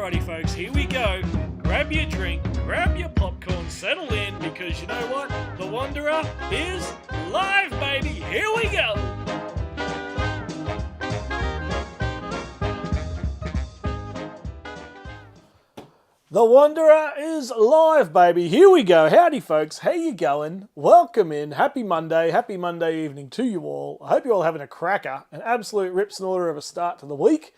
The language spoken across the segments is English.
Alrighty folks, here we go. Grab your drink, grab your popcorn, settle in, because you know what? The Wanderer is live, baby! Here we go! The Wanderer is live, baby. Here we go. Howdy, folks. How you going? Welcome in. Happy Monday evening to you all. I hope you're all having a cracker, an absolute rip snorter of a start to the week.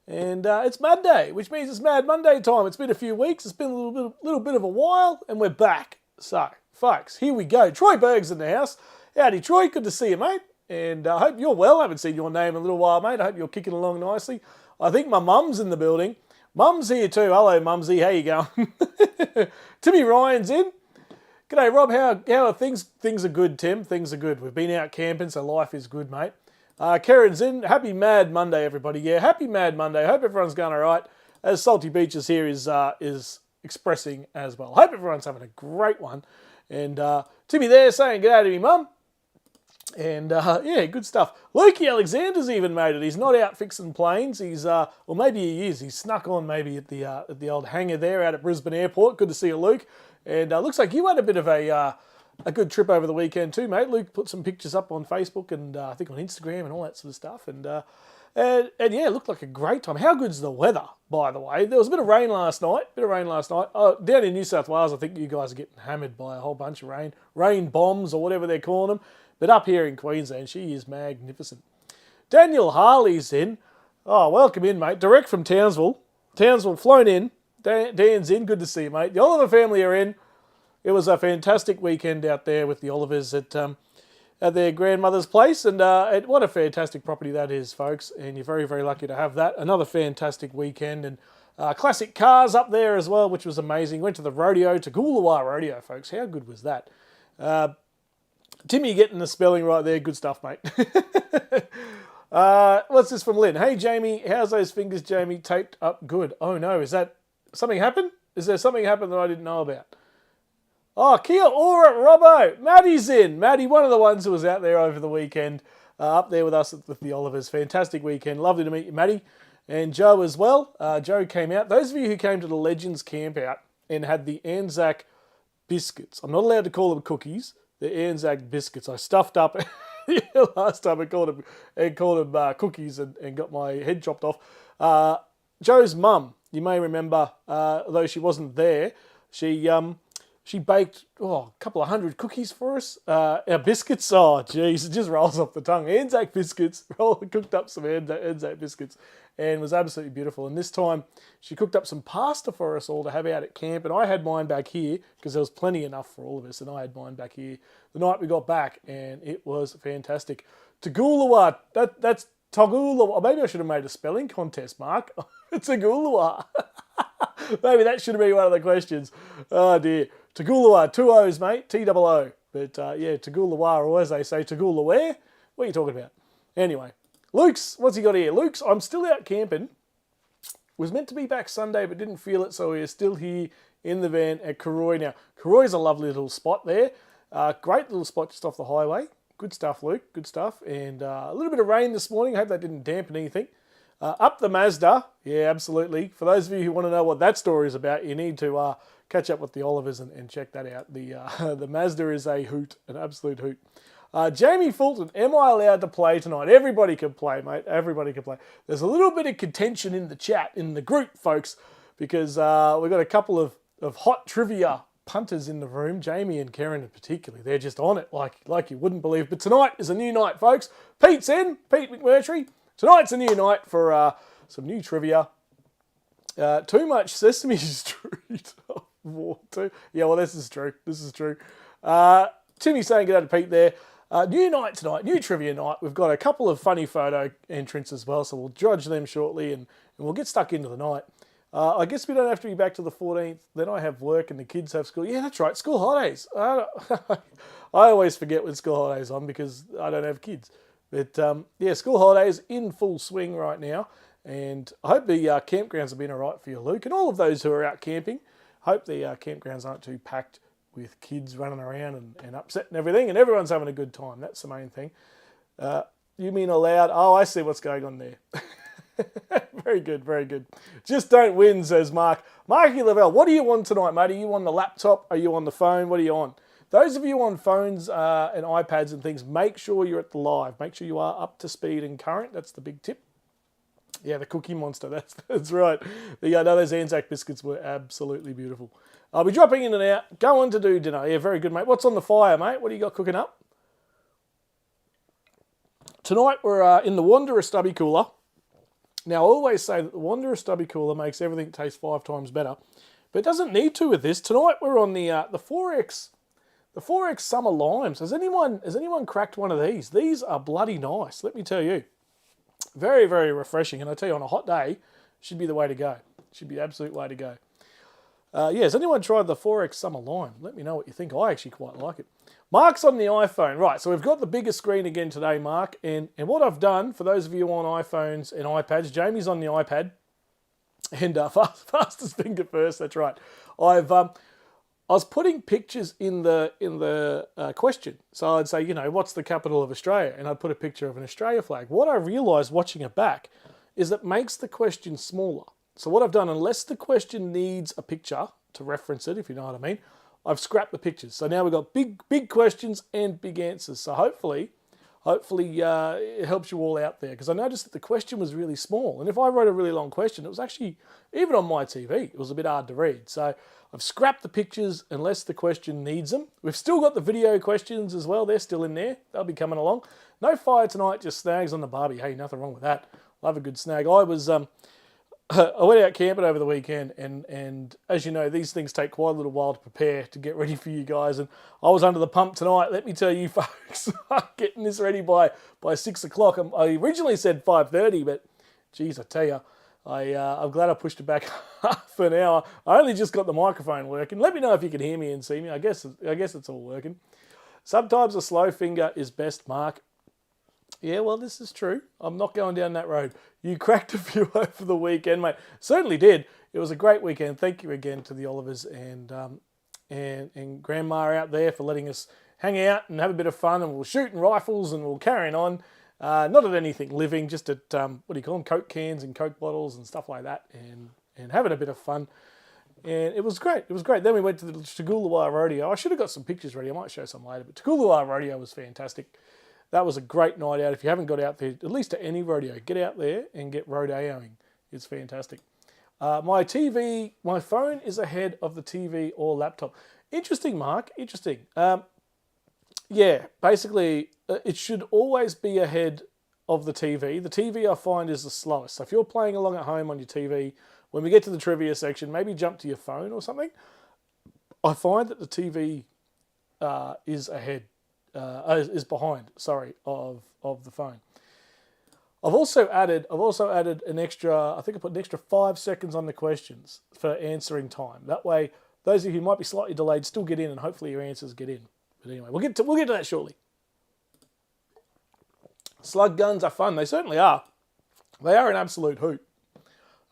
And it's Monday, which means it's Mad Monday time. It's been a few weeks. It's been a little bit of a while, and we're back. So, folks, here we go. Troy Berg's in the house. Howdy, Troy. Good to see you, mate. And I hope you're well. I haven't seen your name in a little while, mate. I hope you're kicking along nicely. I think my mum's in the building. Mum's here too. Hello, Mumsy. How you going? Timmy Ryan's in. G'day, Rob. How are things? Things are good, Tim. Things are good. We've been out camping, so life is good, mate. Karen's in. Happy Mad Monday, everybody. Yeah, happy Mad Monday. Hope everyone's going all right. As Salty Beaches here is expressing as well. Hope everyone's having a great one. And Timmy there saying g'day to me, Mum. And yeah, good stuff. Lukey Alexander's even made it. He's not out fixing planes. He's or maybe he is. He's snuck on maybe at the old hangar there out at Brisbane Airport. Good to see you, Luke. And looks like you had a bit of a good trip over the weekend too, mate. Luke put some pictures up on Facebook and I think on Instagram and all that sort of stuff. And yeah, it looked like a great time. How good's the weather, by the way? There was a bit of rain last night. Oh, down in New South Wales, I think you guys are getting hammered by a whole bunch of rain bombs or whatever they're calling them. But up here in Queensland, she is magnificent. Daniel Harley's in. Oh, welcome in, mate. Direct from Townsville. Townsville flown in. Dan's in. Good to see you, mate. The Oliver family are in. It was a fantastic weekend out there with the Olivers at their grandmother's place. And what a fantastic property that is, folks. And you're very, very lucky to have that. Another fantastic weekend. And classic cars up there as well, which was amazing. Went to the rodeo, to Goolawah Rodeo, folks. How good was that? Timmy getting the spelling right there. Good stuff, mate. What's this from Lynn? Hey, Jamie, how's those fingers, Jamie? Taped up good. Oh, no. Is that something happened? Is there something happened that I didn't know about? Oh, kia ora, Robbo. Maddie's in. Maddie, one of the ones who was out there over the weekend, up there with us with the Olivers. Fantastic weekend. Lovely to meet you, Maddie. And Joe as well. Joe came out. Those of you who came to the Legends camp out and had the Anzac biscuits. I'm not allowed to call them cookies. The Anzac biscuits. I stuffed up last time I called them cookies and got my head chopped off. Joe's mum, you may remember, though she wasn't there, she baked a couple of 100 cookies for us. Our biscuits, oh geez, it just rolls off the tongue. Anzac biscuits, cooked up some Anzac biscuits, and was absolutely beautiful. And this time she cooked up some pasta for us all to have out at camp, and I had mine back here because there was plenty enough for all of us, and I had mine back here the night we got back, and it was fantastic. Tagulawa, that's Tagulawa. Maybe I should have made a spelling contest, Mark. Tagulawa. Maybe that should have been one of the questions. Oh dear. Tagulawa, 2 O's, mate. T-O-O. But yeah, Tagulawa, or as they say, Tagulaware. What are you talking about? Anyway, Luke's, what's he got here? Luke's, I'm still out camping. Was meant to be back Sunday, but didn't feel it, so we're still here in the van at Karoy. Now, Karoy's a lovely little spot there. Great little spot just off the highway. Good stuff, Luke. Good stuff. And a little bit of rain this morning. I hope that didn't dampen anything. Up the Mazda. Yeah, absolutely. For those of you who want to know what that story is about, you need to catch up with the Olivers and check that out. The Mazda is a hoot, an absolute hoot. Jamie Fulton, am I allowed to play tonight? Everybody can play, mate. Everybody can play. There's a little bit of contention in the chat, in the group, folks, because we've got a couple of hot trivia punters in the room, Jamie and Karen in particular. They're just on it like you wouldn't believe. But tonight is a new night, folks. Pete's in, Pete McMurtry. Tonight's a new night for some new trivia. Too much Sesame Street. Yeah, well, this is true. This is true. Timmy's saying get out to Pete there. New night tonight, new trivia night. We've got a couple of funny photo entrants as well, so we'll judge them shortly and we'll get stuck into the night. I guess we don't have to be back to the 14th. Then I have work and the kids have school. Yeah, that's right, school holidays. I always forget when school holidays on because I don't have kids. But yeah, school holidays in full swing right now. And I hope the campgrounds have been all right for you, Luke. And all of those who are out camping, hope the campgrounds aren't too packed with kids running around and upsetting everything. And everyone's having a good time. That's the main thing. You mean allowed? Oh, I see what's going on there. Very Very good, very good. Just don't win, says Mark. Marky Lavelle, what are you on tonight, mate? Are you on the laptop? Are you on the phone? What are you on? Those of you on phones and iPads and things, make sure you're at the live. Make sure you are up to speed and current. That's the big tip. Yeah, the Cookie Monster. That's right. No, those Anzac biscuits were absolutely beautiful. I'll be dropping in and out. Going to do dinner. Yeah, very good, mate. What's on the fire, mate? What do you got cooking up? Tonight we're in the Wanderer stubby cooler. Now, I always say that the Wanderer stubby cooler makes everything taste 5 times better, but it doesn't need to with this. Tonight we're on the 4X Summer Limes. Has anyone cracked one of these? These are bloody nice, let me tell you. Very, very refreshing, and I tell you, on a hot day, should be the way to go. Should be the absolute way to go. Has anyone tried the 4X Summer Lime? Let me know what you think. I actually quite like it. Mark's on the iPhone. Right, so we've got the bigger screen again today, Mark. And what I've done, for those of you on iPhones and iPads, Jamie's on the iPad. And fastest finger first, that's right. I was putting pictures in the question. So I'd say, what's the capital of Australia? And I'd put a picture of an Australia flag. What I realised watching it back is it makes the question smaller. So what I've done, unless the question needs a picture to reference it, if you know what I mean, I've scrapped the pictures. So now we've got big questions and big answers. So hopefully it helps you all out there, because I noticed that the question was really small. And if I wrote a really long question, it was actually, even on my TV, it was a bit hard to read. So I've scrapped the pictures unless the question needs them. We've still got the video questions as well. They're still in there. They'll be coming along. No fire tonight, just snags on the barbie. Hey, nothing wrong with that. Love a good snag. I went out camping over the weekend, and as you know, these things take quite a little while to prepare to get ready for you guys. And I was under the pump tonight. Let me tell you, folks, I'm getting this ready by 6 o'clock. I originally said 5:30, but geez, I tell you, I'm glad I pushed it back half an hour. I only just got the microphone working. Let me know if you can hear me and see me. I guess it's all working. Sometimes a slow finger is best, Mark. Yeah, well, this is true. I'm not going down that road. You cracked a few over the weekend, mate. Certainly did. It was a great weekend. Thank you again to the Olivers and Grandma out there for letting us hang out and have a bit of fun. And we'll shooting rifles and we'll carrying on. Not at anything living, just at, Coke cans and Coke bottles and stuff like that, and having a bit of fun. And it was great. It was great. Then we went to the Toogoolawah Rodeo. I should have got some pictures ready. I might show some later. But Toogoolawah Rodeo was fantastic. That was a great night out. If you haven't got out there, at least to any rodeo, get out there and get rodeoing. It's fantastic. My phone is ahead of the TV or laptop. Interesting, Mark. Interesting. Basically, it should always be ahead of the TV. The TV, I find, is the slowest. So if you're playing along at home on your TV, when we get to the trivia section, maybe jump to your phone or something. I find that the TV is behind of the phone. I've also added an extra, I think I put an extra 5 seconds on the questions for answering time. That way, those of you who might be slightly delayed still get in, and hopefully your answers get in. But anyway, we'll get to that shortly. Slug guns are fun. They certainly are. They are an absolute hoot.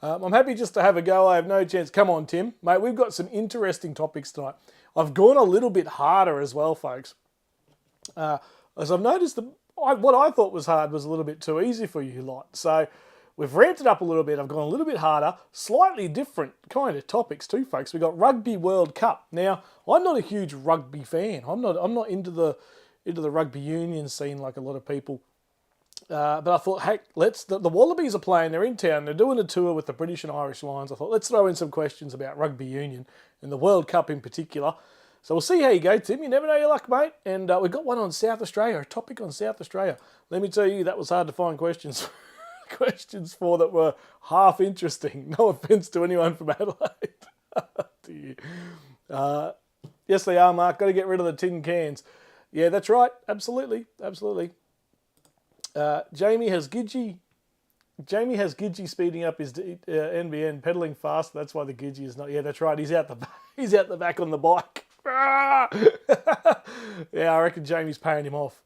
I'm happy just to have a go. I have no chance. Come on, Tim. Mate, we've got some interesting topics tonight. I've gone a little bit harder as well, folks. As I've noticed, what I thought was hard was a little bit too easy for you lot. So we've ramped it up a little bit. I've gone a little bit harder. Slightly different kind of topics too, folks. We've got Rugby World Cup. Now, I'm not a huge rugby fan. I'm not into the rugby union scene like a lot of people. But I thought, hey, the Wallabies are playing. They're in town. They're doing a tour with the British and Irish Lions. I thought, let's throw in some questions about rugby union and the World Cup in particular. So we'll see how you go, Tim. You never know your luck, mate. And we've got one on South Australia, a topic on South Australia. Let me tell you, that was hard to find questions for that were half interesting. No offence to anyone from Adelaide. Yes, they are, Mark. Got to get rid of the tin cans. Yeah, that's right. Absolutely. Jamie has Gidgey speeding up his NBN, pedaling fast. That's why the Gidgey is not. Yeah, that's right. He's out the back on the bike. Yeah, I reckon Jamie's paying him off.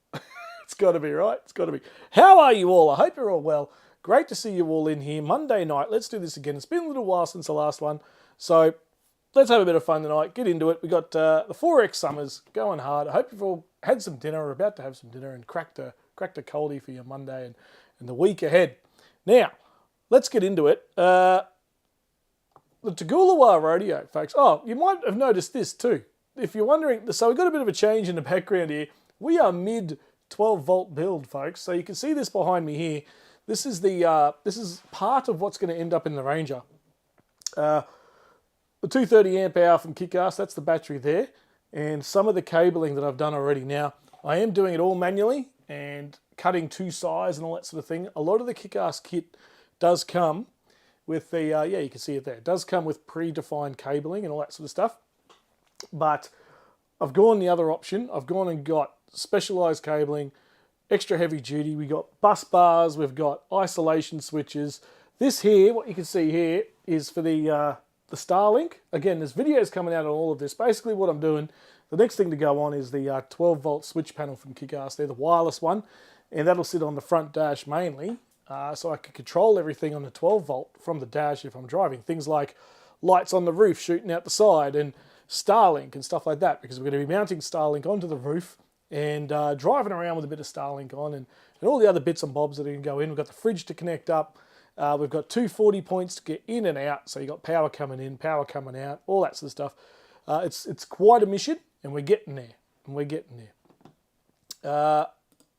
It's got to be, right? It's got to be. How are you all? I hope you're all well. Great to see you all in here. Monday night. Let's do this again. It's been a little while since the last one. So let's have a bit of fun tonight. Get into it. We got the 4X Summers going hard. I hope you've all had some dinner or about to have some dinner and cracked a coldie for your Monday and the week ahead. Now, let's get into it. The Tagulawa rodeo, folks. Oh, you might have noticed this too. If you're wondering, so we've got a bit of a change in the background here. We are mid 12 volt build, folks. So you can see this behind me here. This is part of what's going to end up in the Ranger. The 230 amp hour from Kick-Ass, that's the battery there. And some of the cabling that I've done already. Now, I am doing it all manually and cutting to size and all that sort of thing. A lot of the Kick-Ass kit does come with the, yeah, you can see it there. It does come with predefined cabling and all that sort of stuff. But I've gone the other option. I've gone and got specialized cabling, extra heavy duty. We got bus bars. We've got isolation switches. This here, what you can see here, is for the Starlink. Again, there's videos coming out on all of this. Basically what I'm doing, the next thing to go on is the 12 volt switch panel from Kick-Ass. They're the wireless one, and that'll sit on the front dash mainly. So I can control everything on the 12 volt from the dash if I'm driving. Things like lights on the roof shooting out the side and Starlink and stuff like that, because we're going to be mounting Starlink onto the roof and driving around with a bit of Starlink on and all the other bits and bobs that are going to go in. We've got the fridge to connect up. We've got 240 points to get in and out. So you've got power coming in, power coming out, all that sort of stuff. It's quite a mission, and we're getting there.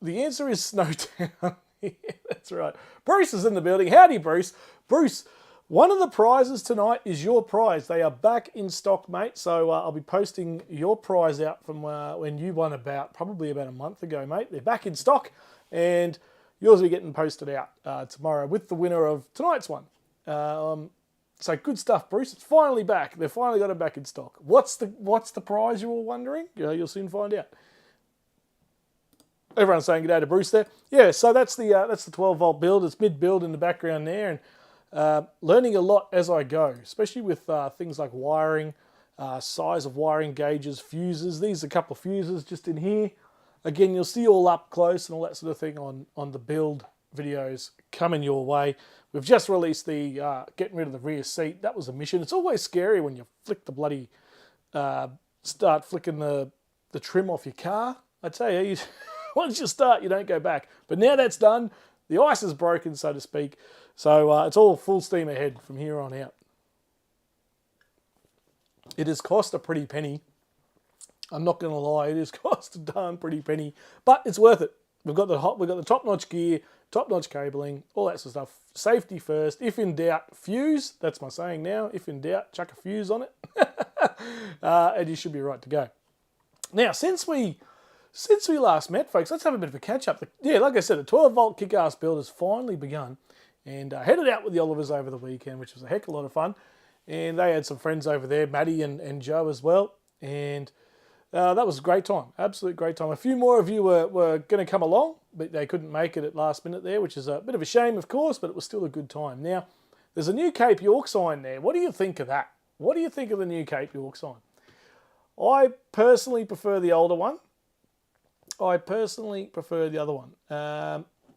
The answer is Snowtown. Yeah, that's right. Bruce is in the building. Howdy, Bruce. Bruce, one of the prizes tonight is your prize. They are back in stock, mate. So I'll be posting your prize out from when you won probably about a month ago, mate. They're back in stock, and yours will be getting posted out tomorrow with the winner of tonight's one. So good stuff, Bruce. It's finally back. They've finally got it back in stock. What's the prize, you're all wondering? You'll soon find out. Everyone's saying good day to Bruce there. Yeah, so that's the 12 volt build. It's mid build in the background there, and learning a lot as I go, especially with things like wiring, size of wiring gauges, fuses. These are a couple of fuses just in here. Again, you'll see all up close and all that sort of thing on the build videos coming your way. We've just released the getting rid of the rear seat. That was a mission. It's always scary when you flick the bloody start flicking the trim off your car. I tell you. Once you start, you don't go back. But now that's done, the ice is broken, so to speak. So it's all full steam ahead from here on out. It has cost a pretty penny. I'm not going to lie, it has cost a darn pretty penny, but it's worth it. We've got the top-notch gear, top-notch cabling, all that sort of stuff. Safety first. If in doubt, fuse. That's my saying now. If in doubt, chuck a fuse on it, and you should be right to go. Now, since we last met, folks, let's have a bit of a catch-up. Yeah, like I said, the 12-volt Kick-Ass build has finally begun, and headed out with the Olivers over the weekend, which was a heck of a lot of fun. And they had some friends over there, Maddie and Joe as well, and that was a great time, absolute great time. A few more of you were going to come along, but they couldn't make it at last minute there, which is a bit of a shame, of course, but it was still a good time. Now, there's a new Cape York sign there. What do you think of that? What do you think of the new Cape York sign? I personally prefer the older one. I personally prefer the other one.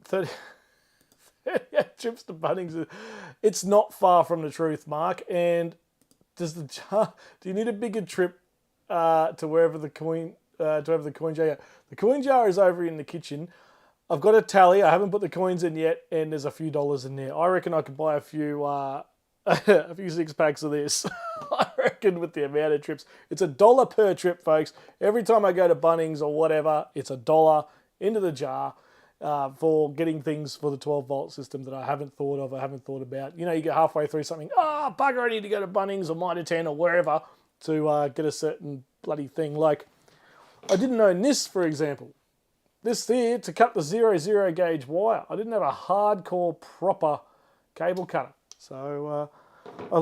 38 trips to Bunnings. It's not far from the truth, Mark. And do you need a bigger trip to wherever the coin jar? Yeah. The coin jar is over in the kitchen. I've got a tally. I haven't put the coins in yet, and there's a few dollars in there. I reckon I could buy a few a few 6-packs of this. I reckon with the amount of trips. It's $1 per trip, folks. Every time I go to Bunnings or whatever, it's $1 into the jar for getting things for the 12-volt system that I haven't thought of, I haven't thought about. You know, you get halfway through something, bugger, I need to go to Bunnings or Mitre 10 or wherever to get a certain bloody thing. Like, I didn't own this, for example. This here, to cut the 0 gauge wire. I didn't have a hardcore, proper cable cutter. So,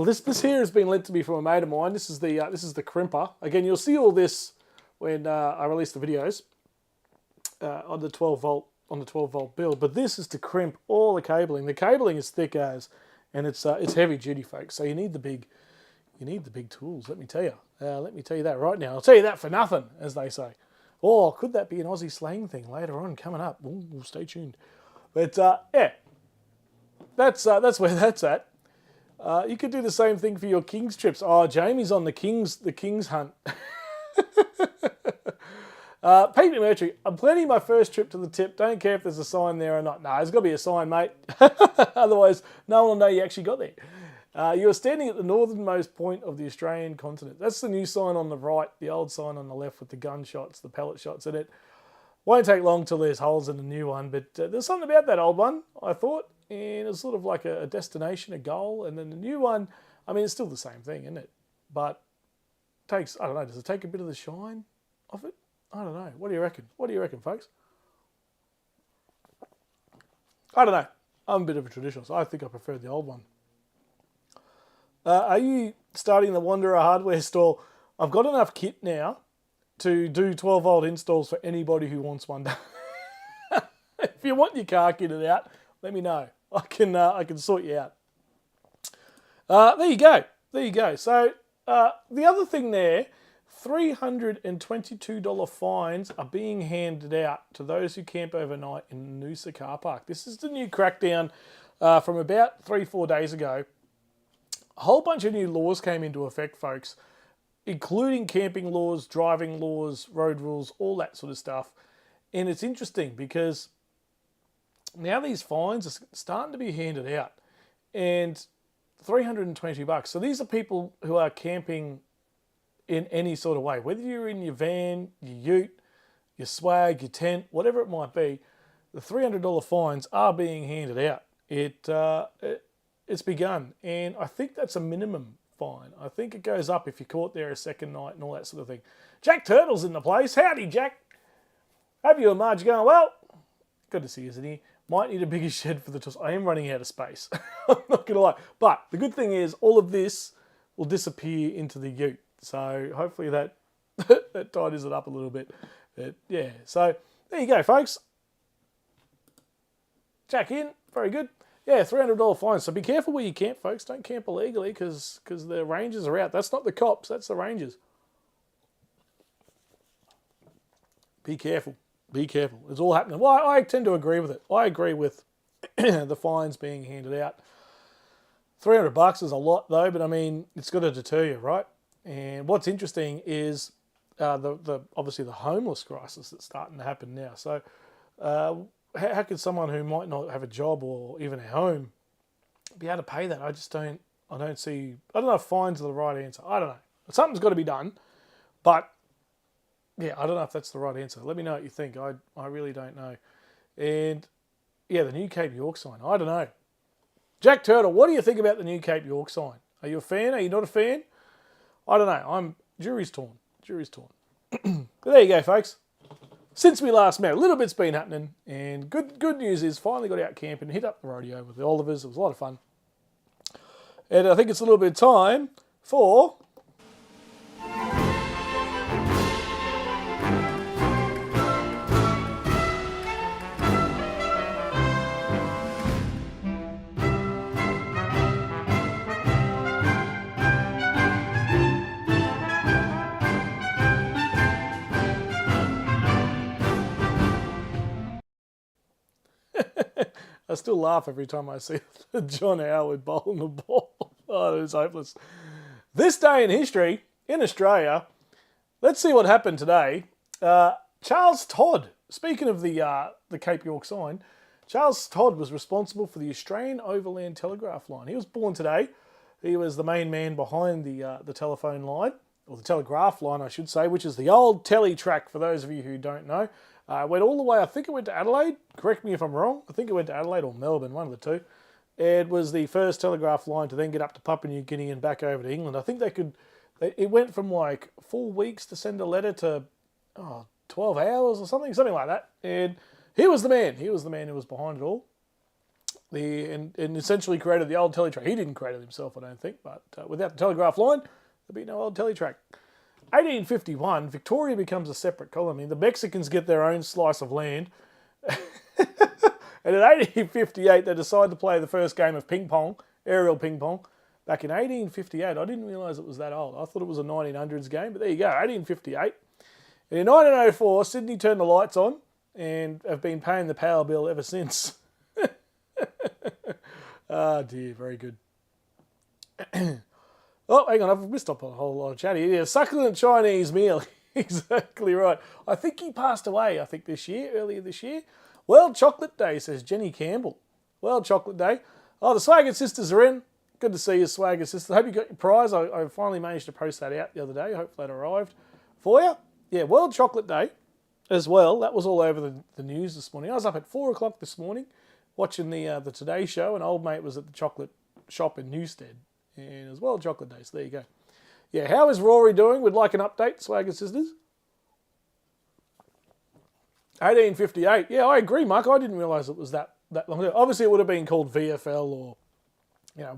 this here has been lent to me from a mate of mine. This is the crimper. Again, you'll see all this when I release the videos on the 12-volt build. But this is to crimp all the cabling. The cabling is thick as, and it's heavy duty, folks. So you need the big tools. Let me tell you. Let me tell you that right now. I'll tell you that for nothing, as they say. Or could that be an Aussie slang thing later on coming up? Ooh, stay tuned. But yeah, that's where that's at. You could do the same thing for your Kings trips. Oh, Jamie's on the Kings hunt. Pete McMurtry, I'm planning my first trip to the tip. Don't care if there's a sign there or not. No, there's got to be a sign, mate. Otherwise, no one will know you actually got there. You're standing at the northernmost point of the Australian continent. That's the new sign on the right, the old sign on the left with the gunshots, the pellet shots in it. Won't take long till there's holes in the new one, but there's something about that old one, I thought, and it's sort of like a destination, a goal, and then the new one, I mean, it's still the same thing, isn't it? But takes, I don't know, does it take a bit of the shine off it? I don't know. What do you reckon? What do you reckon, folks? I don't know. I'm a bit of a traditionalist. So I think I prefer the old one. Are you starting the Wanderer hardware store? I've got enough kit now to do 12-volt installs for anybody who wants one. If you want your car kitted out, let me know. I can sort you out. There you go. There you go. So the other thing there, $322 fines are being handed out to those who camp overnight in the Noosa car park. This is the new crackdown from about 3-4 days ago. A whole bunch of new laws came into effect, folks, including camping laws, driving laws, road rules, all that sort of stuff. And it's interesting because now these fines are starting to be handed out. And $320. So these are people who are camping in any sort of way, whether you're in your van, your ute, your swag, your tent, whatever it might be, the $300 fines are being handed out. It's begun, and I think that's a minimum fine. I think it goes up if you're caught there a second night and all that sort of thing. Jack Turtle's in the place. Howdy, Jack. Hope you and Marge are going well. Good to see you, isn't he? Might need a bigger shed for the tools. I am running out of space. I'm not going to lie. But the good thing is all of this will disappear into the ute. So hopefully that tidies it up a little bit. But yeah, so there you go, folks. Jack in. Very good. Yeah, $300 fine. So be careful where you camp, folks. Don't camp illegally because the rangers are out. That's not the cops. That's the rangers. Be careful. Be careful. It's all happening. Well, I tend to agree with it. I agree with the fines being handed out. $300 is a lot, though, but I mean, it's got to deter you, right? And what's interesting is obviously the homeless crisis that's starting to happen now. So how could someone who might not have a job or even a home be able to pay that? I don't know if fines are the right answer. I don't know. Something's got to be done, but yeah, I don't know if that's the right answer. Let me know what you think. I really don't know. And yeah, the new Cape York sign. I don't know. Jack Turtle, what do you think about the new Cape York sign? Are you a fan? Are you not a fan? I don't know. Jury's torn. Jury's torn. But there you go, folks. Since we last met, a little bit's been happening, and good news is finally got out camping, hit up the rodeo with the Olivers. It was a lot of fun. And I think it's a little bit of time for... I still laugh every time I see John Howard bowling the ball. Oh, it was hopeless. This day in history, in Australia, let's see what happened today. Charles Todd, speaking of the Cape York sign, Charles Todd was responsible for the Australian Overland Telegraph Line. He was born today. He was the main man behind the telephone line, or the telegraph line, I should say, which is the old telly track, for those of you who don't know. Went all the way, I think it went to Adelaide. Correct me if I'm wrong. I think it went to Adelaide or Melbourne, one of the two. It was the first telegraph line to then get up to Papua New Guinea and back over to England. I think it went from like 4 weeks to send a letter to 12 hours or something like that. And he was the man. He was the man who was behind it all. And essentially created the old teletrack. He didn't create it himself, I don't think, but without the telegraph line, there'd be no old teletrack. 1851, Victoria becomes a separate colony. The Mexicans get their own slice of land. And in 1858, they decide to play the first game of ping pong, aerial ping pong. Back in 1858, I didn't realise it was that old. I thought it was a 1900s game, but there you go, 1858. And in 1904, Sydney turned the lights on and have been paying the power bill ever since. Oh dear, very good. Oh, hang on, I've missed up a whole lot of chat here. Yeah, succulent Chinese meal. Exactly right. I think he passed away, earlier this year. World Chocolate Day, says Jenny Campbell. World Chocolate Day. Oh, the Swagger Sisters are in. Good to see you, Swagger Sisters. I hope you got your prize. I finally managed to post that out the other day. Hopefully that arrived for you. Yeah, World Chocolate Day as well. That was all over the news this morning. I was up at 4 o'clock this morning watching the Today Show, and old mate was at the chocolate shop in Newstead. And it was World Chocolate Day, so there you go. Yeah, how is Rory doing? Would like an update, Swagger Sisters. 1858. Yeah, I agree, Mark. I didn't realise it was that long ago. Obviously, it would have been called VFL or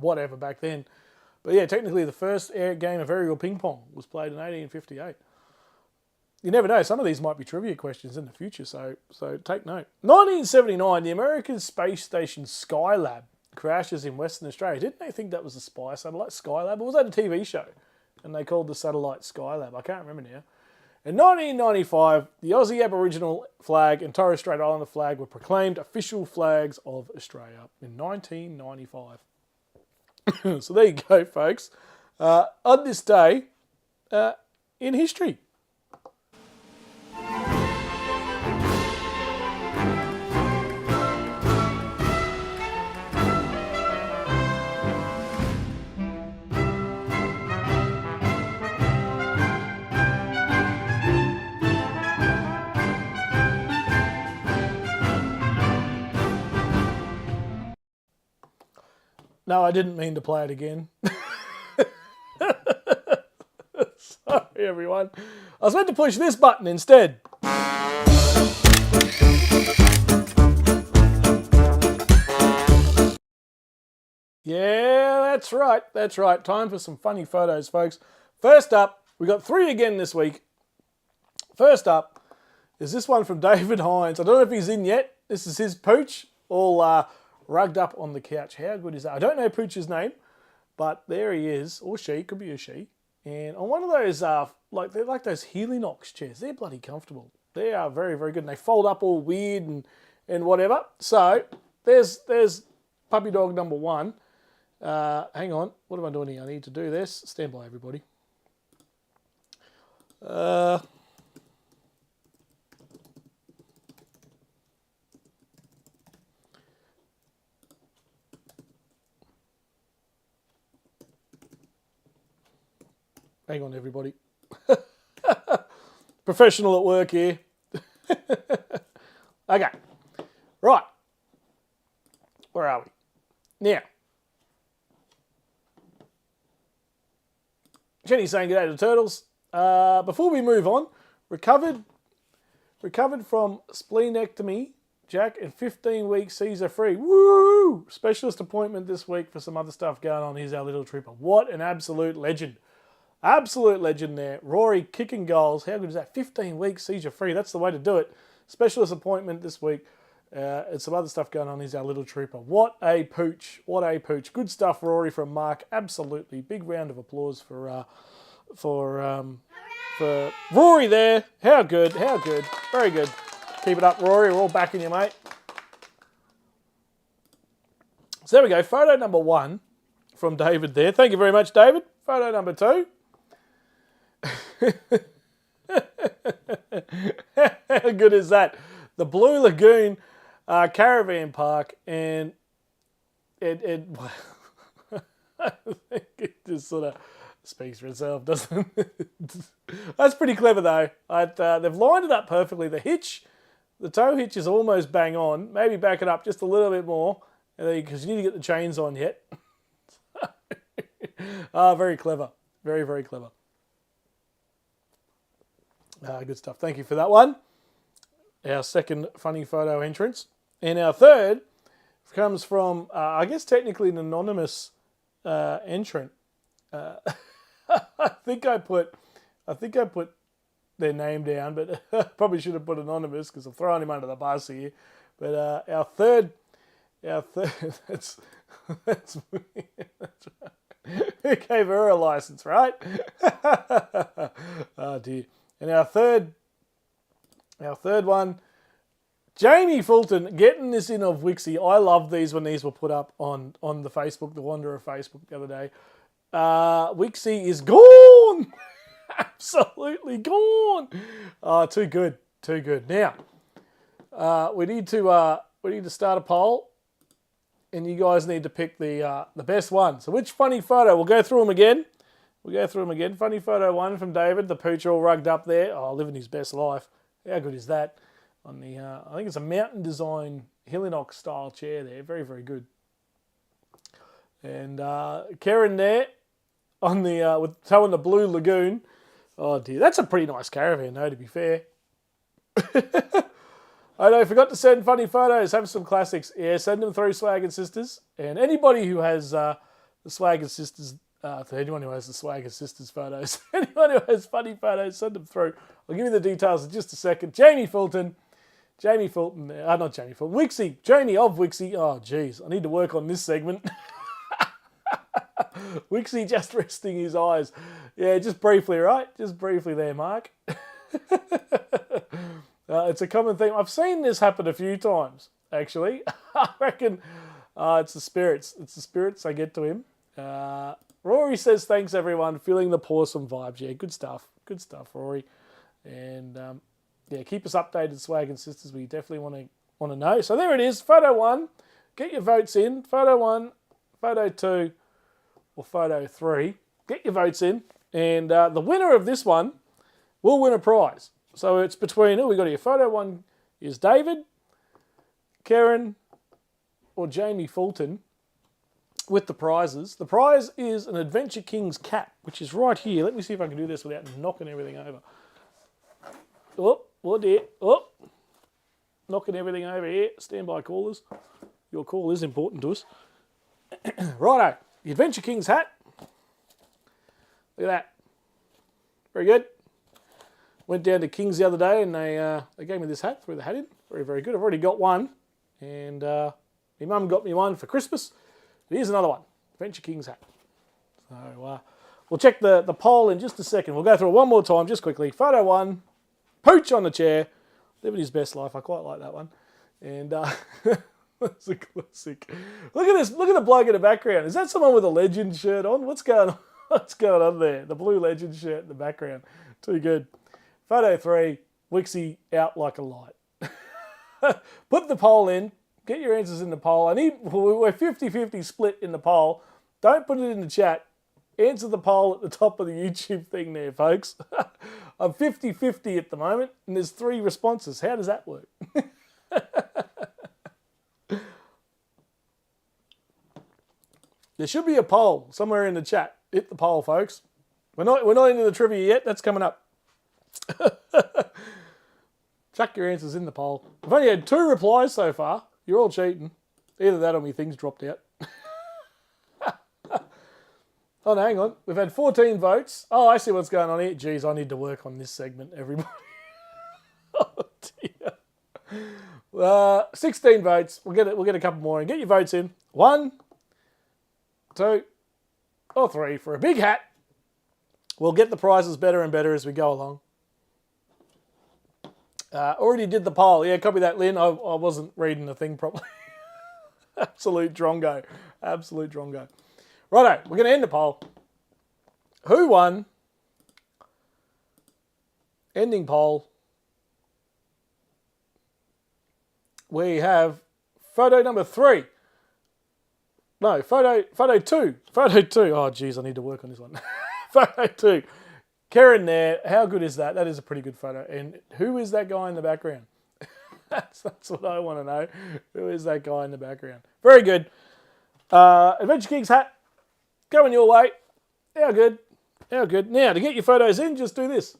whatever back then. But yeah, technically the first game of aerial ping pong was played in 1858. You never know. Some of these might be trivia questions in the future, so take note. 1979, the American space station Skylab crashes in Western Australia. Didn't they think that was a spy satellite, Skylab? Or was that a TV show? And they called the satellite Skylab. I can't remember now. In 1995, the Aussie Aboriginal flag and Torres Strait Islander flag were proclaimed official flags of Australia in 1995. So there you go, folks. On this day in history. No, I didn't mean to play it again. Sorry, everyone. I was meant to push this button instead. Yeah, that's right. That's right. Time for some funny photos, folks. First up, we got 3 again this week. First up is this one from David Hines. I don't know if he's in yet. This is his pooch, all rugged up on the couch. How good is that? I don't know Pooch's name, but there he is, or she, could be a she. And on one of those, they're like those Helinox chairs. They're bloody comfortable. They are very, very good. And they fold up all weird and whatever. So there's puppy dog number 1. Hang on, what am I doing here? I need to do this. Stand by, everybody. Hang on, everybody. Professional at work here. Okay. Right. Where are we? Now. Jenny's saying good day to the turtles. Before we move on, recovered from splenectomy, Jack, and 15 weeks Caesar free. Woo! Specialist appointment this week for some other stuff going on. Here's our little trooper. What an absolute legend. Absolute legend there. Rory kicking goals. How good is that? 15 weeks seizure free. That's the way to do it. Specialist appointment this week. And some other stuff going on. He's our little trooper. What a pooch. What a pooch. Good stuff, Rory, from Mark. Absolutely. Big round of applause for Rory there. How good. How good. Very good. Keep it up, Rory. We're all backing you, mate. So there we go. Photo number 1 from David there. Thank you very much, David. Photo number 2. How good is that? The Blue Lagoon caravan park, and it I think it just sort of speaks for itself, doesn't it? That's pretty clever though. They've lined it up perfectly. The tow hitch is almost bang on. Maybe back it up just a little bit more, because you need to get the chains on yet. Very clever. Very, very clever. Good stuff. Thank you for that one. Our second funny photo entrance. And our third comes from, I guess technically an anonymous entrant. I think I put their name down, but probably should have put anonymous because I'm throwing him under the bus here. But our third, that's me. That's right. Who gave her a license, right? Oh dear. And our third one, Jamie Fulton, getting this in of Wixie. I love these when these were put up on the Facebook, the Wanderer Facebook the other day. Wixie is gone. Absolutely gone. Oh, too good. Too good. Now, we need to start a poll, and you guys need to pick the best one. So which funny photo? We'll go through them again. Funny photo 1 from David, the pooch all rugged up there. Oh, living his best life. How good is that? On the, I think it's a mountain design Hillinock style chair there. Very, very good. And Karen there on the with towing the Blue Lagoon. Oh dear, that's a pretty nice caravan though, to be fair. I know, forgot to send funny photos. Have some classics. Yeah, send them through, Swag and Sisters. And anybody who has the Swag and Sisters, to anyone who has the Swag and Sisters photos, anyone who has funny photos, send them through. I'll give you the details in just a second. Not Jamie Fulton, Wixie, Jamie of Wixie. Oh, geez, I need to work on this segment. Wixie just resting his eyes. Yeah, just briefly, right? Just briefly there, Mark. It's a common theme. I've seen this happen a few times, actually. I reckon it's the spirits. It's the spirits I get to him. Rory says, thanks, everyone. Feeling the Pawsome vibes. Yeah, good stuff. Good stuff, Rory. And, yeah, keep us updated, Swag and Sisters. We definitely want to know. So there it is. Photo 1. Get your votes in. Photo 1, Photo 2, or Photo 3. Get your votes in. And the winner of this one will win a prize. So it's between, we got here, photo 1 is David, Karen, or Jamie Fulton with the prizes. The prize is an Adventure Kings cap, which is right here. Let me see if I can do this without knocking everything over. Oh dear. Oh, knocking everything over here. Standby callers. Your call is important to us. Righto, the Adventure Kings hat. Look at that. Very good. Went down to Kings the other day and they gave me this hat, threw the hat in. Very, very good. I've already got one. And my mum got me one for Christmas. Here's another one. Adventure Kings hat. So we'll check the poll in just a second. We'll go through it one more time just quickly. Photo 1, Pooch on the chair. Living his best life. I quite like that one. And that's a classic. Look at this. Look at the bloke in the background. Is that someone with a Legend shirt on? What's going on? What's going on there? The blue Legend shirt in the background. Too good. Photo 3, Wixie out like a light. Put the poll in. Get your answers in the poll. We're 50-50 split in the poll. Don't put it in the chat. Answer the poll at the top of the YouTube thing there, folks. I'm 50-50 at the moment, and there's 3 responses. How does that work? There should be a poll somewhere in the chat. Hit the poll, folks. We're not into the trivia yet. That's coming up. Chuck your answers in the poll. I've only had 2 replies so far. You're all cheating. Either that or my things dropped out. Oh, no, hang on. We've had 14 votes. Oh, I see what's going on here. Geez, I need to work on this segment, everybody. Oh, dear. 16 votes. We'll get a couple more and get your votes in. 1, 2, or 3 for a big hat. We'll get the prizes better and better as we go along. Already did the poll. Yeah, copy that, Lynn. I wasn't reading the thing properly. Absolute drongo. Absolute drongo. Righto, we're going to end the poll. Who won? Ending poll. We have photo number 3. No, photo 2. Photo 2. Oh, geez, I need to work on this one. Photo 2. Karen there. How good is that? That is a pretty good photo. And who is that guy in the background? That's what I want to know. Who is that guy in the background? Very good. Adventure Kings hat. Going your way. How good. How good. Now, to get your photos in, just do this.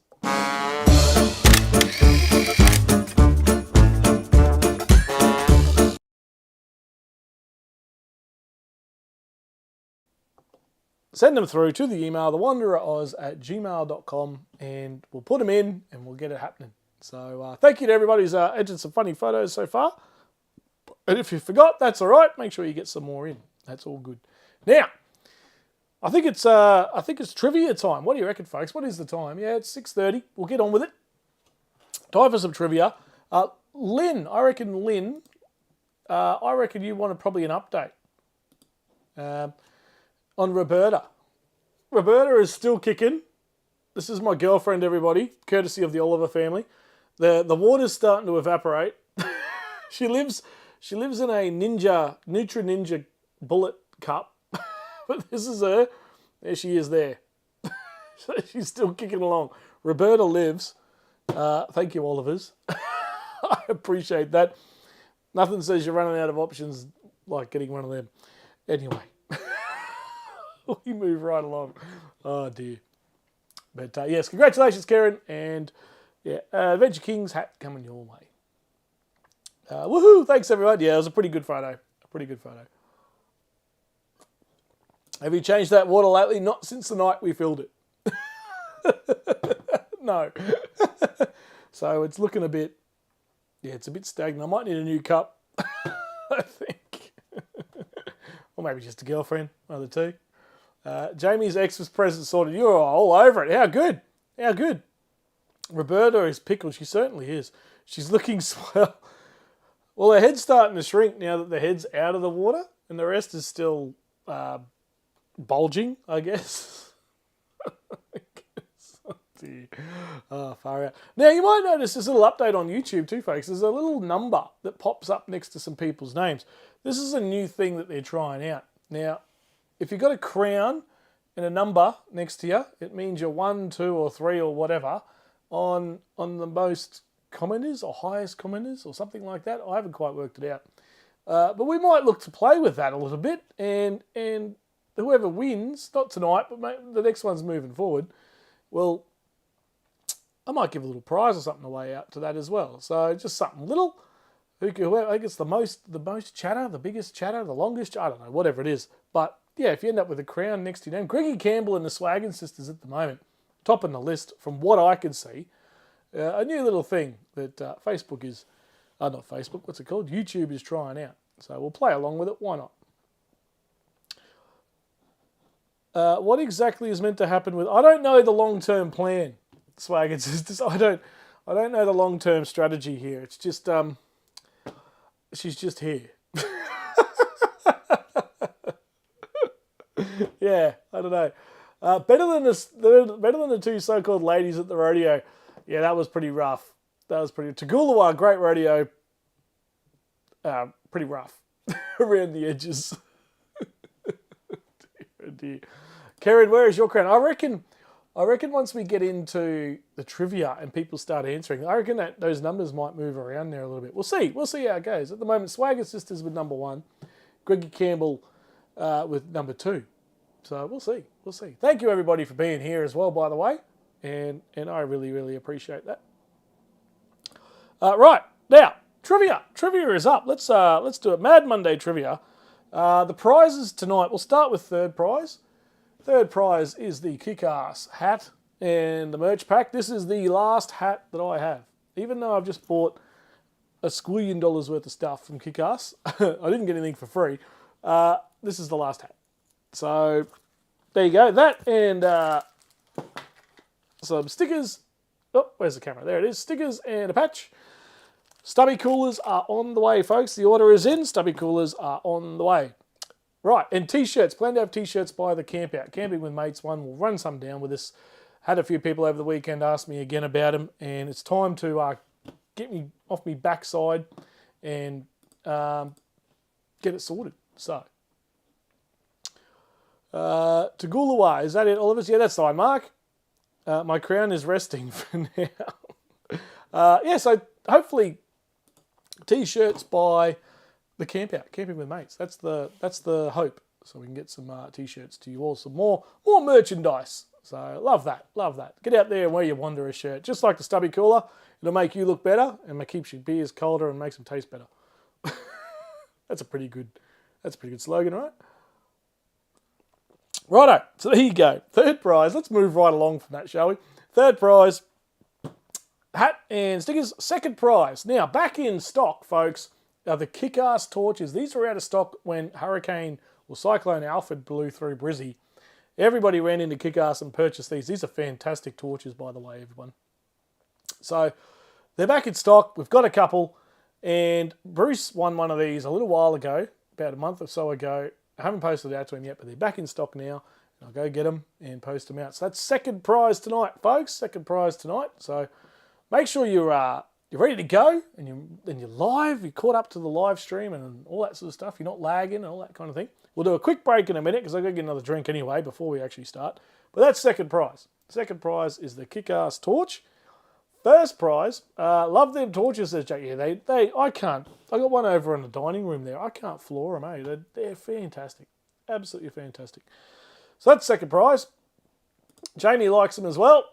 Send them through to the email, thewandereraus@gmail.com, and we'll put them in and we'll get it happening. So thank you to everybody who's entered some funny photos so far. And if you forgot, that's all right. Make sure you get some more in. That's all good. Now, I think it's trivia time. What do you reckon, folks? What is the time? Yeah, it's 6:30. We'll get on with it. Time for some trivia. Lynn, I reckon you wanted probably an update on Roberta. Roberta is still kicking. This is my girlfriend, everybody, courtesy of the Oliver family. The water's starting to evaporate. She lives in a Nutra Ninja bullet cup. But this is her. There she is there. So she's still kicking along. Roberta lives. Thank you, Olivers. I appreciate that. Nothing says you're running out of options like getting one of them. Anyway. We move right along. Oh, dear. But, yes, congratulations, Karen. And, yeah, Adventure Kings hat coming your way. Woohoo! Thanks, everyone. Yeah, it was a pretty good photo. Have you changed that water lately? Not since the night we filled it. No. So it's looking a bit, yeah, it's a bit stagnant. I might need a new cup, I think. Or maybe just a girlfriend, one of the two. Jamie's Xmas present sorted. You're all over it. How good. How good. Roberta is pickled. She certainly is. She's looking swell. Well, her head's starting to shrink now that the head's out of the water, and the rest is still bulging, I guess. Oh, far out. Now, you might notice this little update on YouTube too, folks. There's a little number that pops up next to some people's names. This is a new thing that they're trying out. Now, if you've got a crown and a number next to you, it means you're 1, 2, or 3 or whatever on the most commoners or highest commoners or something like that. I haven't quite worked it out. But we might look to play with that a little bit, and whoever wins, not tonight, but the next one's moving forward, well, I might give a little prize or something away out to that as well. So just something little. Whoever I guess the most chatter, the biggest chatter, the longest, I don't know, whatever it is. But yeah, if you end up with a crown next to your name, Greggy Campbell and the Swaggin Sisters at the moment, topping the list from what I can see. A new little thing that Facebook is, not Facebook, what's it called? YouTube is trying out. So we'll play along with it. Why not? What exactly is meant to happen with? I don't know the long-term plan. Swaggin Sisters. I don't know the long-term strategy here. It's just she's just here. Yeah, I don't know. Better than the two so-called ladies at the rodeo. Yeah, that was pretty rough. Tagulawa, great rodeo. Pretty rough around the edges. Dear. Karen, where is your crown? I reckon once we get into the trivia and people start answering, I reckon that those numbers might move around there a little bit. We'll see how it goes. At the moment, Swagger Sisters with number 1, Greggy Campbell with number 2. So we'll see. Thank you everybody for being here as well, by the way, and I really, really appreciate that. Right now, trivia is up. Let's do it. Mad Monday trivia. The prizes tonight. We'll start with third prize. Third prize is the Kick-Ass hat and the merch pack. This is the last hat that I have. Even though I've just bought $1 squillion worth of stuff from Kick-Ass, I didn't get anything for free. This is the last hat. So there you go. That and some stickers. Oh, where's the camera? There it is. Stickers and a patch. Stubby coolers are on the way, folks. The order is in. Stubby coolers are on the way. Right, and T-shirts. Plan to have T-shirts by the camp out. Camping with Mates 1. We'll run some down with this. Had a few people over the weekend ask me again about them, and it's time to get me off me backside and get it sorted. So, Tagulawa, is that it, Oliver? Yeah, that's the one, Mark. My crown is resting for now. Yeah, so hopefully T-shirts by the camp out, Camping with Mates. That's the hope. So we can get some T-shirts to you all, some more merchandise. So love that. Get out there and wear your Wanderer shirt, just like the Stubby Cooler. It'll make you look better and it keeps your beers colder and makes them taste better. That's a pretty good slogan, right? Righto. So there you go. Third prize. Let's move right along from that, shall we? Third prize, hat and stickers. Second prize. Now back in stock, folks. The Kick-Ass torches. These were out of stock when Hurricane or Cyclone Alfred blew through Brizzy. Everybody ran into Kick-Ass and purchased these. These are fantastic torches, by the way, everyone. So they're back in stock. We've got a couple. And Bruce won one of these a little while ago, about a month or so ago. I haven't posted it out to him yet, but they're back in stock now. I'll go get them and post them out. So that's second prize tonight, folks. Second prize tonight. So make sure you're ready to go and you're live. You're caught up to the live stream and all that sort of stuff. You're not lagging and all that kind of thing. We'll do a quick break in a minute because I've got to get another drink anyway before we actually start. But that's second prize. Second prize is the kick-ass torch. First prize, love them torches, says Jack. Yeah, I can't. I got one over in the dining room there. I can't floor them, eh? They're fantastic. Absolutely fantastic. So that's second prize. Jamie likes them as well.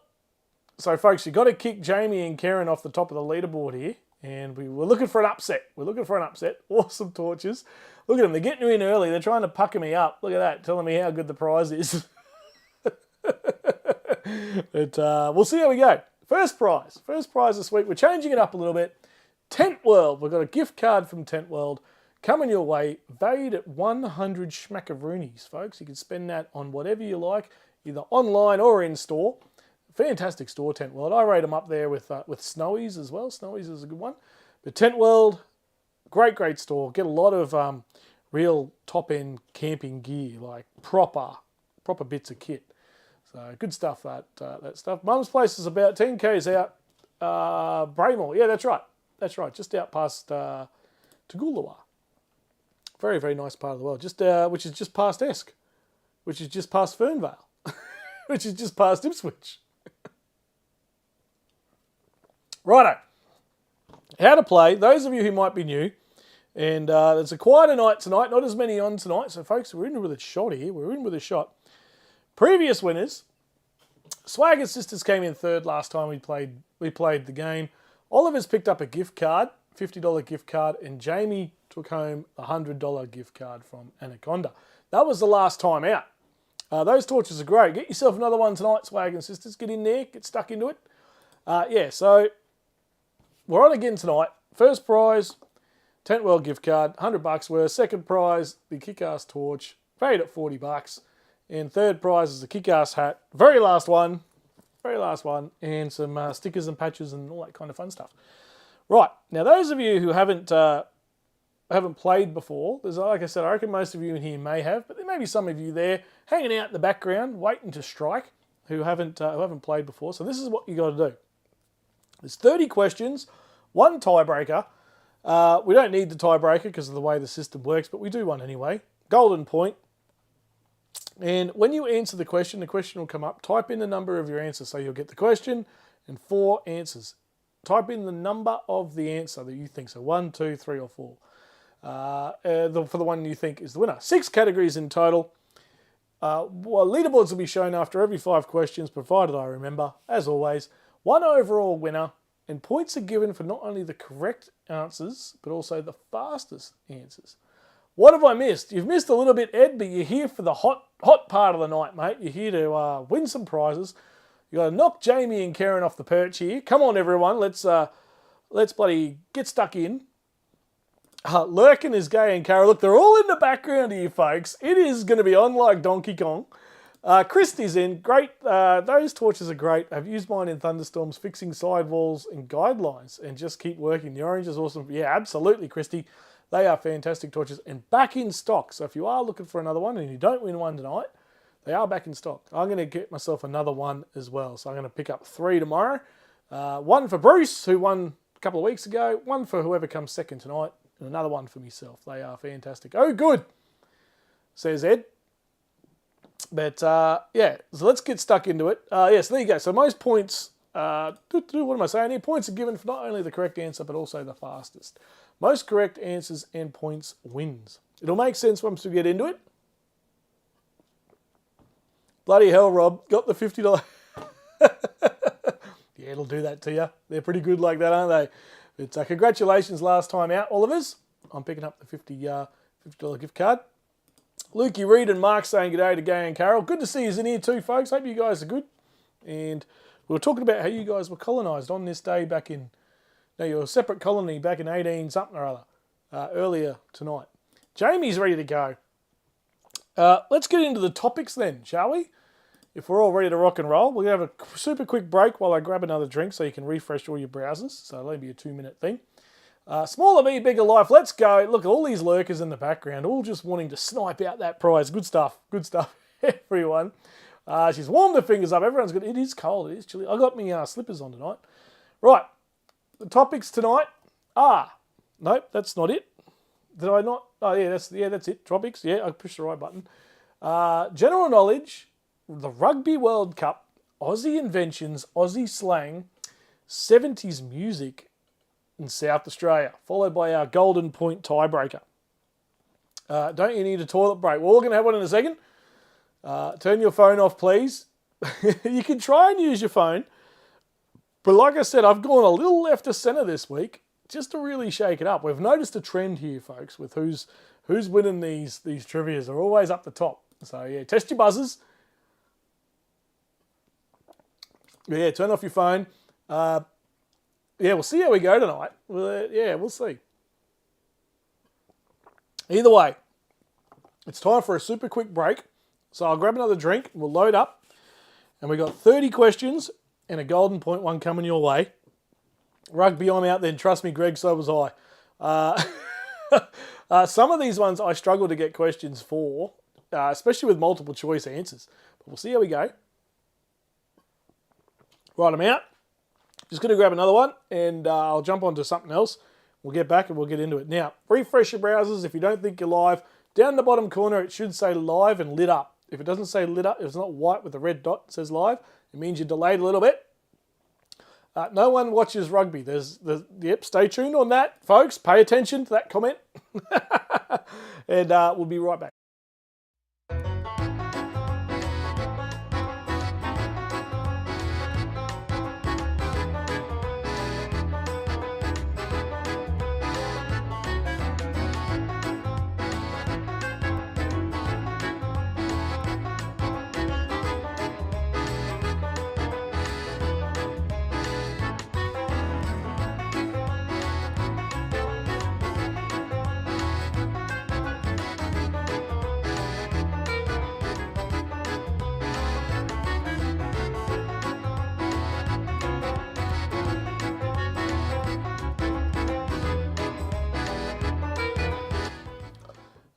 So, folks, you've got to kick Jamie and Karen off the top of the leaderboard here. And we're looking for an upset. We're looking for an upset. Awesome torches. Look at them. They're getting in early. They're trying to pucker me up. Look at that. Telling me how good the prize is. But we'll see how we go. First prize this week. We're changing it up a little bit. Tent World. We've got a gift card from Tent World coming your way, valued at 100 schmackaroonies, folks. You can spend that on whatever you like, either online or in store. Fantastic store, Tent World. I rate them up there with Snowies as well. Snowies is a good one. But Tent World, great store. Get a lot of real top-end camping gear, like proper bits of kit. So good stuff, that stuff. Mum's place is about 10 k's out. Braymore, yeah, that's right. Just out past Toogoolawah. Very, very nice part of the world. Just which is just past Esk, which is just past Fernvale, which is just past Ipswich. Righto. How to play. Those of you who might be new, and it's a quieter night tonight. Not as many on tonight. So, folks, we're in with a shot here. We're in with a shot. Previous winners, Swagger Sisters came in third last time we played the game. Oliver's picked up a gift card, $50 gift card, and Jamie took home a $100 gift card from Anaconda. That was the last time out. Those torches are great. Get yourself another one tonight, Swagger Sisters. Get in there, get stuck into it. So we're on again tonight. First prize, Tent World gift card, $100 worth. Second prize, the kick-ass torch, paid at $40. And third prize is the kick-ass hat. Very last one, and some stickers and patches and all that kind of fun stuff. Right, now those of you who haven't played before, there's, like I said, I reckon most of you in here may have, but there may be some of you there hanging out in the background, waiting to strike, who haven't played before. So this is what you got to do. There's 30 questions, one tiebreaker. We don't need the tiebreaker because of the way the system works, but we do one anyway. Golden point. And when you answer the question will come up. Type in the number of your answer. So you'll get the question and 4 answers. Type in the number of the answer that you think. So 1, 2, 3, or 4. For the one you think is the winner. 6 categories in total. Leaderboards will be shown after every 5 questions, provided I remember. As always, 1 overall winner. And points are given for not only the correct answers, but also the fastest answers. What have I missed? You've missed a little bit, Ed, but you're here for the hot part of the night, mate. You're here to win some prizes. You got to knock Jamie and Karen off the perch here. Come on, everyone. Let's bloody get stuck in. Lurkin is Gay and Carol. Look, they're all in the background here, folks. It is going to be on like Donkey Kong. Christy's in. Great. Those torches are great. I've used mine in thunderstorms, fixing sidewalls and guidelines, and just keep working. The orange is awesome. Yeah, absolutely, Christy. They are fantastic torches and back in stock. So if you are looking for another one and you don't win one tonight, they are back in stock. I'm going to get myself another one as well. So I'm going to pick up 3 tomorrow. One for Bruce, who won a couple of weeks ago. One for whoever comes second tonight. And another one for myself. They are fantastic. Oh, good, says Ed. But, so let's get stuck into it. So there you go. So most points, what am I saying here? Points are given for not only the correct answer, but also the fastest. Most correct answers and points wins. It'll make sense once we get into it. Bloody hell, Rob. Got the $50. Yeah, it'll do that to you. They're pretty good like that, aren't they? But congratulations last time out, Olivers. I'm picking up the $50 gift card. Lukey Reed and Mark saying g'day to Gay and Carol. Good to see you in here too, folks. Hope you guys are good. And we were talking about how you guys were colonised on this day back in... No, you're a separate colony back in 18 something or other, earlier tonight. Jamie's ready to go. Let's get into the topics then, shall we? If we're all ready to rock and roll, we're going to have a super quick break while I grab another drink so you can refresh all your browsers. So it'll only be a 2-minute thing. Smaller me, bigger life. Let's go. Look at all these lurkers in the background, all just wanting to snipe out that prize. Good stuff. Good stuff. everyone. She's warmed her fingers up. Everyone's good. It is cold. It is chilly. I got my slippers on tonight. Right. The topics tonight are... Nope, that's not it. Did I not? Oh, yeah, that's it. Topics. Yeah, I pushed the right button. General knowledge, the Rugby World Cup, Aussie inventions, Aussie slang, 70s music in South Australia, followed by our Golden Point tiebreaker. Don't you need a toilet break? We're all going to have one in a second. Turn your phone off, please. You can try and use your phone. But like I said, I've gone a little left of centre this week just to really shake it up. We've noticed a trend here, folks, with who's winning these trivias. They're always up the top. So, yeah, test your buzzers. Yeah, turn off your phone. Yeah, we'll see how we go tonight. We'll see. Either way, it's time for a super quick break. So I'll grab another drink, we'll load up, and we've got 30 questions and a Golden Point one coming your way. Rugby, I'm out then. Trust me, Greg, so was I. Some of these ones I struggle to get questions for, especially with multiple choice answers. But we'll see how we go. Right, I'm out. Just going to grab another one, and I'll jump onto something else. We'll get back and we'll get into it. Now, refresh your browsers if you don't think you're live. Down in the bottom corner, it should say live and lit up. If it doesn't say lit up, if it's not white with a red dot, it says live. It means you're delayed a little bit. No one watches rugby. Yep, stay tuned on that, folks. Pay attention to that comment. And we'll be right back.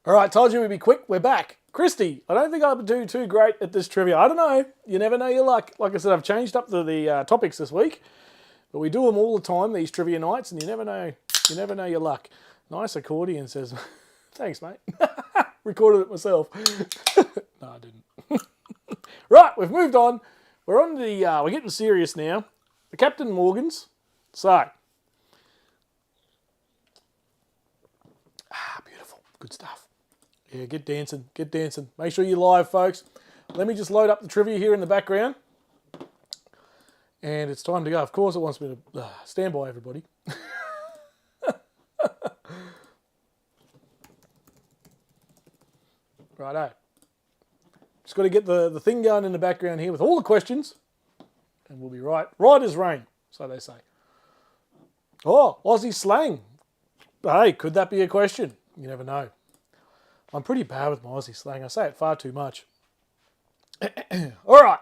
All right, told you we'd be quick. We're back. Christy, I don't think I'll do too great at this trivia. I don't know. You never know your luck. Like I said, I've changed up the topics this week, but we do them all the time, these trivia nights, and you never know. You never know your luck. Nice accordion, says. Thanks, mate. Recorded it myself. No, I didn't. Right, we've moved on. We're on the. We're getting serious now. The Captain Morgans. So. Beautiful. Good stuff. Yeah, get dancing, get dancing. Make sure you're live, folks. Let me just load up the trivia here in the background. And it's time to go. Of course it wants me to stand by, everybody. Righto. Just got to get the thing going in the background here with all the questions. And we'll be right. Right as rain, so they say. Oh, Aussie slang. Hey, could that be a question? You never know. I'm pretty bad with my Aussie slang. I say it far too much. All right.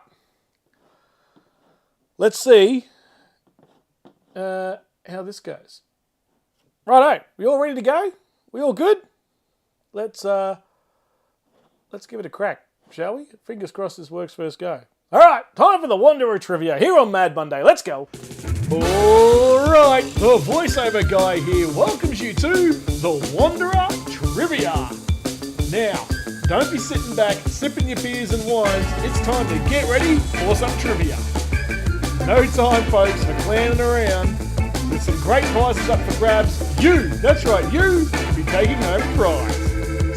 Let's see how this goes. Righto. We all ready to go? We all good? Let's give it a crack, shall we? Fingers crossed this works first go. All right. Time for the Wanderer trivia here on Mad Monday. Let's go. All right. The voiceover guy here welcomes you to the Wanderer trivia. Now, don't be sitting back, sipping your beers and wines. It's time to get ready for some trivia. No time, folks, for clowning around. With some great prizes up for grabs, that's right, you will be taking home a prize.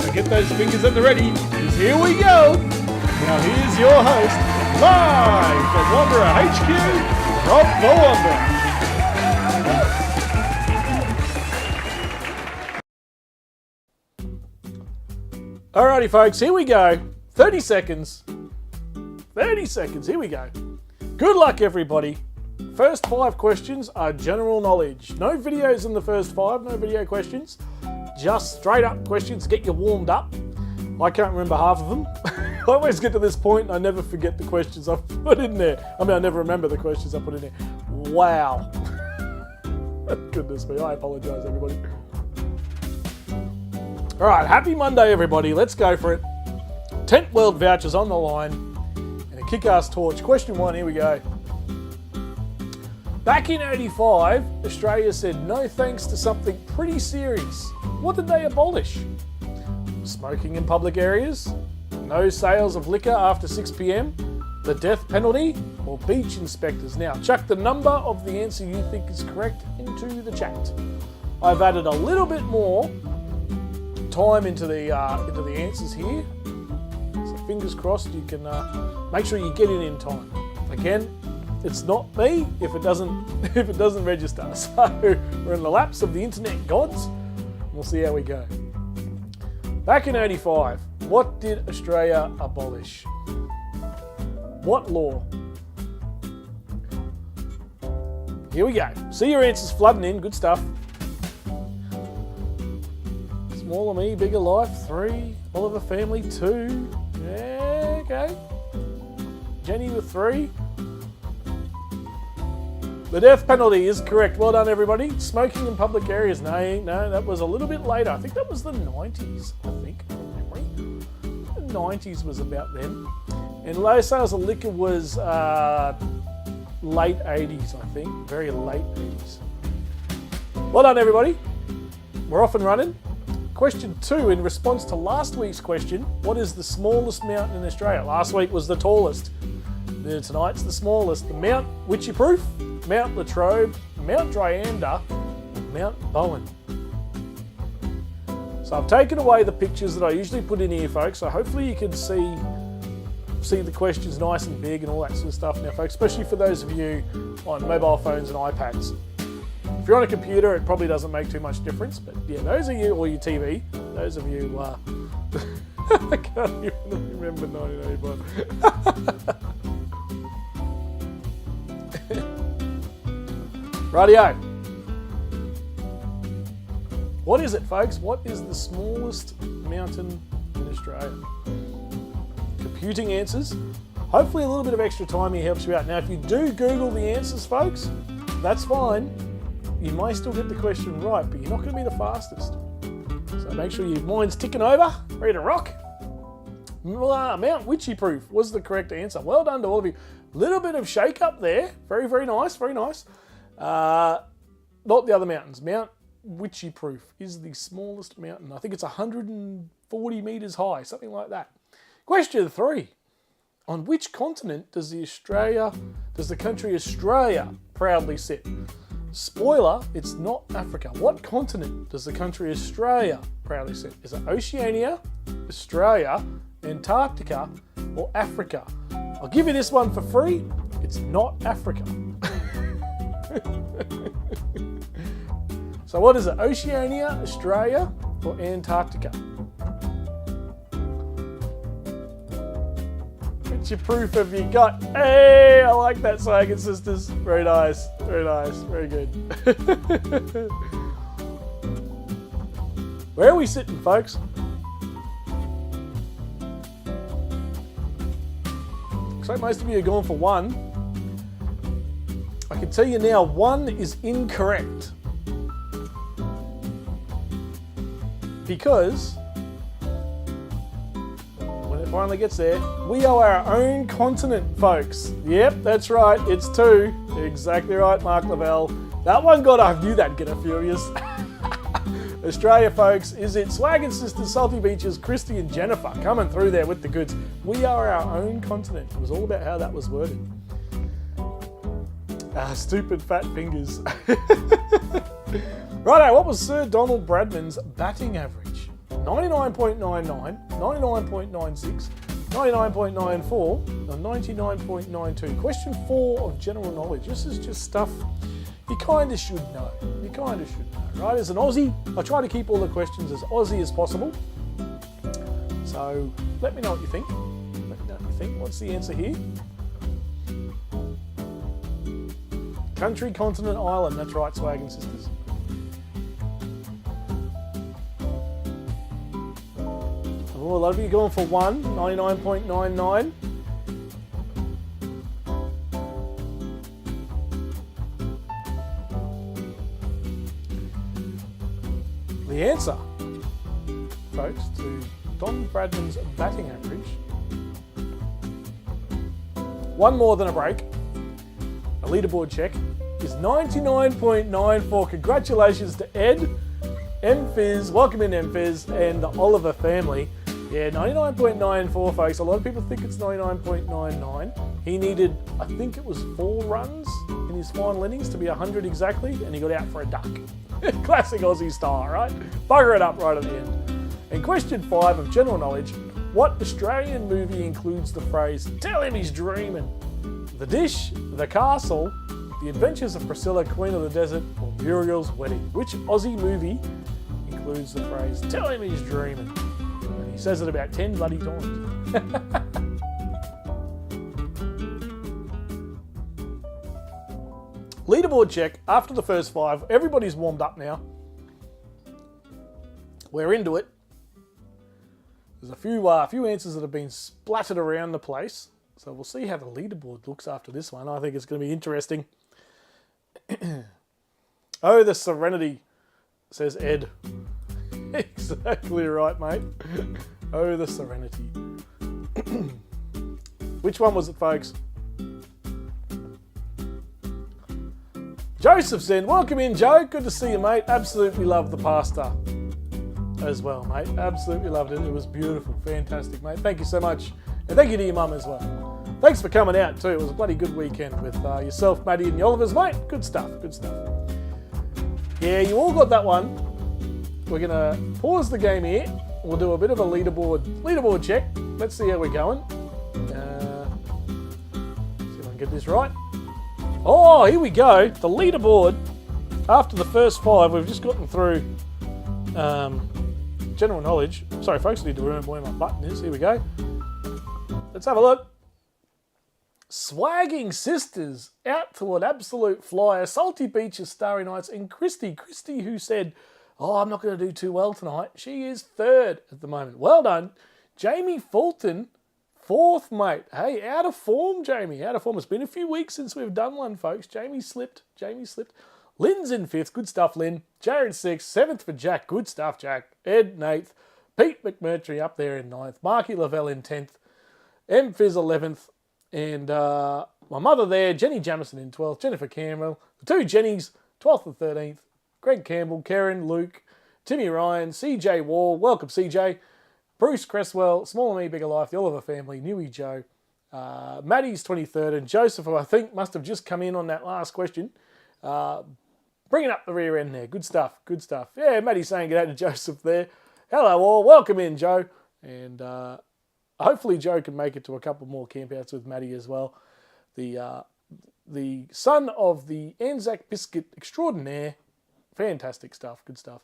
So get those fingers at the ready, because here we go. Now here's your host, live from Wanderer HQ, Rob the Wanderer. Alrighty, folks, here we go. 30 seconds. 30 seconds, here we go. Good luck, everybody. First 5 questions are general knowledge. No videos in the first 5, no video questions. Just straight up questions to get you warmed up. I can't remember half of them. I always get to this point and I never forget the questions I've put in there. I mean, I never remember the questions I put in there. Wow. Goodness me, I apologise, everybody. All right, happy Monday, everybody. Let's go for it. Tent World vouchers on the line and a kick-ass torch. Question 1, here we go. Back in 85, Australia said no thanks to something pretty serious. What did they abolish? Smoking in public areas? No sales of liquor after 6 p.m? The death penalty? Or beach inspectors? Now, chuck the number of the answer you think is correct into the chat. I've added a little bit more time into the answers here. So fingers crossed you can make sure you get in time. Again, it's not me if it doesn't register. So we're in the laps of the internet gods. We'll see how we go. Back in 85, what did Australia abolish? What law? Here we go. See your answers flooding in. Good stuff. Smaller me, bigger life, 3. Oliver family, 2. Yeah, okay. Jenny with 3. The death penalty is correct. Well done, everybody. Smoking in public areas. No, that was a little bit later. I think that was the 90s, I think, from memory. The 90s was about then. And low sales of liquor was late 80s, I think. Very late 80s. Well done, everybody. We're off and running. Question 2, in response to last week's question, what is the smallest mountain in Australia? Last week was the tallest. Tonight's the smallest. The Mount Witchyproof, Mount Latrobe, Mount Dryander, Mount Bowen. So I've taken away the pictures that I usually put in here, folks, so hopefully you can see the questions nice and big and all that sort of stuff now, folks, especially for those of you on mobile phones and iPads. If you're on a computer, it probably doesn't make too much difference, but yeah, those of you, or your TV, those of you, I can't even remember 1985. Rightio. What is it, folks? What is the smallest mountain in Australia? Computing answers. Hopefully a little bit of extra time here helps you out. Now, if you do Google the answers, folks, that's fine. You may still get the question right, but you're not going to be the fastest. So make sure your mind's ticking over, ready to rock. Mount Witchyproof was the correct answer. Well done to all of you. Little bit of shake up there. Very, very nice, very nice. Not the other mountains. Mount Witchyproof is the smallest mountain. I think it's 140 metres high, something like that. Question 3. On which continent does the country Australia proudly sit? Spoiler, it's not Africa. What continent does the country Australia proudly sit? Is it Oceania, Australia, Antarctica, or Africa? I'll give you this one for free. It's not Africa. So what is it? Oceania, Australia, or Antarctica? Which proof have you got? Hey, I like that, Swaggin' Sisters. Very nice, very nice, very good. Where are we sitting, folks? Looks like most of you are going for 1. I can tell you now, 1 is incorrect. Because when it finally gets there, we are our own continent, folks. Yep, that's right, it's 2. Exactly right, Mark Lavelle. That one I knew that'd get a furious. Australia, folks, is it Swaggin' Sisters, Salty Beaches, Christy and Jennifer coming through there with the goods. We are our own continent. It was all about how that was worded. Stupid fat fingers. Righto, what was Sir Donald Bradman's batting average? 99.99, 99.96, 99.94, or 99.92? Question 4 of general knowledge. This is just stuff you kind of should know. You kind of should know, right? As an Aussie, I try to keep all the questions as Aussie as possible. So let me know what you think. Let me know what you think. What's the answer here? Country, continent, island. That's right, Swaggin' Sisters. Oh, a lot of you going for 1, 99.99. The answer, folks, to Don Bradman's batting average one more than a break. A leaderboard check is 99.94. Congratulations to Ed, M-Fizz, welcome in M-Fizz, and the Oliver family. Yeah, 99.94, folks. A lot of people think it's 99.99. He needed, I think it was 4 runs in his final innings to be 100 exactly, and he got out for a duck. Classic Aussie style, right? Bugger it up right at the end. And question 5 of general knowledge, what Australian movie includes the phrase, tell him he's dreaming? The Dish, The Castle, The Adventures of Priscilla, Queen of the Desert, or Muriel's Wedding? Which Aussie movie includes the phrase, tell him he's dreaming? And he says it about 10 bloody times. Leaderboard check after the first 5. Everybody's warmed up now. We're into it. There's a few answers that have been splattered around the place. So we'll see how the leaderboard looks after this one. I think it's going to be interesting. Oh, the Serenity, says Ed. Exactly right, mate. Oh, the Serenity. Which one was it, folks? Joseph said, welcome in, Joe. Good to see you, mate. Absolutely love the pasta as well, mate. Absolutely loved it. It was beautiful. Fantastic, mate. Thank you so much. And thank you to your mum as well. Thanks for coming out, too. It was a bloody good weekend with yourself, Maddie, and the Olivers, mate. Good stuff. Good stuff. Yeah, you all got that one. We're going to pause the game here. We'll do a bit of a leaderboard check. Let's see how we're going. See if I can get this right. Oh, here we go. The leaderboard, after the first 5, we've just gotten through general knowledge. Sorry, folks, I need to remember where my button is. Here we go. Let's have a look. Swagging Sisters, out to an absolute flyer. Salty Beaches, Starry Nights, and Christy, who said, oh, I'm not going to do too well tonight. She is 3rd at the moment. Well done. Jamie Fulton, 4th, mate. Hey, out of form, Jamie. Out of form. It's been a few weeks since we've done one, folks. Jamie slipped. Lynn's in 5th. Good stuff, Lynn. Jared 6th. 7th for Jack. Good stuff, Jack. Ed 8th. Pete McMurtry up there in 9th. Marky Lavelle in 10th. M-Fizz 11th. And my mother there, Jenny Jamison in 12th. Jennifer Campbell. The 2 Jennies, 12th and 13th. Greg Campbell, Karen, Luke, Timmy Ryan, CJ Wall. Welcome, CJ. Bruce Cresswell, Small Me, Bigger Life, the Oliver family, Newy Joe. Maddie's 23rd, and Joseph, who I think must have just come in on that last question. Bringing up the rear end there. Good stuff. Yeah, Maddie's saying good day to Joseph there. Hello all. Welcome in, Joe. And hopefully Joe can make it to a couple more campouts with Maddie as well. The son of the Anzac Biscuit extraordinaire. Fantastic stuff. Good stuff.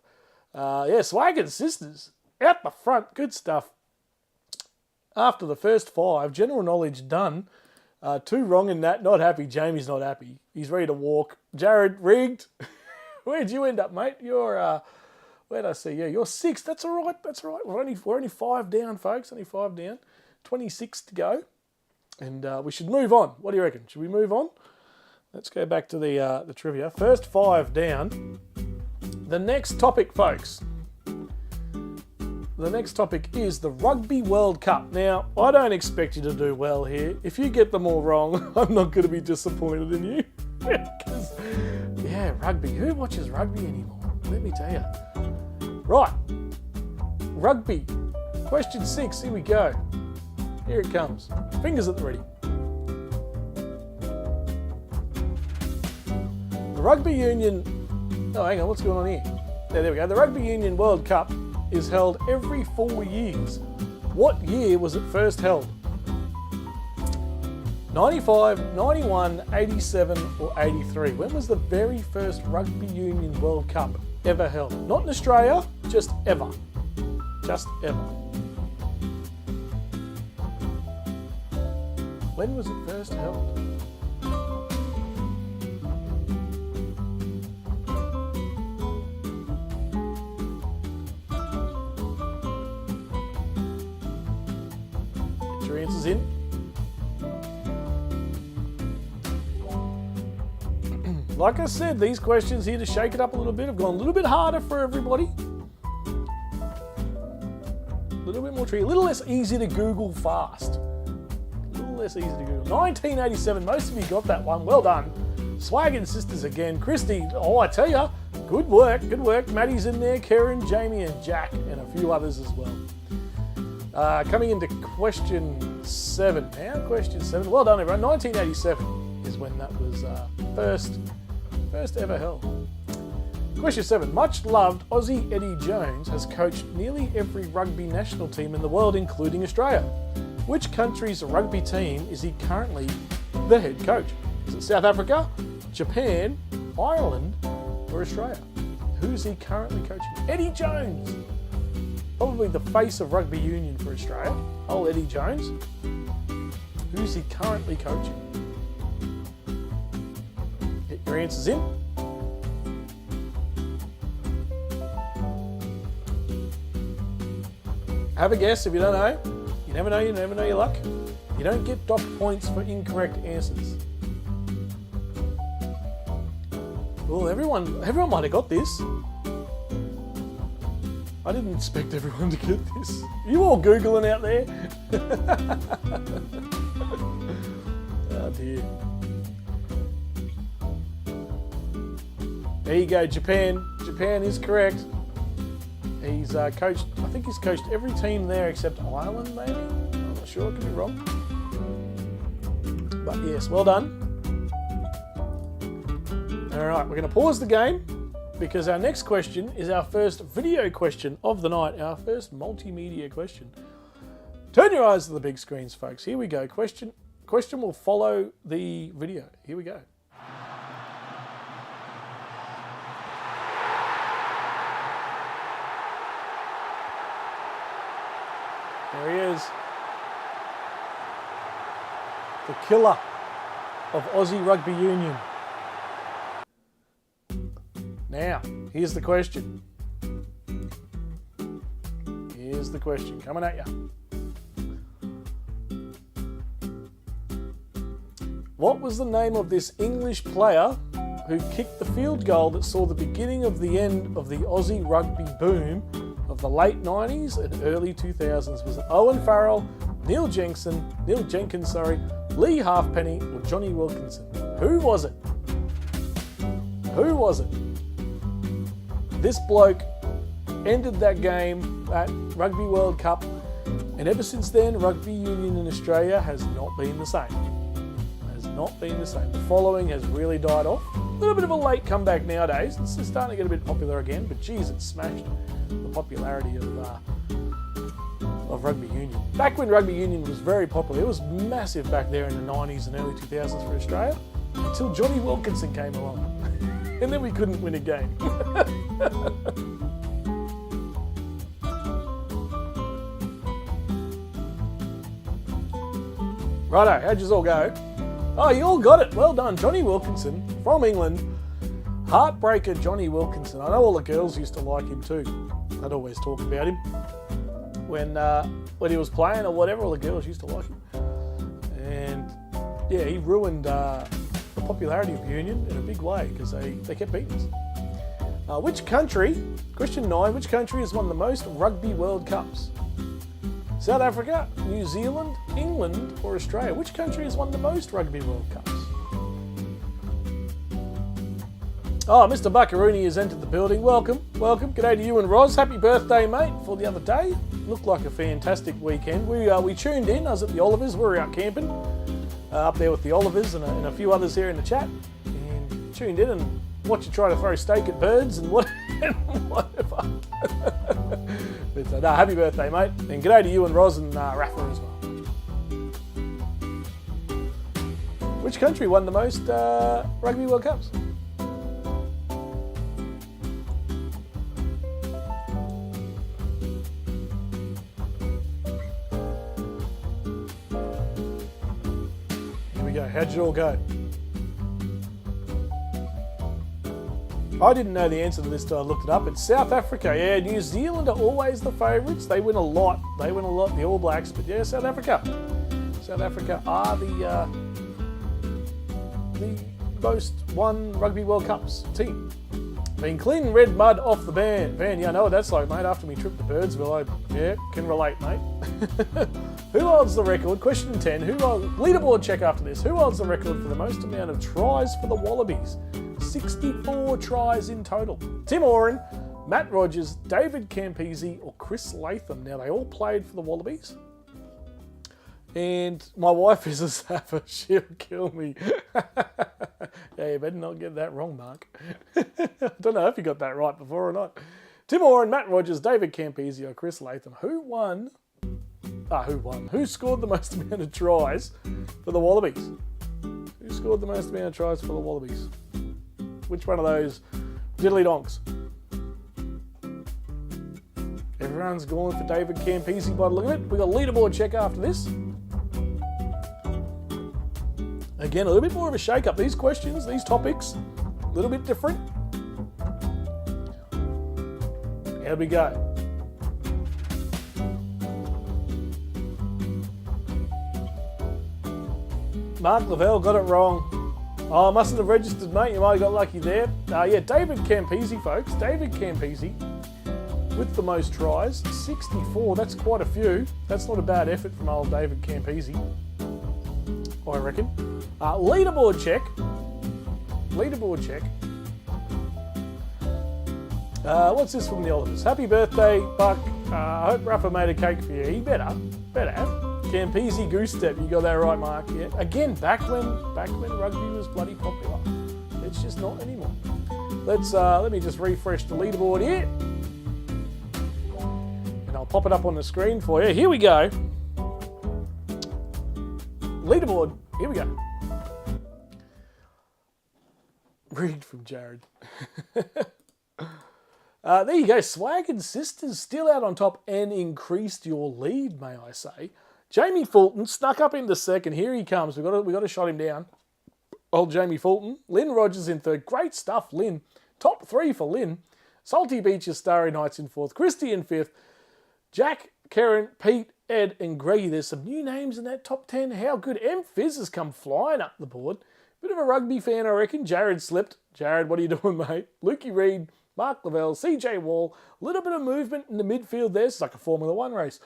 Yeah, Swaggin' Sisters. Out the front. Good stuff. After the first 5, general knowledge done. 2 wrong in that. Not happy. Jamie's not happy. He's ready to walk. Jared, rigged. Where'd you end up, mate? You're, where'd I see you? You're 6th. That's all right. We're only 5 down, folks. Only 5 down. 26 to go. And we should move on. What do you reckon? Should we move on? Let's go back to the trivia. First 5 down. The next topic, folks. The next topic is the Rugby World Cup. Now, I don't expect you to do well here. If you get them all wrong, I'm not going to be disappointed in you. Because, yeah, rugby. Who watches rugby anymore? Let me tell you. Right. Rugby. Question 6. Here we go. Here it comes. Fingers at the ready. The Rugby Union... Oh, hang on. What's going on here? There we go. The Rugby Union World Cup is held every 4 years. What year was it first held? 95, 91, 87 or 83? When was the very first Rugby Union World Cup ever held? Not in Australia, just ever. Just ever. When was it first held? Get your answers in. Like I said, these questions here to shake it up a little bit have gone a little bit harder for everybody. A little bit more tricky, a little less easy to Google fast. A little less easy to Google. 1987, most of you got that one. Well done. Swaggin Sisters again. Christy, oh, I tell you, good work, good work. Maddie's in there, Karen, Jamie, and Jack, and a few others as well. Coming into question 7 now. Question 7. Well done, everyone. 1987 is when that was first ever held. Question 7. Much loved Aussie Eddie Jones has coached nearly every rugby national team in the world, including Australia. Which country's rugby team is he currently the head coach? Is it South Africa, Japan, Ireland, or Australia? Who's he currently coaching? Eddie Jones. Probably the face of rugby union for Australia. Old Eddie Jones. Who's he currently coaching? Get your answers in. Have a guess if you don't know. You never know your luck. You don't get docked points for incorrect answers. Well, everyone might have got this. I didn't expect everyone to get this. You all Googling out there? Oh dear. There you go, Japan. Japan is correct. He's coached, I think he's coached every team there except Ireland, maybe? I'm not sure, could be wrong. But yes, well done. All right, we're going to pause the game because our next question is our first video question of the night, our first multimedia question. Turn your eyes to the big screens, folks. Here we go. Question will follow the video. Here we go. There he is. The killer of Aussie Rugby Union. Now, here's the question. Here's the question coming at you. What was the name of this English player who kicked the field goal that saw the beginning of the end of the Aussie rugby boom of the late 90s and early 2000s? Was it Owen Farrell, Neil Jenkins, Lee Halfpenny, or Johnny Wilkinson? Who was it? Who was it? This bloke ended that game at Rugby World Cup, and ever since then, rugby union in Australia has not been the same. Has not been the same. The following has really died off. A little bit of a late comeback nowadays. It's starting to get a bit popular again, but geez, it smashed the popularity of rugby union. Back when rugby union was very popular, it was massive back there in the 90s and early 2000s for Australia, until Johnny Wilkinson came along. And then we couldn't win a game. Righto, how'd you all go? Oh, you all got it. Well done. Johnny Wilkinson from England. Heartbreaker Johnny Wilkinson. I know all the girls used to like him too. I'd always talk about him. When he was playing or whatever, all the girls used to like him. And yeah, he ruined the popularity of Union in a big way because they kept beating us. Which country, question 9, which country has won the most Rugby World Cups? South Africa, New Zealand, England, or Australia? Which country has won the most Rugby World Cups? Oh, Mr. Buckaroony has entered the building. Welcome, welcome. G'day to you and Roz. Happy birthday, mate, for the other day. Looked like a fantastic weekend. We tuned in. I was at the Olivers. We were out camping up there with the Olivers and a few others here in the chat. And tuned in and watched you try to throw steak at birds and whatever. But no, happy birthday, mate. And g'day to you and Roz and Rafa as well. Which country won the most Rugby World Cups? How'd you all go? I didn't know the answer to this till I looked it up. It's South Africa. Yeah, New Zealand are always the favourites. They win a lot. The All Blacks. But yeah, South Africa. South Africa are the most won Rugby World Cups team. Been cleaning red mud off the van. Yeah, I know what that's like, mate. After we tripped the Birdsville, I can relate, mate. Who holds the record? Question 10. Leaderboard check after this. Who holds the record for the most amount of tries for the Wallabies? 64 tries in total. Tim Oren, Matt Rogers, David Campese, or Chris Latham. Now, they all played for the Wallabies. And my wife is a sapper. She'll kill me. Yeah, you better not get that wrong, Mark. I don't know if you got that right before or not. Tim Oren, Matt Rogers, David Campese, or Chris Latham. Who won? Who scored the most amount of tries for the Wallabies? Who scored the most amount of tries for the Wallabies? Which one of those diddly donks? Everyone's going for David Campese by the look of it. We've got a leaderboard check after this. Again, a little bit more of a shake-up. These questions, these topics, a little bit different. Here we go. Mark Lavelle got it wrong. Oh, I mustn't have registered, mate. You might have got lucky there. Yeah, David Campese, folks. David Campese with the most tries. 64. That's quite a few. That's not a bad effort from old David Campese, I reckon. Leaderboard check. What's this from the Olivers? Happy birthday, Buck. I hope Rafa made a cake for you. He better have. Campese Goose Step, you got that right, Mark. Yeah. Again, back when rugby was bloody popular. It's just not anymore. Let me just refresh the leaderboard here. And I'll pop it up on the screen for you. Here we go. Leaderboard, here we go. Read from Jared. There you go. Swag and Sisters still out on top and increased your lead, may I say. Jamie Fulton snuck up into second. Here he comes. We've got to shut him down. Old Jamie Fulton. Lynn Rogers in third. Great stuff, Lynn. Top 3 for Lynn. Salty Beaches, Starry Nights in fourth. Christy in fifth. Jack, Karen, Pete, Ed, and Greggy. There's some new names in that top 10. How good. M. Fizz has come flying up the board. Bit of a rugby fan, I reckon. Jared slipped. Jared, what are you doing, mate? Lukey Reed, Mark Lavelle, CJ Wall. A little bit of movement in the midfield there. It's like a Formula 1 race.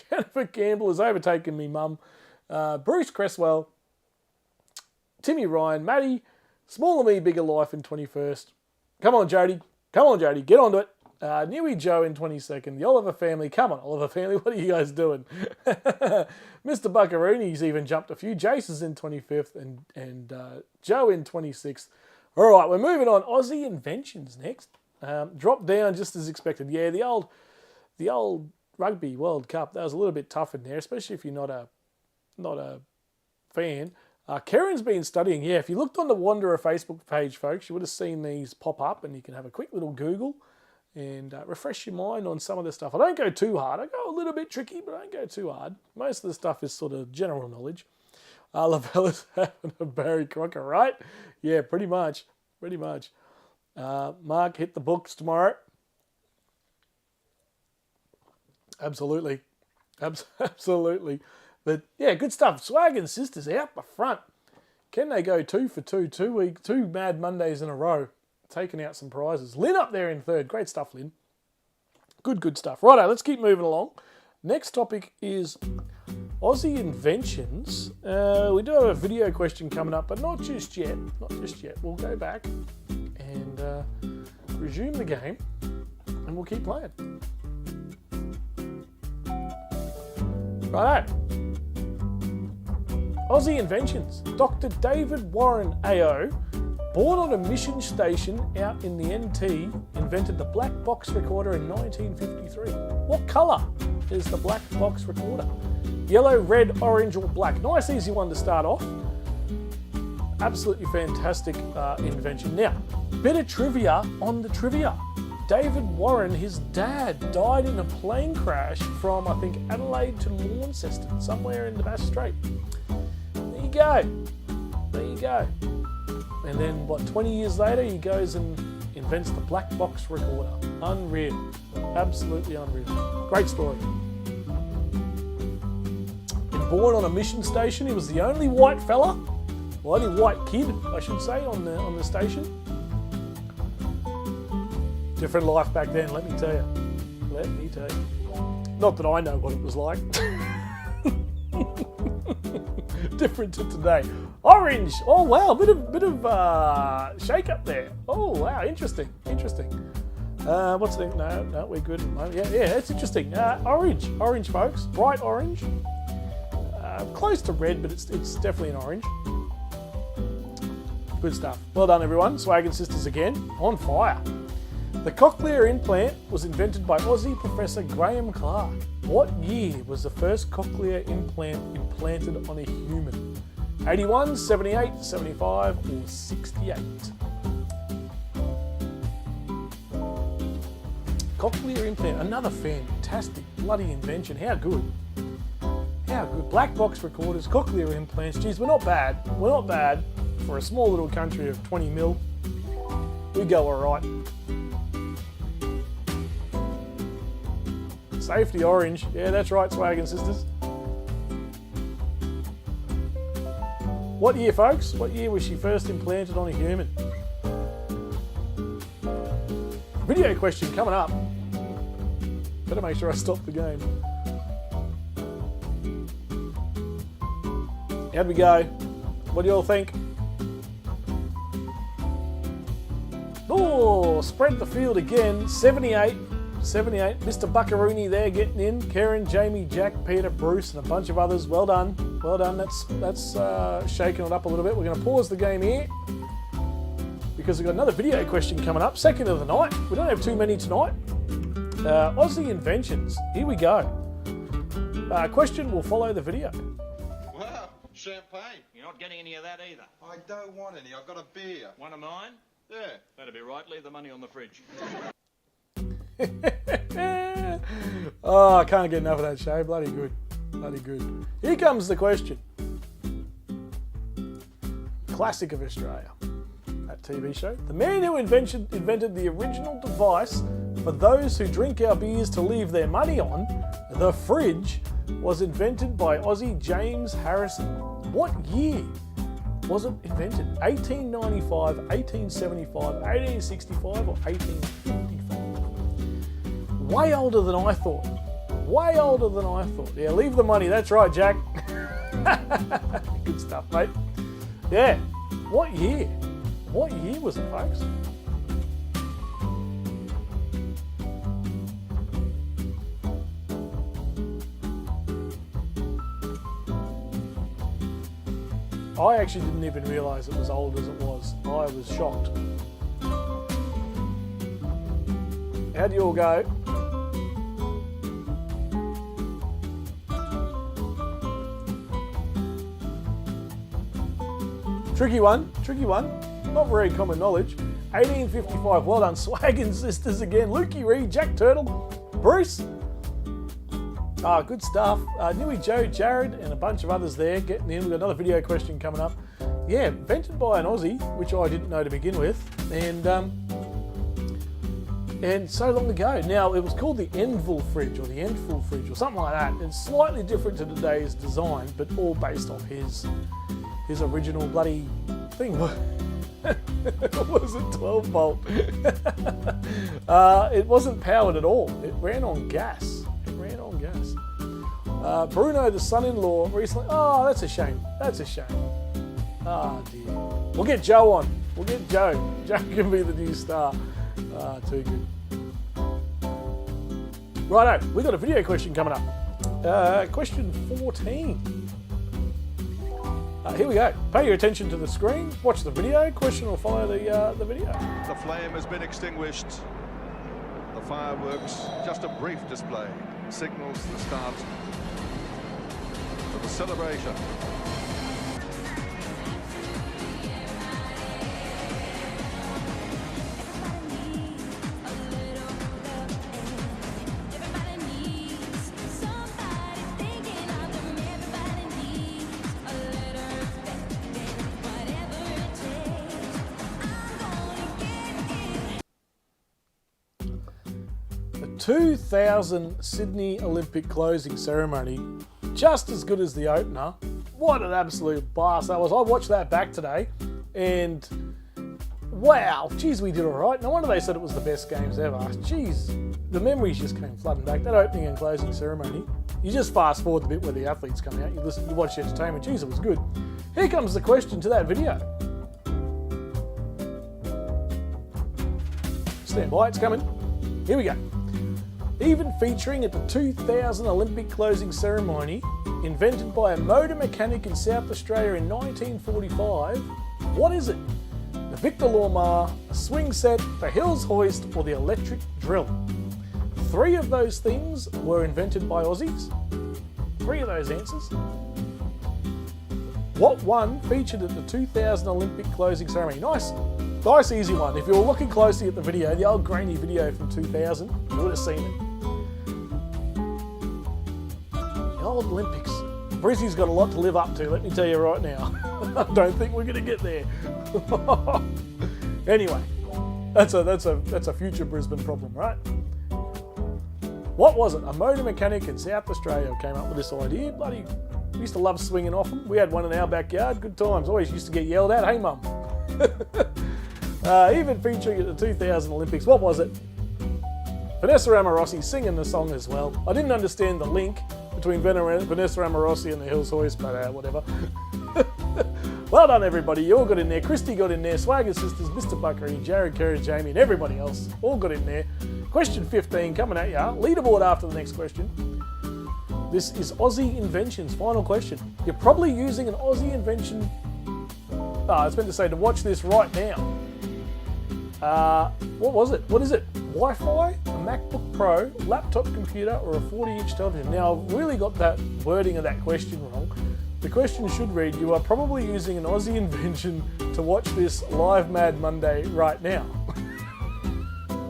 Jennifer Campbell has overtaken me, mum. Bruce Cresswell, Timmy Ryan, Matty, Smaller Me, Bigger Life in 21st. Come on, Jody. Get onto it. Newy Joe in 22nd. The Oliver family. Come on, Oliver family. What are you guys doing? Mr. Buckarooni's even jumped a few. Jason's in 25th and Joe in 26th. All right, we're moving on. Aussie Inventions next. Dropped down just as expected. Yeah, the old Rugby World Cup, that was a little bit tough in there, especially if you're not a fan. Karen's been studying. Yeah, if you looked on the Wanderer Facebook page, folks, you would have seen these pop up, and you can have a quick little Google and refresh your mind on some of the stuff. I don't go too hard. I go a little bit tricky, but I don't go too hard. Most of the stuff is sort of general knowledge. Lavella's having a Barry Crocker, right? Yeah, pretty much. Mark, hit the books tomorrow. Absolutely. But yeah, good stuff. Swag and Sisters out the front. Can they go 2 for 2? 2 Mad Mondays in a row. Taking out some prizes. Lynn up there in third. Great stuff, Lynn. Good stuff. Righto, let's keep moving along. Next topic is Aussie Inventions. We do have a video question coming up, but not just yet. We'll go back and resume the game, and we'll keep playing. Righto. Aussie Inventions. Dr. David Warren AO, born on a mission station out in the NT, invented the black box recorder in 1953. What colour is the black box recorder? Yellow, red, orange, or black? Nice, easy one to start off. Absolutely fantastic invention. Now, bit of trivia on the trivia. David Warren, his dad, died in a plane crash from, I think, Adelaide to Launceston, somewhere in the Bass Strait. There you go. And then, 20 years later, he goes and invents the black box recorder. Unreal. Absolutely unreal. Great story. Born on a mission station. He was the only white fella, well, only white kid, I should say, on the station. Different life back then, let me tell you. Not that I know what it was like. Different to today. Orange. Oh wow, bit of shake up there. Oh wow, interesting. What's the no, we're good. Yeah, it's interesting. Orange, folks, bright orange. Close to red, but it's definitely an orange. Good stuff. Well done, everyone. Swaggin' Sisters again, on fire. The cochlear implant was invented by Aussie Professor Graham Clark. What year was the first cochlear implant implanted on a human? 81, 78, 75, or 68? Cochlear implant, another fantastic bloody invention. How good. How good. Black box recorders, cochlear implants. Geez, we're not bad. We're not bad for a small little country of 20 mil. We go all right. Safety orange. Yeah, that's right, Swaggin' Sisters. What year, folks? What year was she first implanted on a human? Video question coming up. Better make sure I stop the game. How'd we go? What do you all think? Oh, spread the field again. 78. Mr. Buckaroony there getting in. Karen, Jamie, Jack, Peter, Bruce, and a bunch of others. Well done. Well done. That's shaking it up a little bit. We're going to pause the game here because we've got another video question coming up. Second of the night. We don't have too many tonight. Aussie inventions. Here we go. Question will follow the video. Wow, champagne. You're not getting any of that either. I don't want any. I've got a beer. One of mine? Yeah. That'd be right. Leave the money on the fridge. Oh, I can't get enough of that show. Bloody good. Here comes the question. Classic of Australia. That TV show. The man who invented the original device for those who drink our beers to leave their money on, the fridge, was invented by Aussie James Harrison. What year was it invented? 1895, 1875, 1865, or 1855? Way older than I thought. Yeah, leave the money. That's right, Jack. Good stuff, mate. Yeah. What year? What year was it, folks? I actually didn't even realise it was old as it was. I was shocked. How'd you all go? Tricky one. Not very common knowledge. 1855. Well done, Swaggin' Sisters again. Lukey Reed, Jack Turtle, Bruce. Good stuff. Nui Joe, Jared, and a bunch of others there getting in. We've got another video question coming up. Yeah, invented by an Aussie, which I didn't know to begin with, and so long ago. Now, it was called the Envil fridge, or the Endful fridge, or something like that. It's slightly different to today's design, but all based off his original bloody thing. It wasn't 12 volt. It wasn't powered at all. It ran on gas. Bruno, the son-in-law, recently. Oh, that's a shame. Oh dear. We'll get Joe on. Joe can be the new star. Too good. Righto, we've got a video question coming up. Question 14. Here we go. Pay your attention to the screen. Watch the video. Question will follow the video. The flame has been extinguished. The fireworks, just a brief display, signals the start of the celebration. The 2000 Sydney Olympic closing ceremony, just as good as the opener. What an absolute blast that was. I watched that back today, and Wow, geez, we did all right. No wonder they said it was the best games ever. Geez, the memories just came flooding back. That opening and closing ceremony. You just fast forward the bit where the athletes come out. You listen, you watch the entertainment. Geez, it was good. Here comes the question to that video. Stand by, it's coming. Here we go. Even featuring at the 2000 Olympic closing ceremony, invented by a motor mechanic in South Australia in 1945, what is it? The Victor Lawnmower, a swing set, the Hills hoist, or the electric drill? 3 of those things were invented by Aussies. 3 of those answers. What one featured at the 2000 Olympic closing ceremony? Nice easy one. If you were looking closely at the video, the old grainy video from 2000, you would have seen it. The old Olympics. Brizzy's got a lot to live up to, let me tell you right now. I don't think we're going to get there. Anyway, that's a future Brisbane problem, right? What was it? A motor mechanic in South Australia came up with this idea. Bloody, we used to love swinging off them. We had one in our backyard. Good times. Always used to get yelled at. Hey, mum. Even featuring at the 2000 Olympics. What was it? Vanessa Amorossi singing the song as well. I didn't understand the link between Vanessa Amorossi and the Hills hoist, but whatever. Well done, everybody. You all got in there. Christy got in there. Swagger Sisters, Mr. Buckery, Jared Kerr, Jamie, and everybody else all got in there. Question 15 coming at ya. Leaderboard after the next question. This is Aussie inventions. Final question. You're probably using an Aussie invention. I was meant to say to watch this right now. What was it? What is it? Wi-Fi, a MacBook Pro, laptop computer, or a 40-inch television? Now, I've really got that wording of that question wrong. The question should read, you are probably using an Aussie invention to watch this live Mad Monday right now.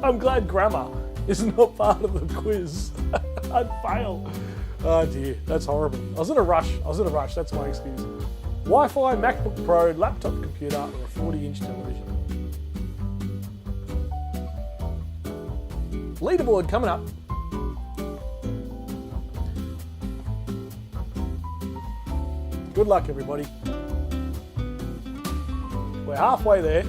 I'm glad grammar is not part of the quiz. I'd fail. Oh dear, that's horrible. I was in a rush, that's my excuse. Wi-Fi, MacBook Pro, laptop computer, or a 40-inch television? Leaderboard coming up. Good luck, everybody. We're halfway there.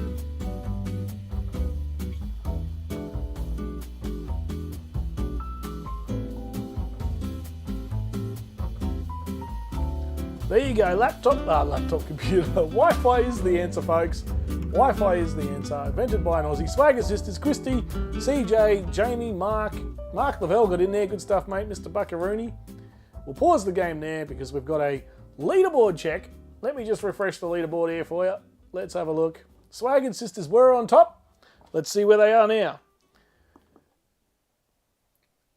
There you go, laptop computer. Wi-Fi is the answer, folks. Wi-Fi is the answer. Invented by an Aussie. Swagger Sisters, Christy, CJ, Jamie, Mark Lavelle got in there. Good stuff, mate. Mr. Buckaroony. We'll pause the game there because we've got a leaderboard check. Let me just refresh the leaderboard here for you. Let's have a look. Swagger Sisters were on top. Let's see where they are now.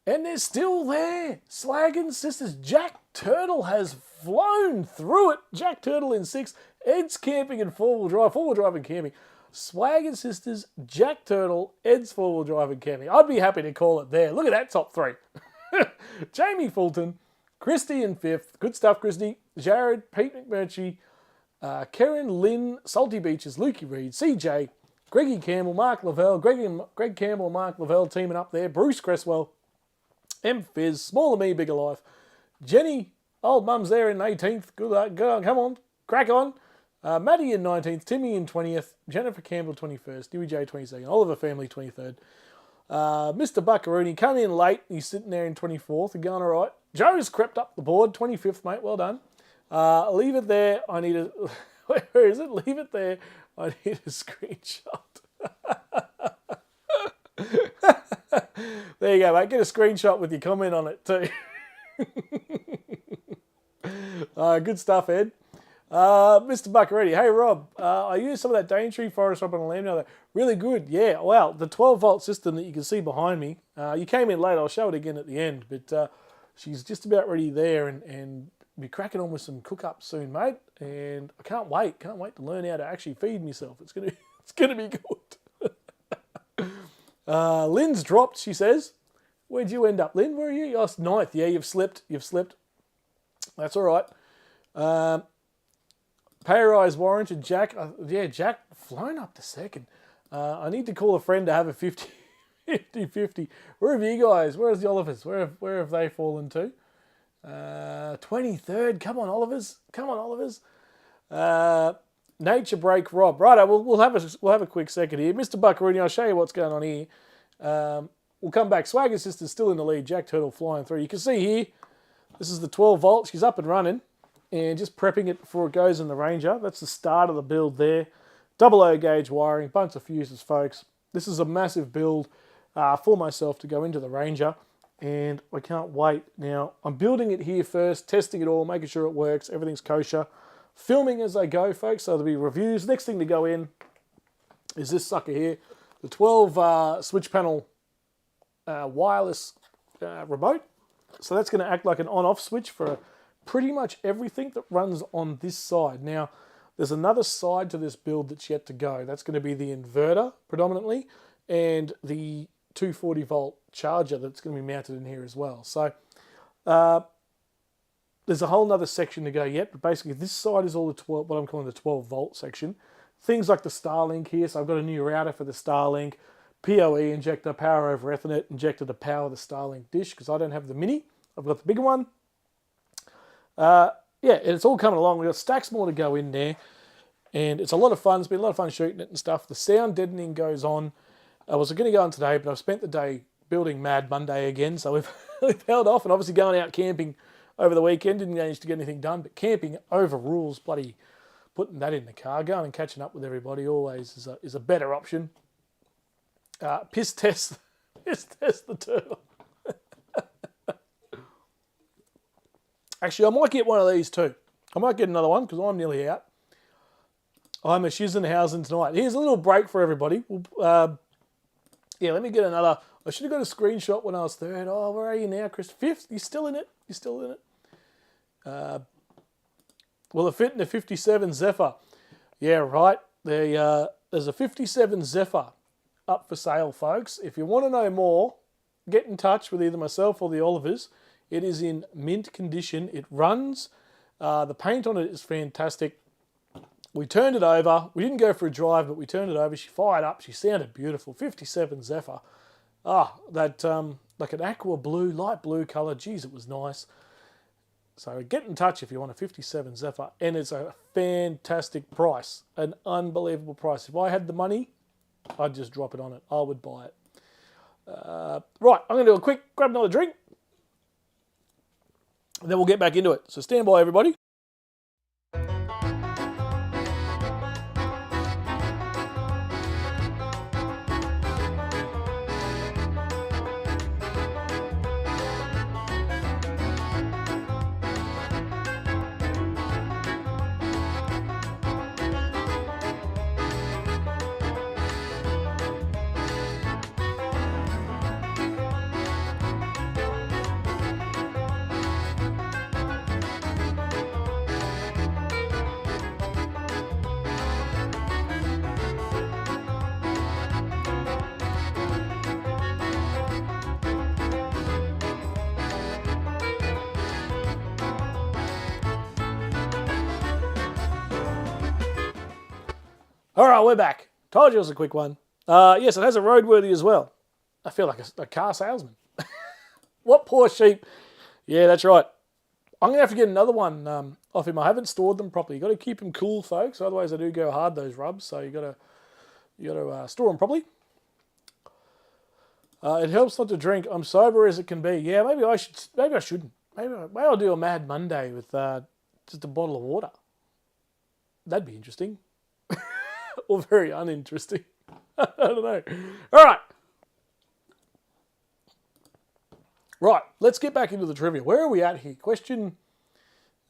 And they're still there. Swagger Sisters. Jack Turtle has flown through it. Jack Turtle in 6th. Ed's camping and four-wheel drive and camping. Swagger Sisters, Jack Turtle, Ed's four-wheel drive and camping. I'd be happy to call it there. Look at that top 3. Jamie Fulton, Christy in 5th. Good stuff, Christy. Jared, Pete McMurtry, Karen, Lynn, Salty Beaches, Lukey Reed, CJ, Greggy Campbell, Mark Lavelle, Greg Campbell and Mark Lavelle teaming up there. Bruce Cresswell, M. Fizz, Smaller Me, Bigger Life. Jenny, old mum's there in 18th. Good luck. Go on, come on. Crack on. Maddie in 19th. Timmy in 20th. Jennifer Campbell 21st. Dewey J 22nd. Oliver Family 23rd. Mr. Buckaroony come in late. He's sitting there in 24th. You're going all right. Joe's crept up the board. 25th, mate. Well done. Leave it there. I need a... Where is it? Leave it there. I need a screenshot. There you go, mate. Get a screenshot with your comment on it too. Good stuff, Ed. Mr. Buckaretti, hey Rob, I used some of that Daintree Forest Rob on a lamb now. Really good, yeah. Wow, the 12-volt system that you can see behind me. You came in late, I'll show it again at the end, but she's just about ready there and be cracking on with some cook-ups soon, mate. And I can't wait to learn how to actually feed myself. It's gonna be good. Lynn's dropped, she says. Where'd you end up, Lynn? Where are you? You lost 9th. Yeah, you've slipped. That's all right. Pay rise warranted, Jack. Jack flown up to 2nd. I need to call a friend to have a 50-50. Where have you guys? Where's the Olivers? Where have they fallen to? 23rd. Come on, Olivers. Nature Break Rob. Right, we'll have a quick second here. Mr. Buckaroo, I'll show you what's going on here. We'll come back. Swagger Sister's still in the lead. Jack Turtle flying through. You can see here, this is the 12 volt. She's up and running and just prepping it before it goes in the Ranger. That's the start of the build there. Double O gauge wiring, bunch of fuses, folks. This is a massive build for myself to go into the Ranger, and I can't wait. Now, I'm building it here first, testing it all, making sure it works, everything's kosher. Filming as I go, folks, so there'll be reviews. Next thing to go in is this sucker here, the 12 switch panel wireless remote. So that's going to act like an on-off switch for pretty much everything that runs on this side. Now, there's another side to this build that's yet to go. That's going to be the inverter predominantly and the 240 volt charger that's going to be mounted in here as well. So there's a whole nother section to go yet, but basically this side is all the 12, what I'm calling the 12 volt section. Things like the Starlink here, so I've got a new router for the Starlink, PoE injector, power over Ethernet injector to power the Starlink dish, because I don't have the mini, I've got the bigger one. Yeah, it's all coming along. We've got stacks more to go in there, and it's a lot of fun. It's been a lot of fun shooting it and stuff. The sound deadening goes on. I was going to go on today, but I've spent the day building Mad Monday again, so we've held off, and obviously going out camping over the weekend, didn't manage to get anything done, but camping overrules bloody putting that in the car. Going and catching up with everybody always is a better option. Piss test the turtle. Actually, I might get one of these too. I might get another one because I'm nearly out. I'm a Shizenhausen tonight. Here's a little break for everybody. Yeah, let me get another. I should have got a screenshot when I was third. Oh, where are you now, Chris? Fifth? You still in it? You still in it? Will it fit in the 57 Zephyr? Yeah, right. There's a 57 Zephyr up for sale, folks. If you want to know more, get in touch with either myself or the Olivers. It is in mint condition. It runs. The paint on it is fantastic. We turned it over. We didn't go for a drive, but we turned it over. She fired up. She sounded beautiful. 57 Zephyr. That like an aqua blue, light blue colour. Geez, it was nice. So get in touch if you want a 57 Zephyr. And it's a fantastic price. An unbelievable price. If I had the money, I'd just drop it on it. I would buy it. Right, I'm going to do a quick, grab another drink. And then we'll get back into it. So stand by, everybody. All right, we're back. Told you it was a quick one. Yes, it has a roadworthy as well. I feel like a car salesman. What poor sheep. Yeah, that's right. I'm going to have to get another one off him. I haven't stored them properly. You've got to keep them cool, folks. Otherwise, they do go hard, those rubs. So you got to store them properly. It helps not to drink. I'm sober as it can be. Yeah, maybe I should. Maybe I shouldn't. Maybe I'll do a Mad Monday with just a bottle of water. That'd be interesting. Or very uninteresting. I don't know. All right. Right, let's get back into the trivia. Where are we at here? Question,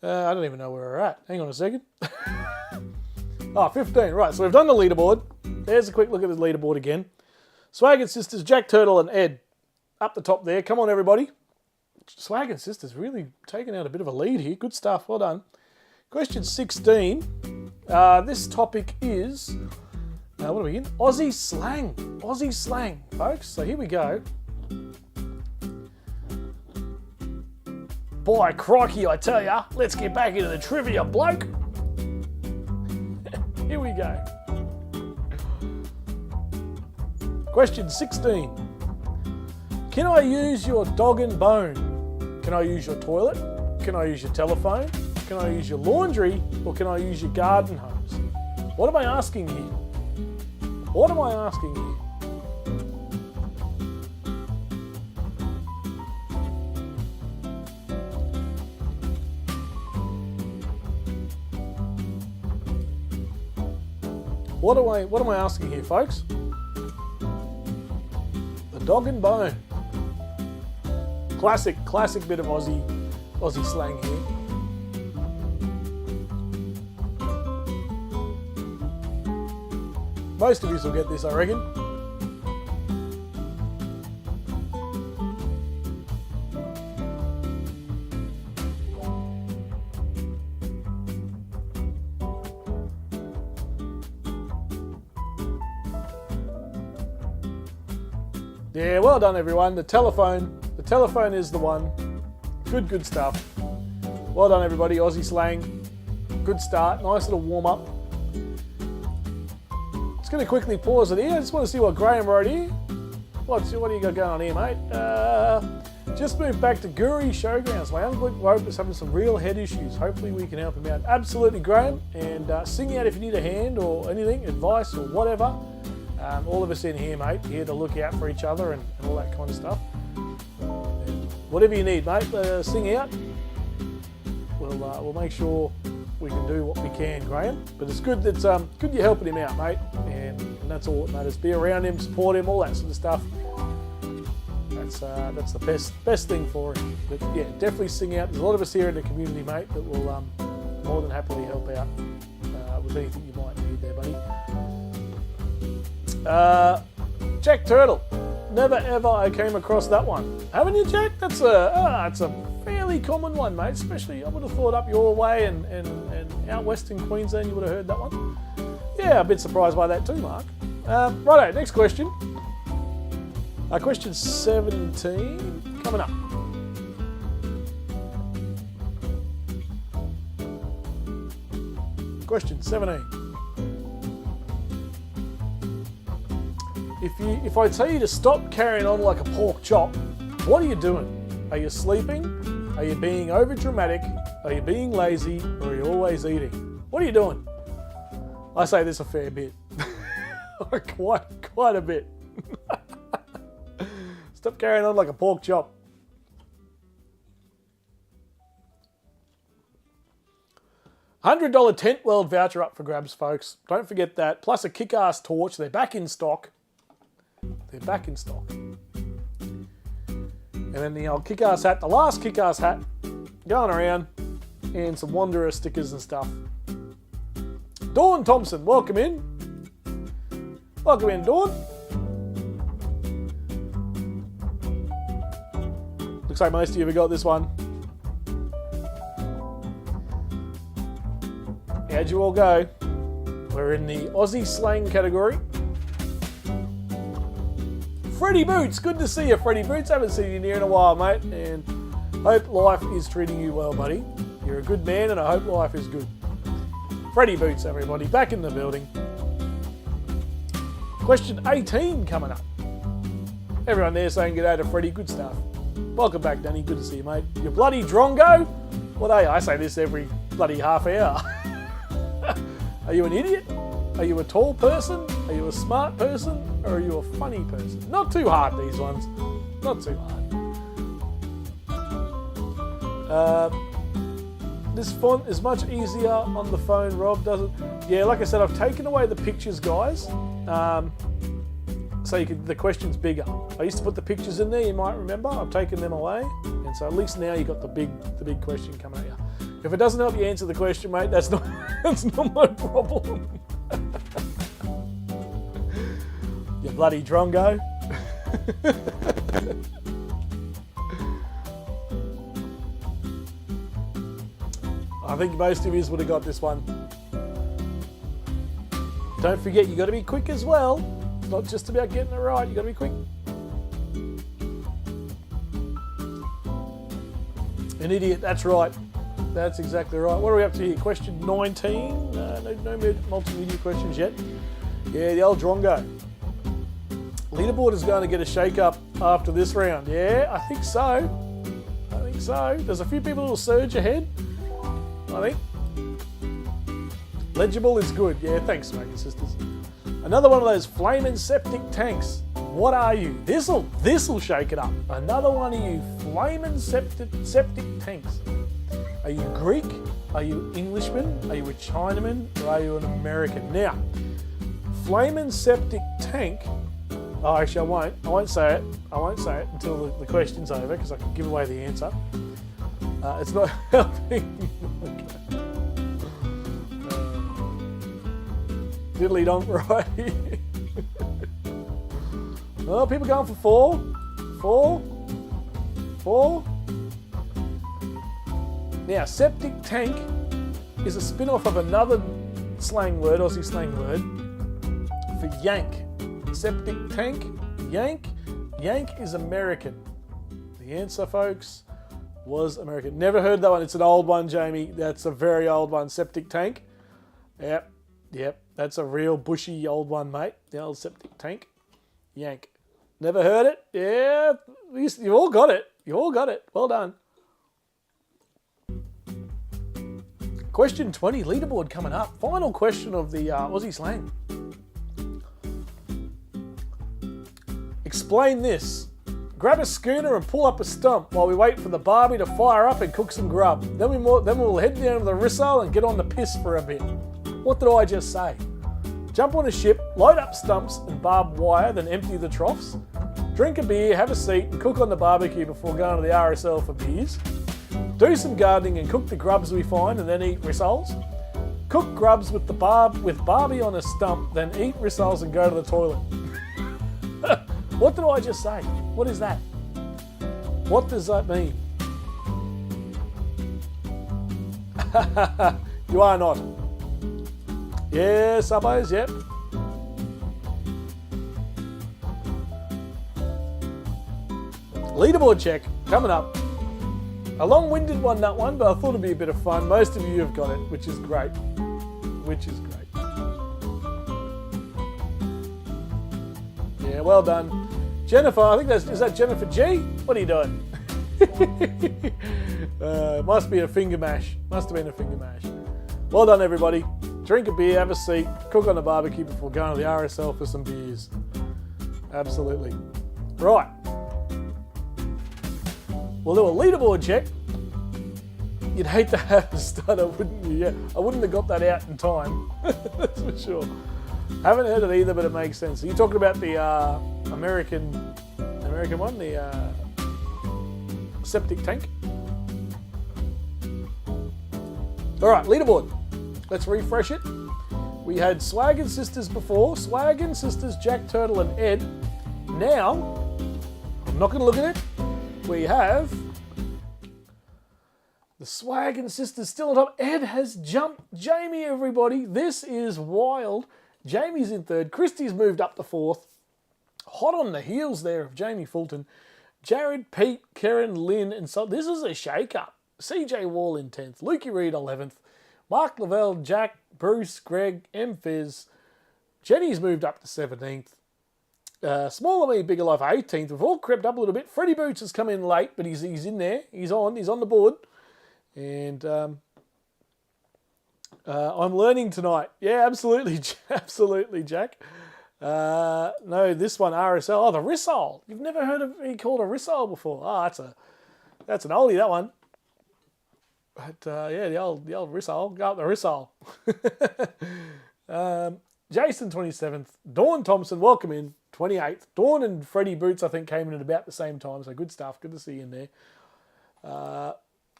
I don't even know where we're at. Hang on a second. 15. Right, so we've done the leaderboard. There's a quick look at the leaderboard again. Swag and Sisters, Jack Turtle and Ed up the top there. Come on, everybody. Swag and Sisters really taking out a bit of a lead here. Good stuff. Well done. Question 16. This topic is, what are we in? Aussie slang. Aussie slang, folks. So here we go. Boy, crikey, I tell ya. Let's get back into the trivia, bloke. Here we go. Question 16. Can I use your dog and bone? Can I use your toilet? Can I use your telephone? Can I use your laundry? Or can I use your garden hose? What am I asking here? What am I asking here? What am I asking here, folks? The dog and bone. Classic bit of Aussie slang here. Most of you will get this, I reckon. Yeah, well done everyone. The telephone is the one. Good stuff. Well done everybody. Aussie slang. Good start. Nice little warm up. Just going to quickly pause it here. I just want to see what Graham wrote here. What do you got going on here, mate? Just moved back to Guri Showgrounds. My uncle Rope is having some real head issues. Hopefully we can help him out. Absolutely, Graham. And sing out if you need a hand or anything, advice or whatever. All of us in here, mate, here to look out for each other and all that kind of stuff. And whatever you need, mate, sing out. We'll make sure we can do what we can, Graham. But it's good that good you're helping him out, mate, and that's all that matters. Be around him, support him, all that sort of stuff. That's the best thing for him. But yeah, definitely sing out. There's a lot of us here in the community, mate, that will more than happily help out with anything you might need there, buddy. Jack Turtle. Never ever I came across that one. Haven't you, Jack? That's a fairly common one, mate. Especially, I would have thought up your way and out west in Queensland, you would have heard that one. Yeah, a bit surprised by that too, Mark. Righto, next question. Question 17 coming up. Question 17. If I tell you to stop carrying on like a pork chop, what are you doing? Are you sleeping? Are you being over dramatic? Are you being lazy? Or are you always eating? What are you doing? I say this a fair bit. quite a bit. Stop carrying on like a pork chop. $100 Tent World voucher up for grabs, folks. Don't forget that. Plus a kick-ass torch. They're back in stock. They're back in stock. And then the old kick-ass hat, the last kick-ass hat, going around, and some Wanderer stickers and stuff. Dawn Thompson, welcome in. Welcome in, Dawn. Looks like most of you have got this one. How'd you all go? We're in the Aussie slang category. Freddie Boots, good to see you, Freddie Boots. Haven't seen you near in a while, mate. And hope life is treating you well, buddy. You're a good man, and I hope life is good. Freddie Boots, everybody, back in the building. Question 18 coming up. Everyone there saying g'day to Freddie, good stuff. Welcome back, Danny, good to see you, mate. You bloody drongo? What are you? I say this every bloody half hour. Are you an idiot? Are you a tall person? Are you a smart person? Or are you a funny person? Not too hard, these ones. Not too hard. This font is much easier on the phone, Rob, doesn't? Yeah, like I said, I've taken away the pictures, guys. So the question's bigger. I used to put the pictures in there, you might remember. I've taken them away. And so at least now you've got the big question coming at you. If it doesn't help you answer the question, mate, that's not my problem. You bloody drongo. I think most of you would have got this one. Don't forget, you got to be quick as well. It's not just about getting it right, you got to be quick. An idiot, that's right. That's exactly right. What are we up to here? Question 19. No multimedia questions yet. Yeah, the old drongo. Leaderboard is going to get a shake-up after this round. Yeah, I think so. There's a few people who will surge ahead, I think. Legible is good. Yeah, thanks, Swaggin' Sisters. Another one of those flaming septic tanks. What are you? This'll shake it up. Another one of you flaming septic tanks. Are you Greek? Are you Englishman? Are you a Chinaman? Or are you an American? Now, flaming septic tank. Oh, actually, I won't say it. I won't say it until the question's over because I can give away the answer. It's not helping. Diddly donk, right? Oh, people going for 4. 4. Now, septic tank is a spin-off of another slang word, Aussie slang word, for yank. Septic tank, yank. Yank is American. The answer, folks, was American. Never heard that one. It's an old one, Jamie. That's a very old one. Septic tank. Yep. That's a real bushy old one, mate. The old septic tank. Yank. Never heard it? Yeah. You all got it. You all got it. Well done. Question 20, leaderboard coming up. Final question of the Aussie slang. Explain this. Grab a schooner and pull up a stump while we wait for the barbie to fire up and cook some grub. Then we'll head down to the Rissole and get on the piss for a bit. What did I just say? Jump on a ship, load up stumps and barbed wire, then empty the troughs. Drink a beer, have a seat and cook on the barbecue before going to the RSL for beers. Do some gardening and cook the grubs we find and then eat rissoles. Cook grubs with Barbie on a stump, then eat rissoles and go to the toilet. What did I just say? What is that? What does that mean? You are not. Yeah, subbos, yep. Leaderboard check coming up. A long-winded one, that one, but I thought it'd be a bit of fun. Most of you have got it, which is great. Yeah, well done. Jennifer, I think is that Jennifer G? What are you doing? Must be a finger mash. Must have been a finger mash. Well done, everybody. Drink a beer, have a seat, cook on the barbecue before going to the RSL for some beers. Absolutely. Right. We'll do a leaderboard check. You'd hate to have a stutter, wouldn't you? Yeah, I wouldn't have got that out in time. That's for sure. Haven't heard it either, but it makes sense. So you're talking about the American one, the septic tank. All right, leaderboard. Let's refresh it. We had Swaggin' Sisters before. Swaggin' Sisters, Jack Turtle and Ed. Now, I'm not going to look at it. We have the Swaggin' Sisters still on top. Ed has jumped Jamie, everybody. This is wild. Jamie's in third. Christie's moved up to fourth. Hot on the heels there of Jamie Fulton. Jared, Pete, Karen, Lynn, and so this is a shake-up. CJ Wall in 10th. Lukey Reed 11th. Mark Lavelle, Jack, Bruce, Greg, M. Fizz. Jenny's moved up to 17th. Smaller Me, Bigger Life 18th. We've all crept up a little bit. Freddie Boots has come in late, but he's in there. He's on the board. And I'm learning tonight. Yeah, absolutely, absolutely, Jack. No, this one, RSL. Oh, the Rissole. You've never heard of it called a Rissole before. Oh, that's an oldie, that one. But yeah, the old Rissole. Go up the Rissole. Jason 27th. Dawn Thompson, welcome in. 28th. Dawn and Freddie Boots, I think, came in at about the same time. So good stuff. Good to see you in there.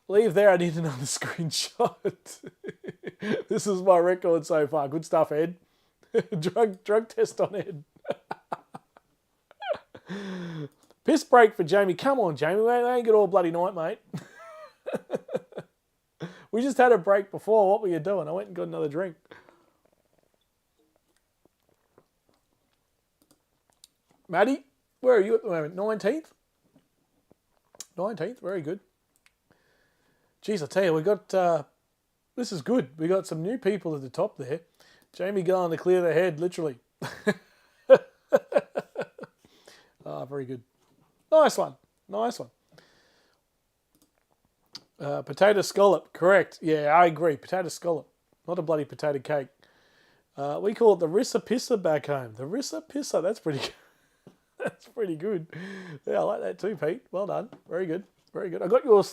Leave there. I need another screenshot. This is my record so far. Good stuff, Ed. drug test on Ed. Piss break for Jamie. Come on, Jamie. We ain't got all bloody night, mate. We just had a break before. What were you doing? I went and got another drink. Maddie, where are you at the moment? 19th? 19th, very good. Jeez, I tell you, we got, this is good. We got some new people at the top there. Jamie going to clear their head, literally. Very good. Nice one. Nice one. Potato scallop, correct. Yeah, I agree. Potato scallop. not a bloody potato cake. We call it the Rissa Pissa back home. The Rissa Pissa, that's pretty good. That's pretty good. Yeah, I like that too, Pete. Well done. Very good. Very good. I got your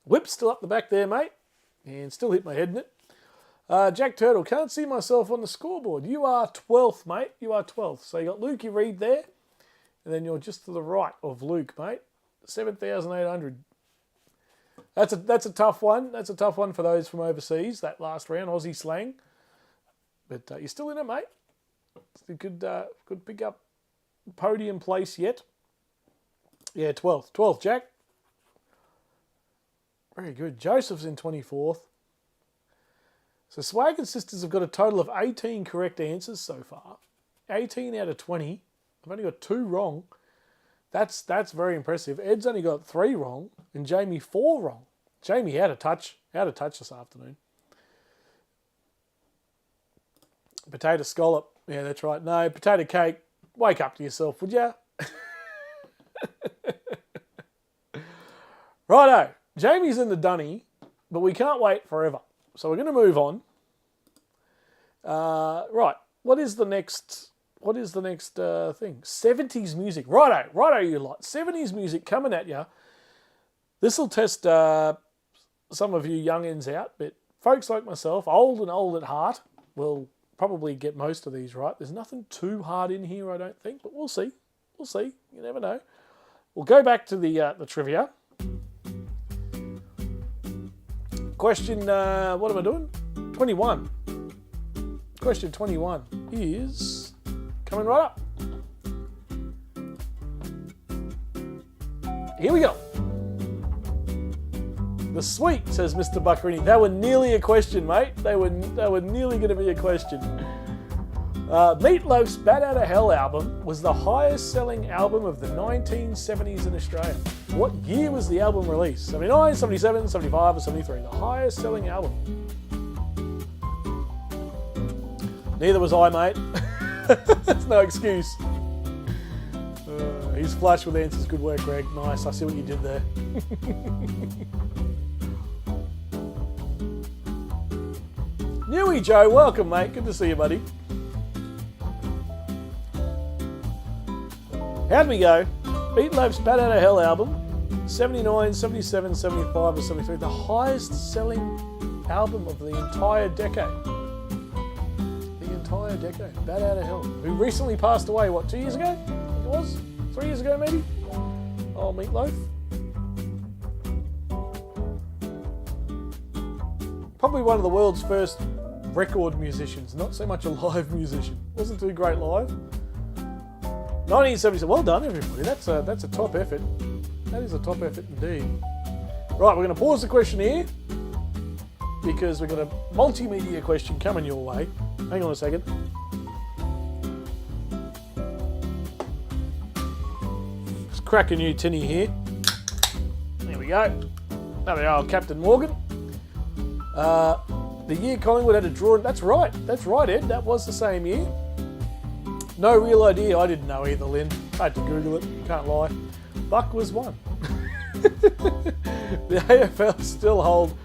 whip still up the back there, mate, and still hit my head in it. Jack Turtle, can't see myself on the scoreboard. You are 12th, mate. You are 12th. So you got Lukey Reed there, and then you're just to the right of Luke, mate. 7,800. That's a tough one. That's a tough one for those from overseas, that last round, Aussie slang. But you're still in it, mate. You could pick up podium place yet. Yeah, 12th. 12th, Jack. Very good. Joseph's in 24th. So Swag Sisters have got a total of 18 correct answers so far. 18 out of 20. I've only got 2 wrong. That's very impressive. Ed's only got 3 wrong, and Jamie 4 wrong. Jamie out of touch this afternoon. Potato scallop. Yeah, that's right. No, potato cake. Wake up to yourself, would ya? Righto. Jamie's in the dunny, but we can't wait forever. So we're going to move on. Right. What is the next thing? 70s music. Righto, you lot. 70s music coming at you. This will test some of you youngins out, but folks like myself, old at heart, will probably get most of these right. There's nothing too hard in here, I don't think, but we'll see. We'll see. You never know. We'll go back to the trivia. Question, what am I doing? 21. Question 21 is coming right up. Here we go. The sweet, says Mr. Buccarini. They were nearly a question, mate. They were nearly going to be a question. Meatloaf's Bat Outta Hell album was the highest selling album of the 1970s in Australia. What year was the album released? 79, 77, 75 or 73? The highest selling album. Neither was I, mate. That's no excuse. He's flush with answers. Good work, Greg. Nice. I see what you did there. Newy Joe, welcome, mate. Good to see you, buddy. How'd we go? Meatloaf's Bat Outta Hell album, 79, 77, 75 or 73. The highest selling album of the entire decade. The entire decade. Bat Outta Hell. Who recently passed away, what, 2 years ago? I think it was? 3 years ago, maybe? Oh, Meatloaf. Probably one of the world's first record musicians, not so much a live musician. Wasn't too great live. 1977. Well done, everybody. That's a top effort. That is a top effort indeed. Right, we're going to pause the question here because we've got a multimedia question coming your way. Hang on a second. Just crack a new tinny here. There we go. There we are, Captain Morgan. The year Collingwood had a draw. That's right, Ed. That was the same year. No real idea. I didn't know either, Lynn. I had to Google it. Can't lie. Buck was one. The AFL still hold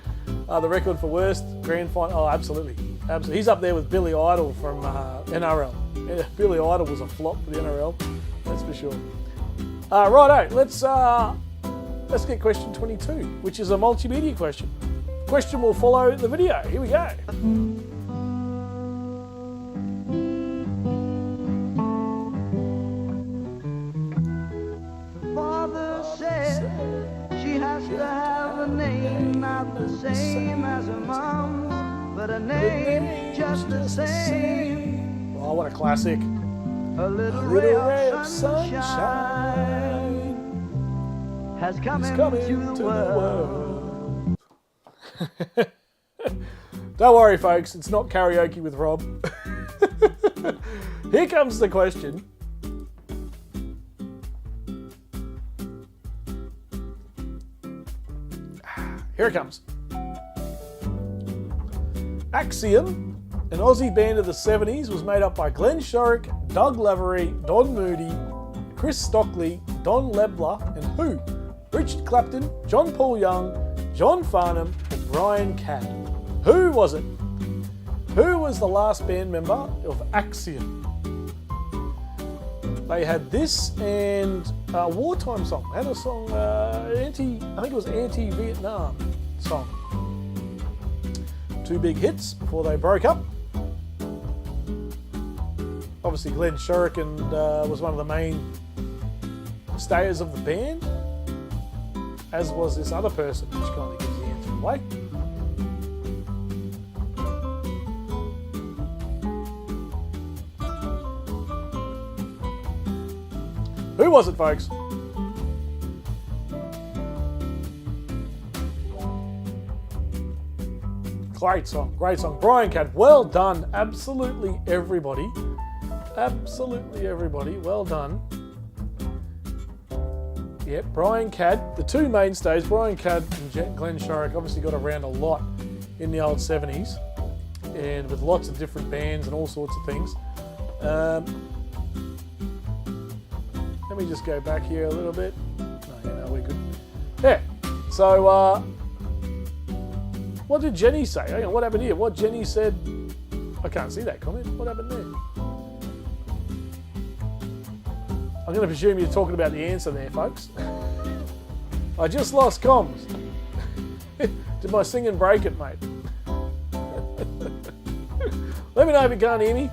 the record for worst grand final. Oh, absolutely. Absolutely. He's up there with Billy Idol from NRL. Yeah, Billy Idol was a flop for the NRL. That's for sure. Righto. Let's get question 22, which is a multimedia question. Question will follow the video. Here we go. Father said she has to have a name not the same as her mom, but a name just the same. Oh, what a classic. A little ray of sunshine has come into the world. Don't worry, folks, it's not karaoke with Rob. Here comes the question. Here it comes. Axiom, an Aussie band of the 70s, was made up by Glenn Shorrock, Doug Lavery, Don Moody, Chris Stockley, Don Lebler, and who? Richard Clapton, John Paul Young, John Farnham, and Brian Cadd. Who was it? Who was the last band member of Axiom? They had this and a wartime song. They had a song, I think it was anti-Vietnam song. 2 big hits before they broke up. Obviously, Glenn Shuriken was one of the main stayers of the band, as was this other person, which kind of gives the answer away. Who was it, folks? Great song, great song. Brian Cadd, well done. Absolutely everybody. Absolutely everybody. Well done. Yep, Brian Cadd, the 2 mainstays, Brian Cadd and Glenn Shuriken, obviously got around a lot in the old 70s and with lots of different bands and all sorts of things. Let me just go back here a little bit. No, we're good. Yeah, so what did Jenny say? Hang on, what happened here? What Jenny said, I can't see that comment. What happened there? I'm going to presume you're talking about the answer there, folks. I just lost comms. Did my singing break it, mate? Let me know if you can't hear me.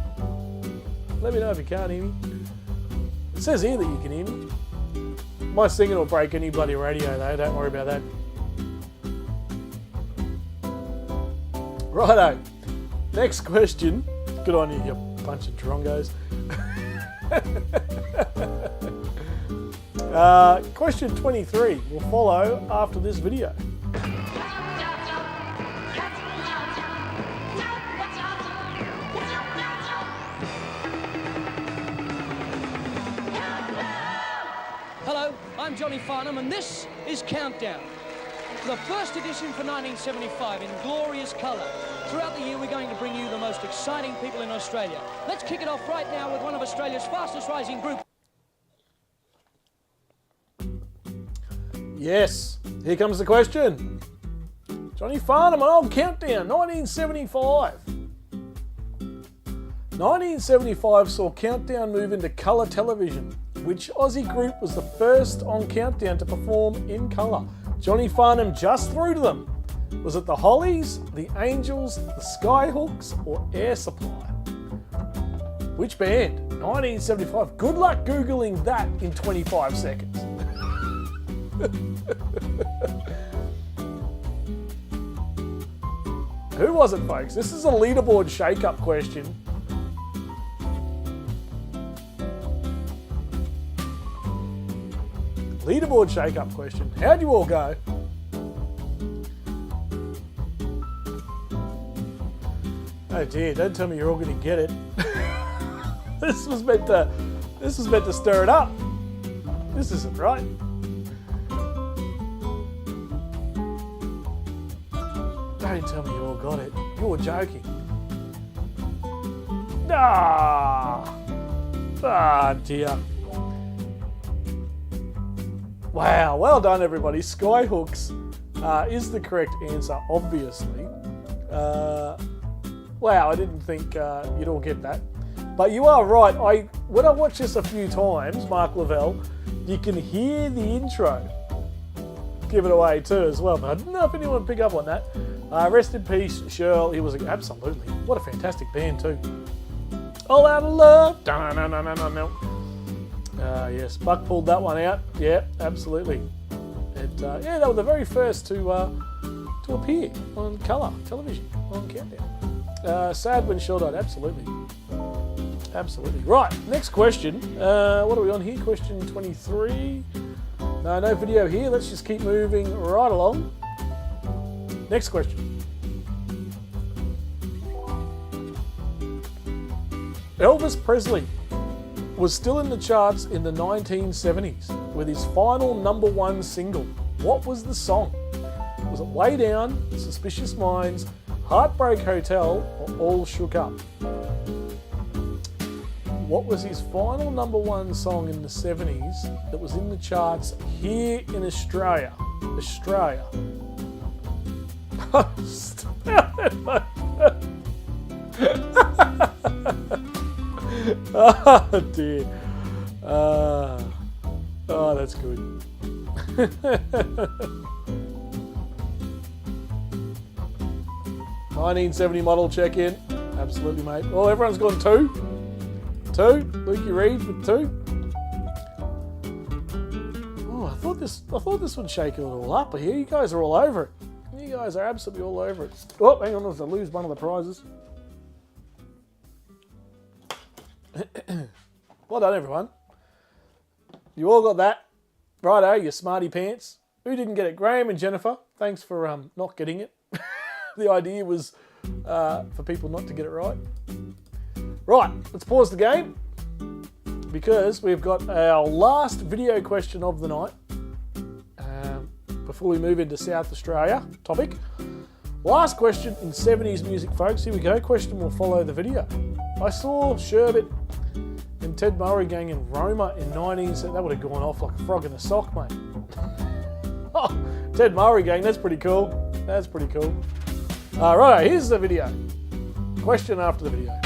Let me know if you can't hear me. It says here that you can hear me. My singing will break any bloody radio though, don't worry about that. Righto. Next question. Good on you, you bunch of drongos. Question 23 will follow after this video. Hello, I'm Johnny Farnham, and this is Countdown. The first edition for 1975 in glorious colour. Throughout the year, we're going to bring you the most exciting people in Australia. Let's kick it off right now with one of Australia's fastest rising groups. Yes, here comes the question. Johnny Farnham on Old Countdown, 1975. 1975 saw Countdown move into colour television. Which Aussie group was the first on Countdown to perform in colour? Johnny Farnham just threw to them. Was it the Hollies, the Angels, the Skyhooks, or Air Supply? Which band? 1975. Good luck Googling that in 25 seconds. Who was it, folks? This is a leaderboard shake-up question. Leaderboard shake-up question. How'd you all go? Oh dear, don't tell me you're all going to get it. This was meant to stir it up. This isn't right. Don't tell me you all got it. You're joking. Ah dear. Wow, well done everybody. Skyhooks is the correct answer, obviously. Wow, I didn't think you'd all get that. But you are right. When I watched this a few times, Mark Lavelle, you can hear the intro give it away too as well. But I didn't know if anyone would pick up on that. Rest in peace, Shirl. He was absolutely. What a fantastic band too. All Out of Love. Yes, Buck pulled that one out. Yeah, absolutely. And yeah, they were the very first to appear on colour television on Countdown. Sad when Shirl died. Absolutely. Absolutely. Right, next question. What are we on here? Question 23. No video here. Let's just keep moving right along. Next question. Elvis Presley was still in the charts in the 1970s with his final #1 single. What was the song? Was it Way Down, Suspicious Minds, Heartbreak Hotel, or All Shook Up? What was his final #1 song in the 70s that was in the charts here in Australia? Oh dear. Oh, that's good. 1970 model check-in. Absolutely, mate. Well, everyone's gone 2. 2. Lukey Reed with 2. Oh, I thought this would shake it all up. But here, you guys are all over it. You guys are absolutely all over it. Oh, hang on, I lose one of the prizes. Well done, everyone. You all got that. Righto, you smarty pants. Who didn't get it? Graham and Jennifer. Thanks for not getting it. The idea was for people not to get it right. Right, let's pause the game because we've got our last video question of the night before we move into South Australia topic. Last question in 70s music, folks. Here we go. Question will follow the video. I saw Sherbet and Ted Murray gang in Roma in 19... That would have gone off like a frog in a sock, mate. Oh, Ted Murray gang, that's pretty cool. That's pretty cool. Right, here's the video. Question after the video.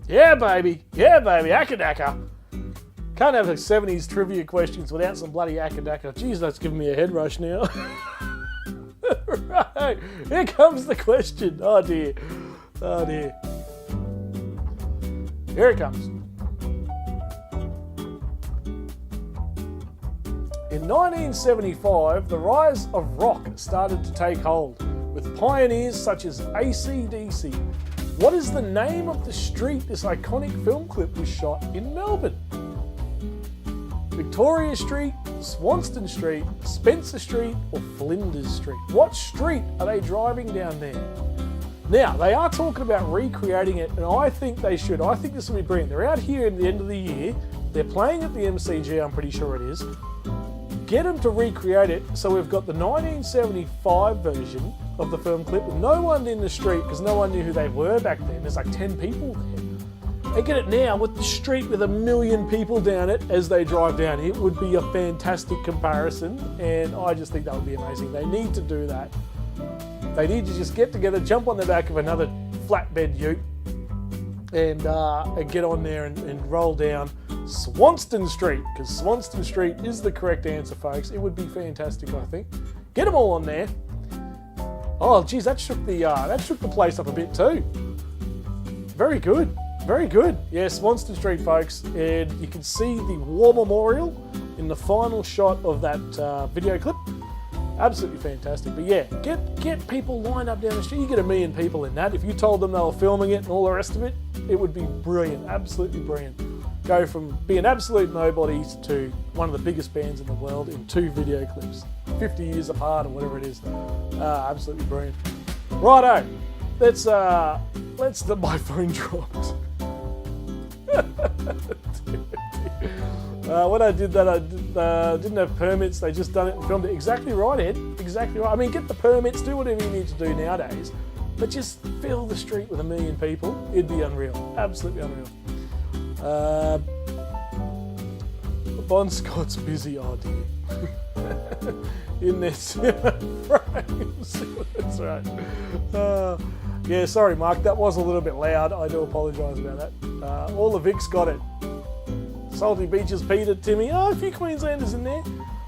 Yeah, baby. Yeah, baby. Akadaka. Can't have a 70s trivia questions without some bloody Akadaka. Jeez, that's giving me a head rush now. Right. Here comes the question. Oh, dear. Oh, dear. Here it comes. In 1975, the rise of rock started to take hold, with pioneers such as AC/DC. What is the name of the street this iconic film clip was shot in Melbourne? Victoria Street, Swanston Street, Spencer Street, or Flinders Street? What street are they driving down there? Now, they are talking about recreating it, and I think they should. I think this will be brilliant. They're out here at the end of the year. They're playing at the MCG, I'm pretty sure it is. Get them to recreate it so we've got the 1975 version of the film clip with no one in the street because no one knew who they were back then. There's like 10 people there. They get it now with the street with 1 million people down it as they drive down. It would be a fantastic comparison, and I just think that would be amazing. They need to do that. They need to just get together, jump on the back of another flatbed ute, and get on there and roll down Swanston Street, because Swanston Street is the correct answer, folks. It would be fantastic, I think. Get them all on there. Oh, geez, that shook the place up a bit too. Very good. Very good. Yeah, Swanston Street, folks. And you can see the War Memorial in the final shot of that video clip. Absolutely fantastic. But yeah, get people lined up down the street. You get 1 million people in that. If you told them they were filming it and all the rest of it, it would be brilliant. Absolutely brilliant. Go from being absolute nobodies to one of the biggest bands in the world in 2 video clips. 50 years apart or whatever it is. Absolutely brilliant. Righto. My phone dropped. When I did that, I didn't have permits. They just done it and filmed it. Exactly right, Ed. Exactly right. I mean, get the permits, do whatever you need to do nowadays, but just fill the street with 1 million people. It'd be unreal. Absolutely unreal. Bon Scott's busy, oh dear. In their frames. That's right. Yeah, sorry, Mark. That was a little bit loud. I do apologise about that. All the Vics got it. Salty Beaches, Peter, Timmy. Oh, a few Queenslanders in there.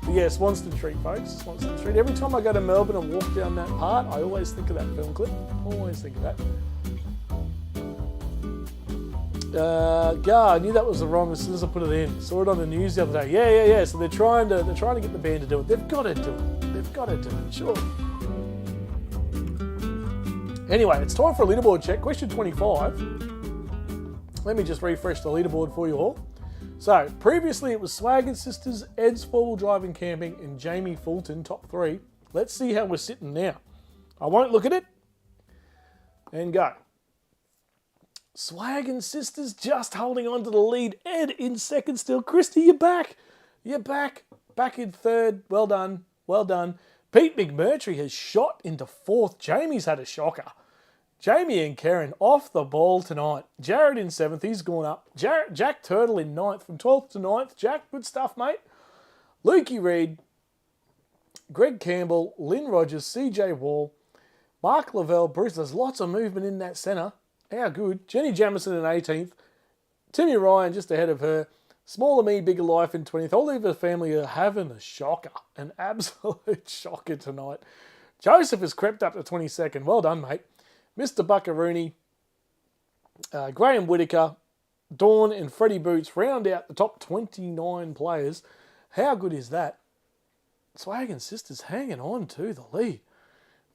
But yeah, Swanston Street, folks. Swanston Street. Every time I go to Melbourne and walk down that part, I always think of that film clip. Always think of that. I knew that was the wrong as soon as I put it in. Saw it on the news the other day. Yeah. So they're trying to get the band to do it. They've got to do it. They've got to do it. Sure. Anyway, it's time for a leaderboard check. Question 25. Let me just refresh the leaderboard for you all. So, previously it was Swag and Sisters, Ed's 4-wheel driving camping, and Jamie Fulton, top 3. Let's see how we're sitting now. I won't look at it. And go. Swag and Sisters just holding on to the lead. Ed in second still. Christy, you're back. You're back. Back in third. Well done. Well done. Pete McMurtry has shot into 4th. Jamie's had a shocker. Jamie and Karen off the ball tonight. Jared in 7th, he's gone up. Jack Turtle in 9th, from 12th to 9th. Jack, good stuff, mate. Lukey Reed, Greg Campbell, Lynn Rogers, CJ Wall, Mark Lavelle, Bruce. There's lots of movement in that centre. How good. Jenny Jamison in 18th. Timmy Ryan just ahead of her. Smaller Me, Bigger Life in 20th. Oliver family are having a shocker. An absolute shocker tonight. Joseph has crept up to 22nd. Well done, mate. Mr. Buckaroony, Graham Whitaker, Dawn and Freddie Boots round out the top 29 players. How good is that? Swag and Sisters hanging on to the lead.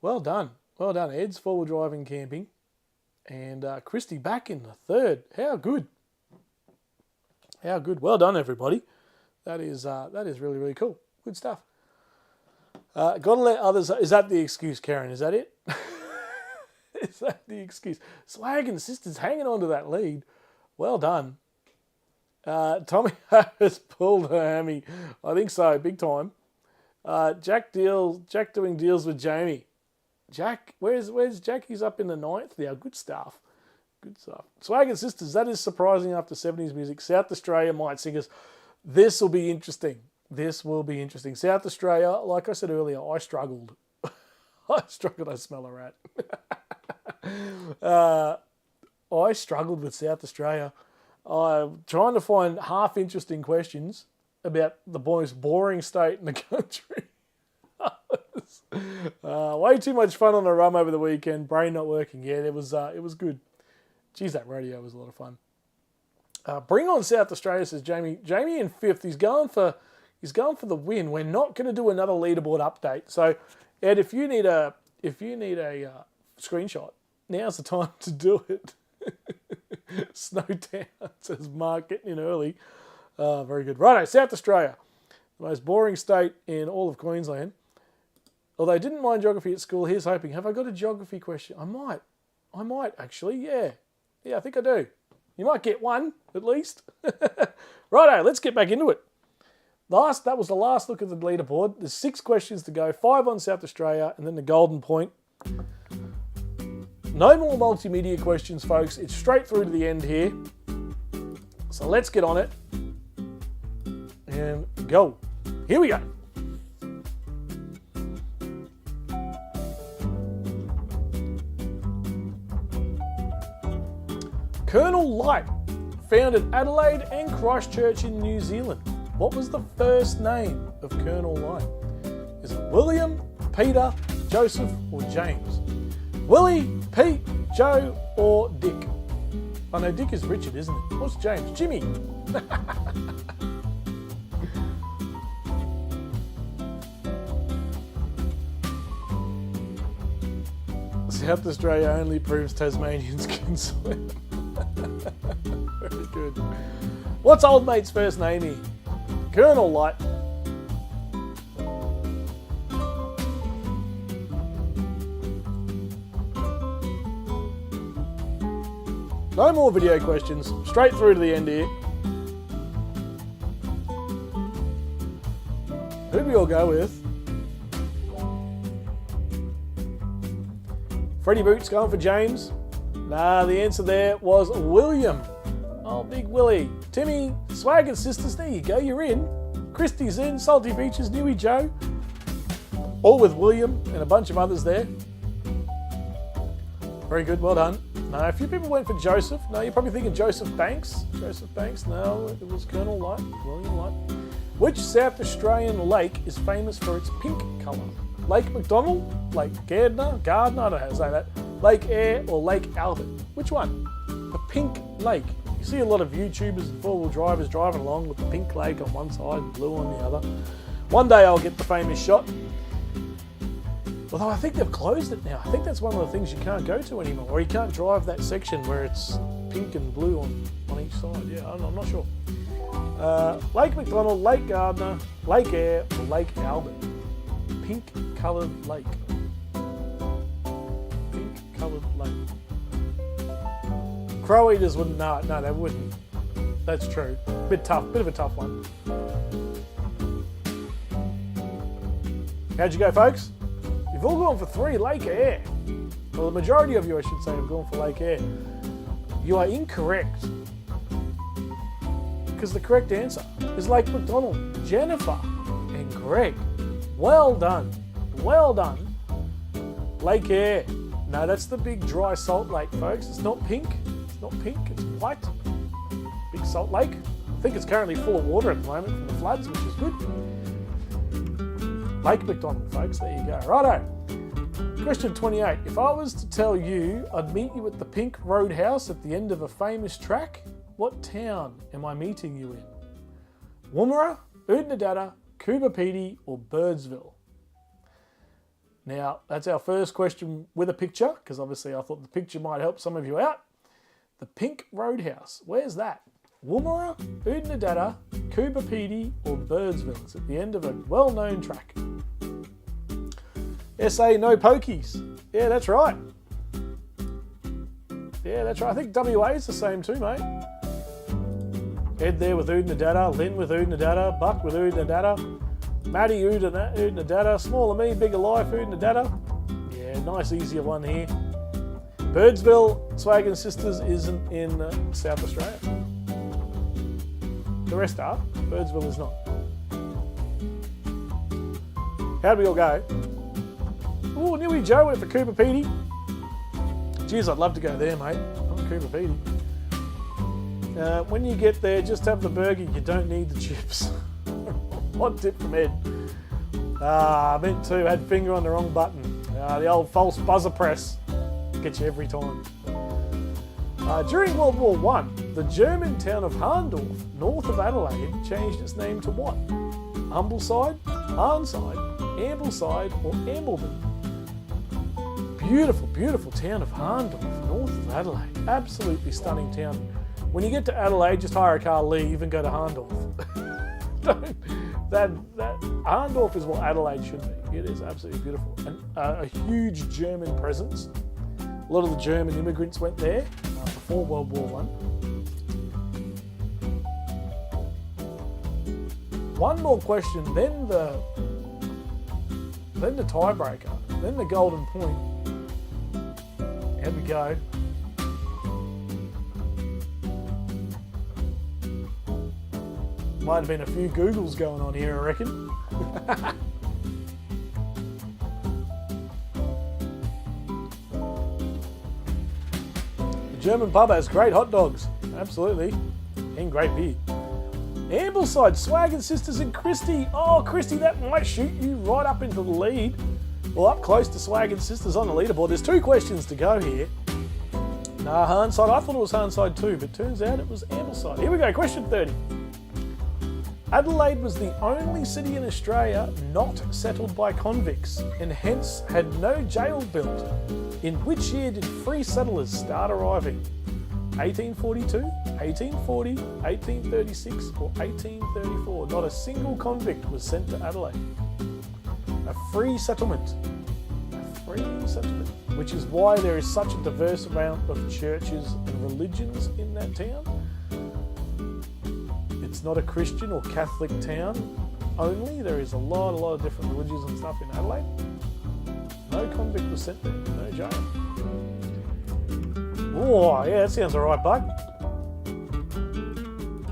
Well done. Well done. Ed's forward driving camping. And Christy back in the 3rd. How good. How good. Well done, everybody. That is really, really cool. Good stuff. Got to let others... Is that the excuse, Karen? Is that it? Is that the excuse? Swag and Sisters hanging on to that lead. Well done. Tommy has pulled her hammy. I think so, big time. Jack doing deals with Jamie. Jack, where's Jack? He's up in the 9th. Yeah, good stuff. Good stuff. Swag and Sisters, that is surprising after 70s music. South Australia might sing us. This will be interesting. This will be interesting. South Australia, like I said earlier, I struggled. I smell a rat. I struggled with South Australia. I'm trying to find half interesting questions about the most boring state in the country. Way too much fun on the rum over the weekend. Brain not working. Yeah, it was good. Geez, that radio was a lot of fun. Bring on South Australia, says Jamie. Jamie in 5th. He's going for the win. We're not going to do another leaderboard update. So, Ed, if you need a screenshot, now's the time to do it. Snowtown, says Mark, getting in early. Very good. Righto, South Australia, the most boring state in all of Queensland. Although I didn't mind geography at school, here's hoping. Have I got a geography question? I might actually, yeah. Yeah, I think I do. You might get one, at least. Righto, let's get back into it. That was the last look at the leaderboard. There's 6 questions to go, 5 on South Australia, and then the golden point. No more multimedia questions, folks. It's straight through to the end here. So let's get on it and go. Here we go. Colonel Light founded Adelaide and Christchurch in New Zealand. What was the first name of Colonel Light? Is it William, Peter, Joseph, or James? Willie, Pete, Joe, or Dick? Oh no, Dick is Richard, isn't it? What's James? Jimmy. South Australia only proves Tasmanians can swim. Very good. What's old mate's first name here? Colonel Light. No more video questions. Straight through to the end here. Who do we all go with? Freddie Boots going for James. Nah, the answer there was William. Oh, Big Willie. Timmy, Swag and Sisters, there you go, you're in. Christy's in, Salty Beaches, Newy Joe. All with William and a bunch of others there. Very good, well done. No, a few people went for Joseph. No, you're probably thinking Joseph Banks. Joseph Banks, no, it was Colonel Light, William Light. Which South Australian lake is famous for its pink colour? Lake McDonald, Lake Gardner, I don't know how to say that. Lake Eyre or Lake Albert? Which one? The pink lake. You see a lot of YouTubers and four-wheel drivers driving along with the pink lake on one side and blue on the other. One day I'll get the famous shot. Although I think they've closed it now. I think that's one of the things you can't go to anymore. Or you can't drive that section where it's pink and blue on each side. Yeah, I'm not sure. Lake McDonald, Lake Gardner, Lake Eyre or Lake Albert? Pink coloured lake. Pink coloured lake. Crow eaters wouldn't. No, they wouldn't. That's true. Bit of a tough one. How'd you go, folks? You've all gone for 3, Lake Air. Well, the majority of you, I should say, have gone for Lake Air. You are incorrect. Because the correct answer is Lake McDonald. Jennifer and Greg. Well done. Well done. Lake Air. No, that's the big dry salt lake, folks. It's not pink. It's not pink. It's white. Big salt lake. I think it's currently full of water at the moment from the floods, which is good. Lake McDonald, folks. There you go. Righto. Question 28. If I was to tell you I'd meet you at the Pink Roadhouse at the end of a famous track, what town am I meeting you in? Woomera, Oodnadatta, Coober Pedy, or Birdsville? Now, that's our first question with a picture, because obviously I thought the picture might help some of you out. The Pink Roadhouse, where's that? Woomera, Oodnadatta, Coober Pedy, or Birdsville? It's at the end of a well-known track. SA, no pokies. Yeah, that's right. Yeah, that's right. I think WA is the same too, mate. Ed there with Oodnadatta, Lynn with Oodnadatta, Buck with Oodnadatta, Matty Oodnadatta, smaller me, bigger life Oodnadatta. Yeah, nice easier one here. Birdsville, Swaggin Sisters isn't in South Australia. The rest are. Birdsville is not. How'd we all go? Oh, Newy Joe went for Coober Pedy. Geez, I'd love to go there, mate. I'm Coober Pedy. When you get there, just have the burger. You don't need the chips. Hot tip from Ed. I meant to. Had finger on the wrong button. The old false buzzer press. Gets you every time. During World War I, the German town of Harndorf, north of Adelaide, changed its name to what? Humbleside, Harnside, Ambleside, or Ambleman? Beautiful, beautiful town of Harndorf, north of Adelaide. Absolutely stunning town. When you get to Adelaide, just hire a car, leave, and go to Harndorf. that Harndorf is what Adelaide should be. It is absolutely beautiful. And a huge German presence. A lot of the German immigrants went there before World War I. One more question, then the tiebreaker, then the golden point. Here we go. Might have been a few Googles going on here, I reckon. The German pub has great hot dogs, absolutely, and great beer. Ambleside, Swaggin Sisters and Christy. Oh, Christy, that might shoot you right up into the lead. Well, up close to Swaggin Sisters on the leaderboard. There's 2 questions to go here. Nah, Harnside. I thought it was Harnside too, but turns out it was Ambleside. Here we go, question 30. Adelaide was the only city in Australia not settled by convicts and hence had no jail built. In which year did free settlers start arriving? 1842, 1840, 1836 or 1834? Not a single convict was sent to Adelaide. A free settlement. A free settlement. Which is why there is such a diverse amount of churches and religions in that town. It's not a Christian or Catholic town only. There is a lot of different religions and stuff in Adelaide. No convict was sent there. No jail. Oh, yeah, that sounds alright, Buck.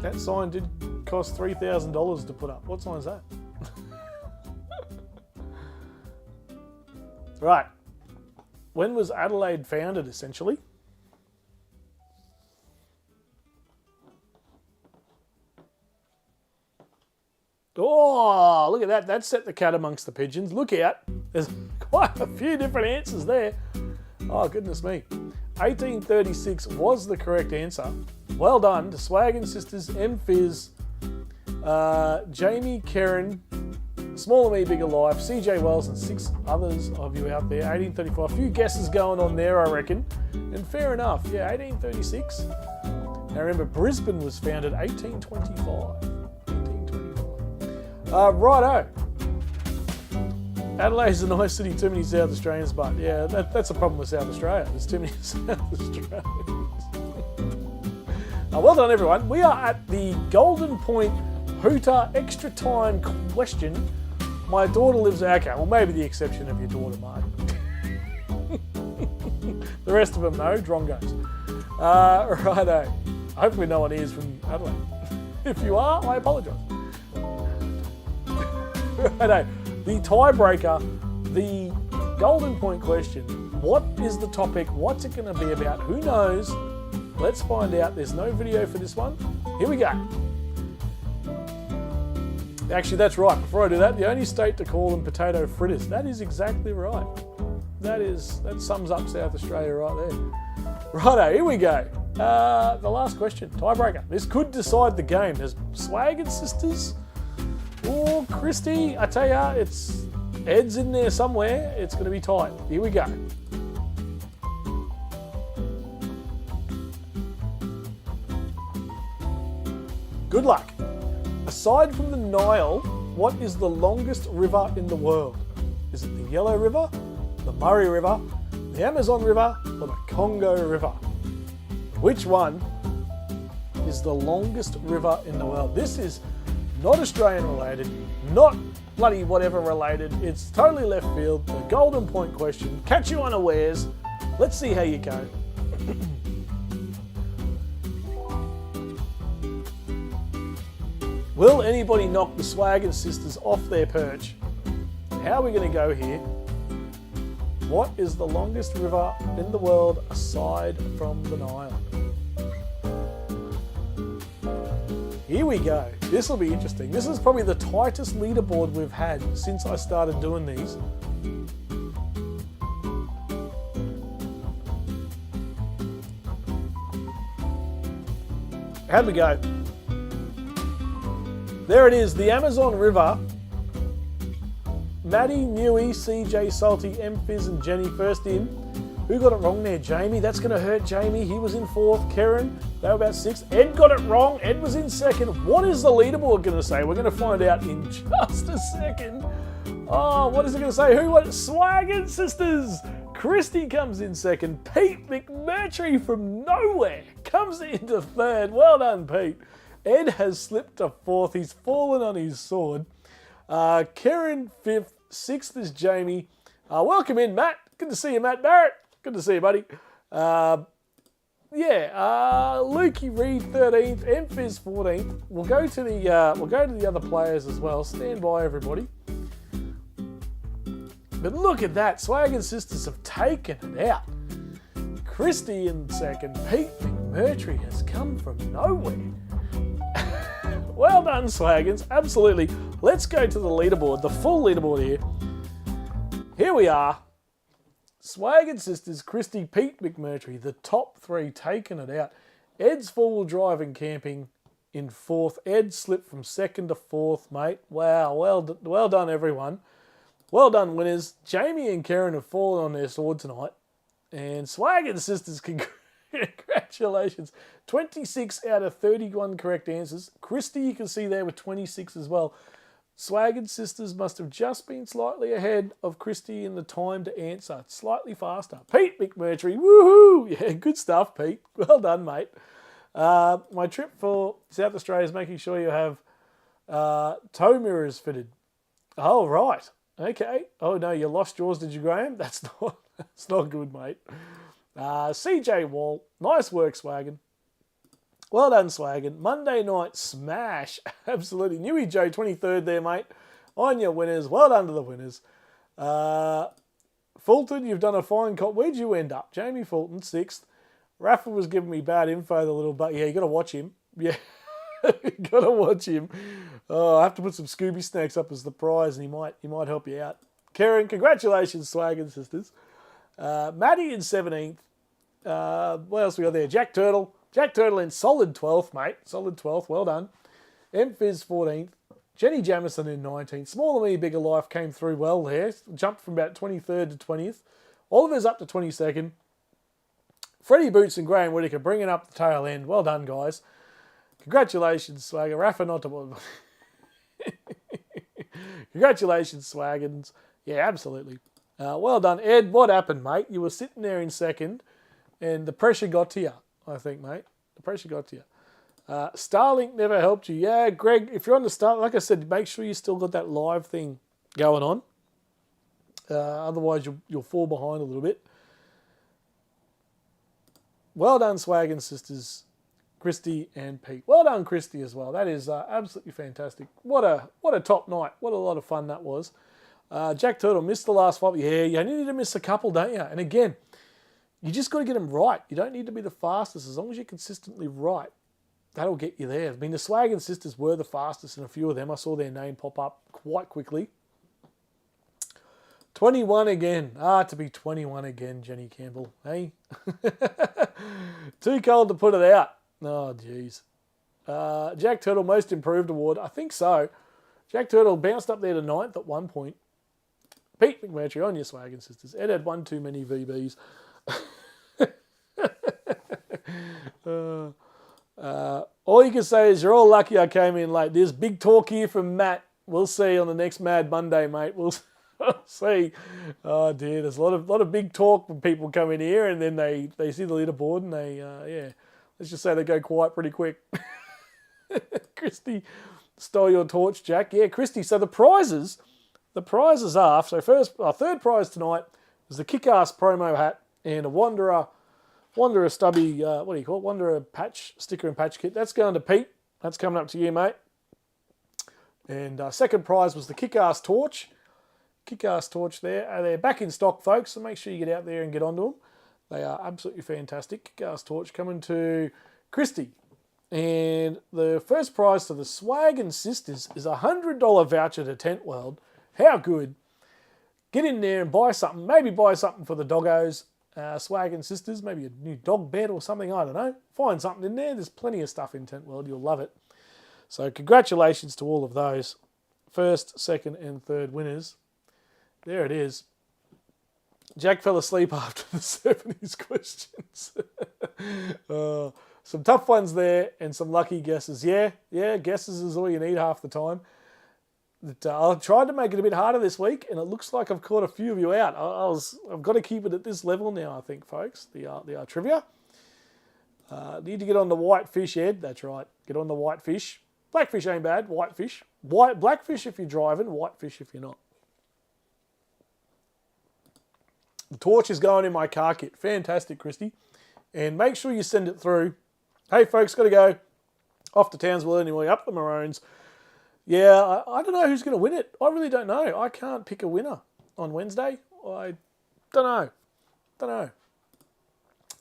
That sign did cost $3,000 to put up. What sign is that? Right. When was Adelaide founded, essentially? Oh, look at that. That set the cat amongst the pigeons. Look out. There's quite a few different answers there. Oh, goodness me. 1836 was the correct answer. Well done to Swaggin Sisters, M. Fizz, Jamie, Karen, Smaller Me, Bigger Life, CJ Wells, and 6 others of you out there. 1835. A few guesses going on there, I reckon. And fair enough. Yeah, 1836. Now remember, Brisbane was founded 1825. Righto. Adelaide's a nice city, too many South Australians, but yeah, that's a problem with South Australia. There's too many South Australians. Well done, everyone. We are at the Golden Point Hooter Extra Time question. My daughter lives... Okay, well, maybe the exception of your daughter, Mark. The rest of them, no. Drongos. Righto. Hopefully no one is from Adelaide. If you are, I apologise. Righto. The tiebreaker, the golden point question. What is the topic? What's it going to be about? Who knows? Let's find out. There's no video for this one. Here we go. Actually, that's right. Before I do that, the only state to call them potato fritters. That is exactly right. That sums up South Australia right there. Righto, here we go. The last question, tiebreaker. This could decide the game. There's Swaggin sisters or Christy. I tell ya, it's Ed's in there somewhere. It's going to be tight. Here we go. Good luck. Aside from the Nile, what is the longest river in the world? Is it the Yellow River, the Murray River, the Amazon River, or the Congo River? Which one is the longest river in the world? This is not Australian related, not bloody whatever related. It's totally left field. The golden point question. Catch you unawares. Let's see how you go. Will anybody knock the Swaggin sisters off their perch? How are we going to go here? What is the longest river in the world aside from the Nile? Here we go. This will be interesting. This is probably the tightest leaderboard we've had since I started doing these. How'd we go? There it is, the Amazon River. Maddie, Newey, CJ, Salty, Fizz and Jenny first in. Who got it wrong there? Jamie. That's going to hurt Jamie. He was in fourth. Karen, they were about sixth. Ed got it wrong. Ed was in second. What is the leaderboard going to say? We're going to find out in just a second. Oh, what is it going to say? Who won? Swaggin sisters. Christy comes in second. Pete McMurtry from nowhere comes into third. Well done, Pete. Ed has slipped to fourth. He's fallen on his sword. Karen fifth. Sixth is Jamie. Welcome in, Matt. Good to see you, Matt Barrett. Good to see you, buddy. Lukey Reed 13th. Fizz 14th. We'll go to the other players as well. Stand by, everybody. But look at that. Swaggin sisters have taken it out. Christy in second. Pete McMurtry has come from nowhere. Well done, Swaggins. Absolutely. Let's go to the leaderboard, the full leaderboard here. Here we are. Swaggin sisters, Christy, Pete McMurtry, the top three taking it out. Ed's four-wheel drive and camping in fourth. Ed slipped from second to fourth, mate. Wow, well done, everyone. Well done, winners. Jamie and Karen have fallen on their sword tonight. And Swaggin sisters, congratulations. 26 out of 31 correct answers. Christy, you can see there with 26 as well. Swaggin sisters must have just been slightly ahead of Christy in the time to answer. Slightly faster. Pete McMurtry, woohoo! Yeah, good stuff, Pete. Well done, mate. My trip for South Australia is making sure you have tow mirrors fitted. Oh, right. Okay. Oh, no, you lost yours, did you, Graham? That's not good, mate. CJ Wall, nice work, Swaggin. Well done, Swaggin. Monday night smash. Absolutely. Newey Joe, 23rd there, mate. On your winners. Well done to the winners. Fulton, you've done a fine cop. Where'd you end up? Jamie Fulton, 6th. Rafa was giving me bad info, the little but. Yeah, you got to watch him. Yeah, you got to watch him. Oh, I have to put some Scooby snacks up as the prize, and he might help you out. Karen, congratulations, Swaggin sisters. Maddie in 17th. What else we got there? Jack Turtle in solid 12th, mate. Solid 12th. Well done. Fizz 14th. Jenny Jamison in 19th. Smaller Me, Bigger Life came through well there. Jumped from about 23rd to 20th. Oliver's up to 22nd. Freddie Boots and Graham Whitaker bringing up the tail end. Well done, guys. Congratulations, Swagger. Rafa not to... Congratulations, Swaggins. Yeah, absolutely. Well done, Ed. What happened, mate? You were sitting there in second, and the pressure got to you, I think, mate. The pressure got to you. Starlink never helped you. Yeah, Greg, if you're on the start, like I said, make sure you still got that live thing going on. Otherwise, you'll fall behind a little bit. Well done, Swag and Sisters, Christy and Pete. Well done, Christy, as well. That is absolutely fantastic. What a top night. What a lot of fun that was. Jack Turtle missed the last 5. Yeah, you only need to miss a couple, don't you? And again, you just got to get them right. You don't need to be the fastest. As long as you're consistently right, that'll get you there. I mean, the Swag and Sisters were the fastest in a few of them. I saw their name pop up quite quickly. 21 again. To be 21 again, Jenny Campbell. Hey? Too cold to put it out. Oh, jeez. Jack Turtle Most Improved Award. I think so. Jack Turtle bounced up there to 9th at one point. Pete McMurtry on your Swag and Sisters. Ed had one too many VBs. All you can say is you're all lucky I came in late. There's big talk here from Matt. We'll see on the next Mad Monday, mate. We'll see. Oh dear, there's a lot of big talk when people come in here, and then they see the leaderboard and they let's just say they go quiet pretty quick. Christy stole your torch, Jack. Yeah, Christy. So the prizes are, so our third prize tonight was the Kick-Ass promo hat and a Wanderer stubby, what do you call it? Wanderer patch, sticker and patch kit. That's going to Pete. That's coming up to you, mate. And second prize was the Kick-Ass torch. Kick-Ass torch there. They're back in stock, folks, so make sure you get out there and get onto them. They are absolutely fantastic. Kick-Ass torch coming to Christy. And the first prize to the Swag and Sisters is a $100 voucher to Tent World. How good. Get in there and buy something. Maybe buy something for the doggos. Swag and Sisters, maybe a new dog bed or something, I don't know. Find something in there. There's plenty of stuff in Tent World. You'll love it. So congratulations to all of those first, second and third winners. There it is. Jack fell asleep after the 70s questions. Some tough ones there and some lucky guesses. Yeah, guesses is all you need half the time. I tried to make it a bit harder this week, and it looks like I've caught a few of you out. I've got to keep it at this level now, I think, folks. The trivia. Need to get on the whitefish, Ed. That's right. Get on the whitefish. Blackfish ain't bad. Whitefish. Blackfish if you're driving. Whitefish if you're not. The torch is going in my car kit. Fantastic, Christy. And make sure you send it through. Hey, folks, got to go. Off to Townsville anyway. Up the Maroons. Yeah, I don't know who's going to win it. I really don't know. I can't pick a winner on Wednesday. I don't know.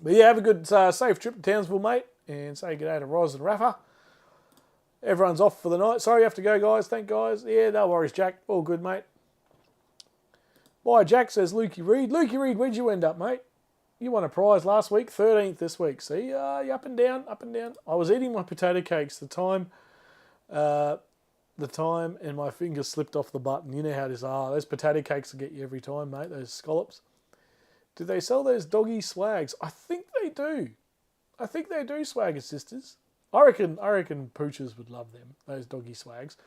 But yeah, have a good, safe trip to Townsville, mate. And say good day to Roz and Rafa. Everyone's off for the night. Sorry you have to go, guys. Thank guys. Yeah, no worries, Jack. All good, mate. Bye, Jack, says Lukey Reed. Lukey Reed, where'd you end up, mate? You won a prize last week, 13th this week. See, you're up and down. I was eating my potato cakes. The time and my finger slipped off the button. You know how it is. Those potato cakes will get you every time, mate. Those scallops. Do they sell those doggy swags? I think they do. Swag and Sisters. I reckon poochers would love them, those doggy swags.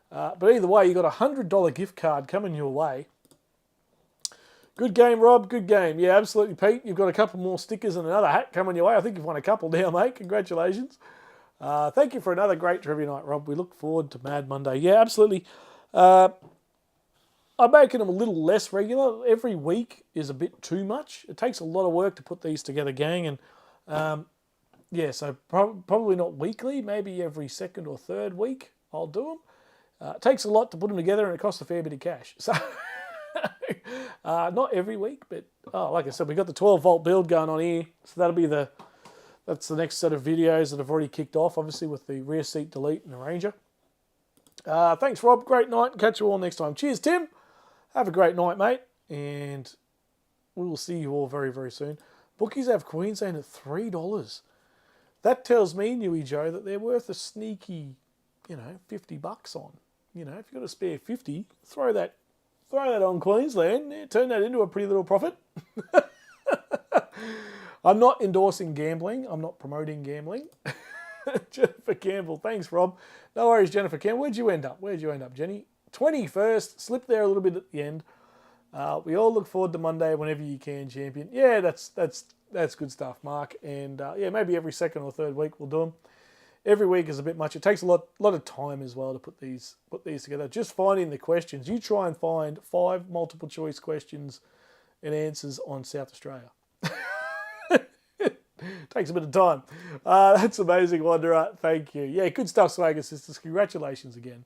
But either way, you got a $100 gift card coming your way. Good game, Rob. Good game. Yeah, absolutely, Pete. You've got a couple more stickers and another hat coming your way. I think you've won a couple now, mate. Congratulations. Thank you for another great trivia night, Rob. We look forward to Mad Monday. Yeah, absolutely. I'm making them a little less regular. Every week is a bit too much. It takes a lot of work to put these together, gang. And so probably not weekly. Maybe every second or third week I'll do them. It takes a lot to put them together, and it costs a fair bit of cash. So not every week, but like I said, we got the 12-volt build going on here. So that's the next set of videos that have already kicked off, obviously, with the rear seat delete and the Ranger. Thanks, Rob. Great night. Catch you all next time. Cheers, Tim. Have a great night, mate. And we will see you all very, very soon. Bookies have Queensland at $3. That tells me, Newy Joe, that they're worth a sneaky, $50 on. If you've got a spare 50, throw that on Queensland. Turn that into a pretty little profit. I'm not endorsing gambling. I'm not promoting gambling. Jennifer Campbell. Thanks, Rob. No worries, Jennifer Campbell. Where'd you end up, Jenny? 21st. Slipped there a little bit at the end. We all look forward to Monday whenever you can, champion. Yeah, that's good stuff, Mark. And maybe every second or third week we'll do them. every week is a bit much. It takes a lot of time as well to put these together. Just finding the questions. You try and find 5 multiple choice questions and answers on South Australia. Takes a bit of time. That's amazing, Wanderer. Thank you. Yeah, good stuff, Swagger Sisters. Congratulations again.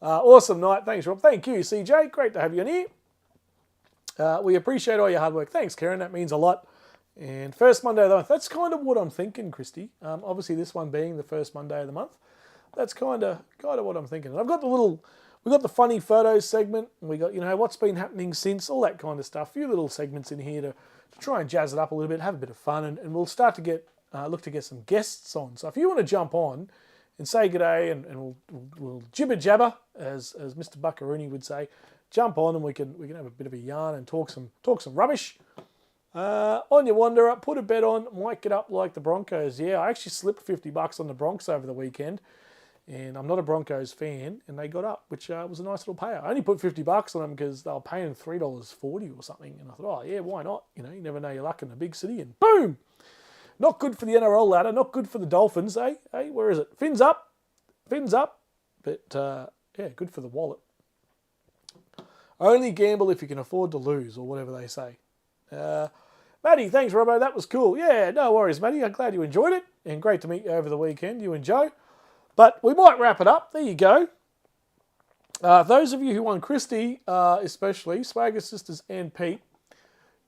Awesome night. Thanks, Rob. Thank you, CJ. Great to have you in here. We appreciate all your hard work. Thanks, Karen. That means a lot. And first Monday of the month. That's kind of what I'm thinking, Christy. Obviously, this one being the first Monday of the month. That's kind of what I'm thinking. And I've got we got the funny photos segment. And we got, what's been happening since, all that kind of stuff. A few little segments in here to try and jazz it up a little bit, have a bit of fun, and we'll start to look to get some guests on. So if you want to jump on and say g'day, and we'll jibber jabber, as Mr. Buckaroony would say, jump on and we can have a bit of a yarn and talk some rubbish. On your Wanderer, put a bet on, might get up like the Broncos. Yeah, I actually slipped $50 on the Bronx over the weekend, and I'm not a Broncos fan, and they got up, which was a nice little payout. I only put $50 on them because they were paying $3.40 or something, and I thought, oh yeah, why not? You never know your luck in a big city, and boom! Not good for the NRL ladder, not good for the Dolphins, eh? Hey, where is it? Fins up, but yeah, good for the wallet. Only gamble if you can afford to lose, or whatever they say. Matty, thanks, Robbo. That was cool. Yeah, no worries, Matty. I'm glad you enjoyed it, and great to meet you over the weekend, you and Joe. But we might wrap it up. There you go. Those of you who won Christy, especially, Swagger Sisters and Pete,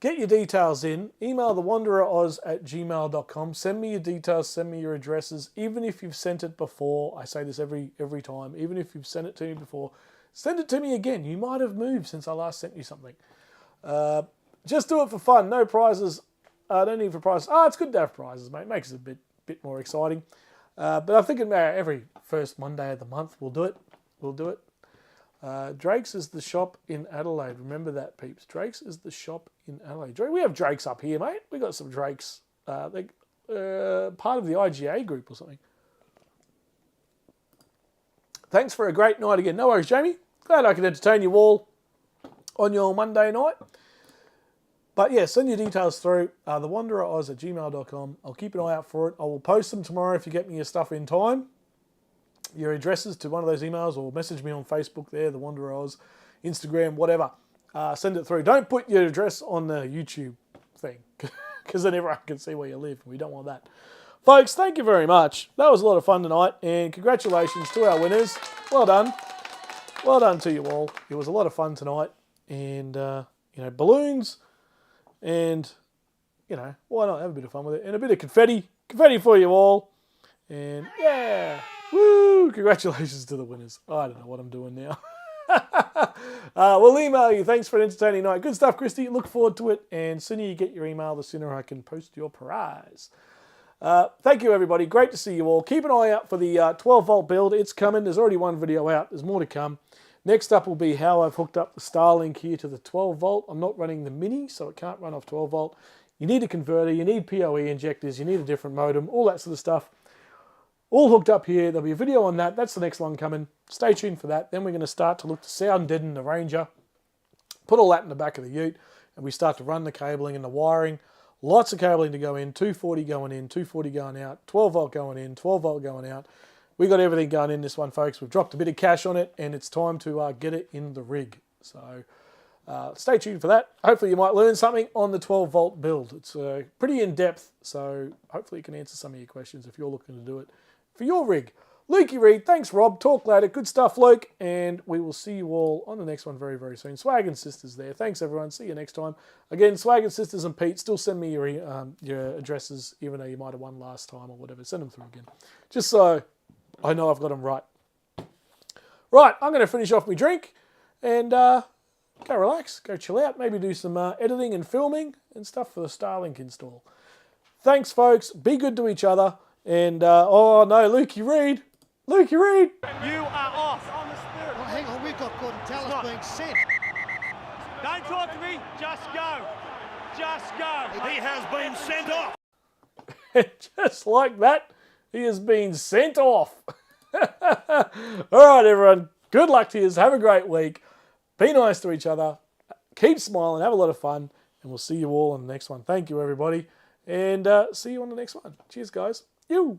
get your details in. Email thewandereroz@gmail.com. Send me your details. Send me your addresses. Even if you've sent it before, I say this every time, even if you've sent it to me before, send it to me again. You might have moved since I last sent you something. Just do it for fun. No prizes. Don't need for prizes. It's good to have prizes, mate. Makes it a bit more exciting. But I'm thinking every first Monday of the month we'll do it. Drake's is the shop in Adelaide. Remember that, peeps. Drake's is the shop in Adelaide. We have Drake's up here, mate. We got some Drake's. They're part of the IGA group or something. Thanks for a great night again. No worries, Jamie. Glad I could entertain you all on your Monday night. But yeah, send your details through, thewandereroz@gmail.com. I'll keep an eye out for it. I will post them tomorrow if you get me your stuff in time. Your addresses to one of those emails, or message me on Facebook there, The Wanderer Oz, Instagram, whatever. Send it through. Don't put your address on the YouTube thing, because then everyone can see where you live. We don't want that. Folks, thank you very much. That was a lot of fun tonight, and congratulations to our winners. Well done. Well done to you all. It was a lot of fun tonight, and, balloons, and, why not have a bit of fun with it? And a bit of confetti. Confetti for you all. And, yeah. Woo! Congratulations to the winners. I don't know what I'm doing now. We'll email you. Thanks for an entertaining night. Good stuff, Christy. Look forward to it. And the sooner you get your email, the sooner I can post your prize. Thank you, everybody. Great to see you all. Keep an eye out for the 12-volt build. It's coming. There's already one video out. There's more to come. Next up will be how I've hooked up the Starlink here to the 12-volt. I'm not running the Mini, so it can't run off 12-volt. You need a converter. You need PoE injectors. You need a different modem. All that sort of stuff. All hooked up here. There'll be a video on that. That's the next one coming. Stay tuned for that. Then we're going to start to look to sound deaden the Ranger. Put all that in the back of the ute. And we start to run the cabling and the wiring. Lots of cabling to go in. 240 going in, 240 going out. 12-volt going in, 12-volt going out. We got everything going in this one, folks. We've dropped a bit of cash on it, and it's time to get it in the rig. So stay tuned for that. Hopefully you might learn something on the 12-volt build. It's pretty in-depth, so hopefully it can answer some of your questions if you're looking to do it for your rig. Lukey Reed, thanks, Rob. Talk later. Good stuff, Luke. And we will see you all on the next one very, very soon. Swag and Sisters there. Thanks, everyone. See you next time. Again, Swag and Sisters and Pete, still send me your addresses, even though you might have won last time or whatever. Send them through again. Just so I know I've got them right. Right, I'm going to finish off my drink and go relax, go chill out, maybe do some editing and filming and stuff for the Starlink install. Thanks, folks. Be good to each other. And, oh no, Lukey Reed. Lukey Reed. You are off. On the spirit. Oh, hang on, we've got Gordon Tallis being sent. Don't talk to me. Just go. Just go. He has been sent off. Just like that, he has been sent off. All right, everyone. Good luck to you. Have a great week. Be nice to each other. Keep smiling. Have a lot of fun. And we'll see you all on the next one. Thank you, everybody. And see you on the next one. Cheers, guys. You.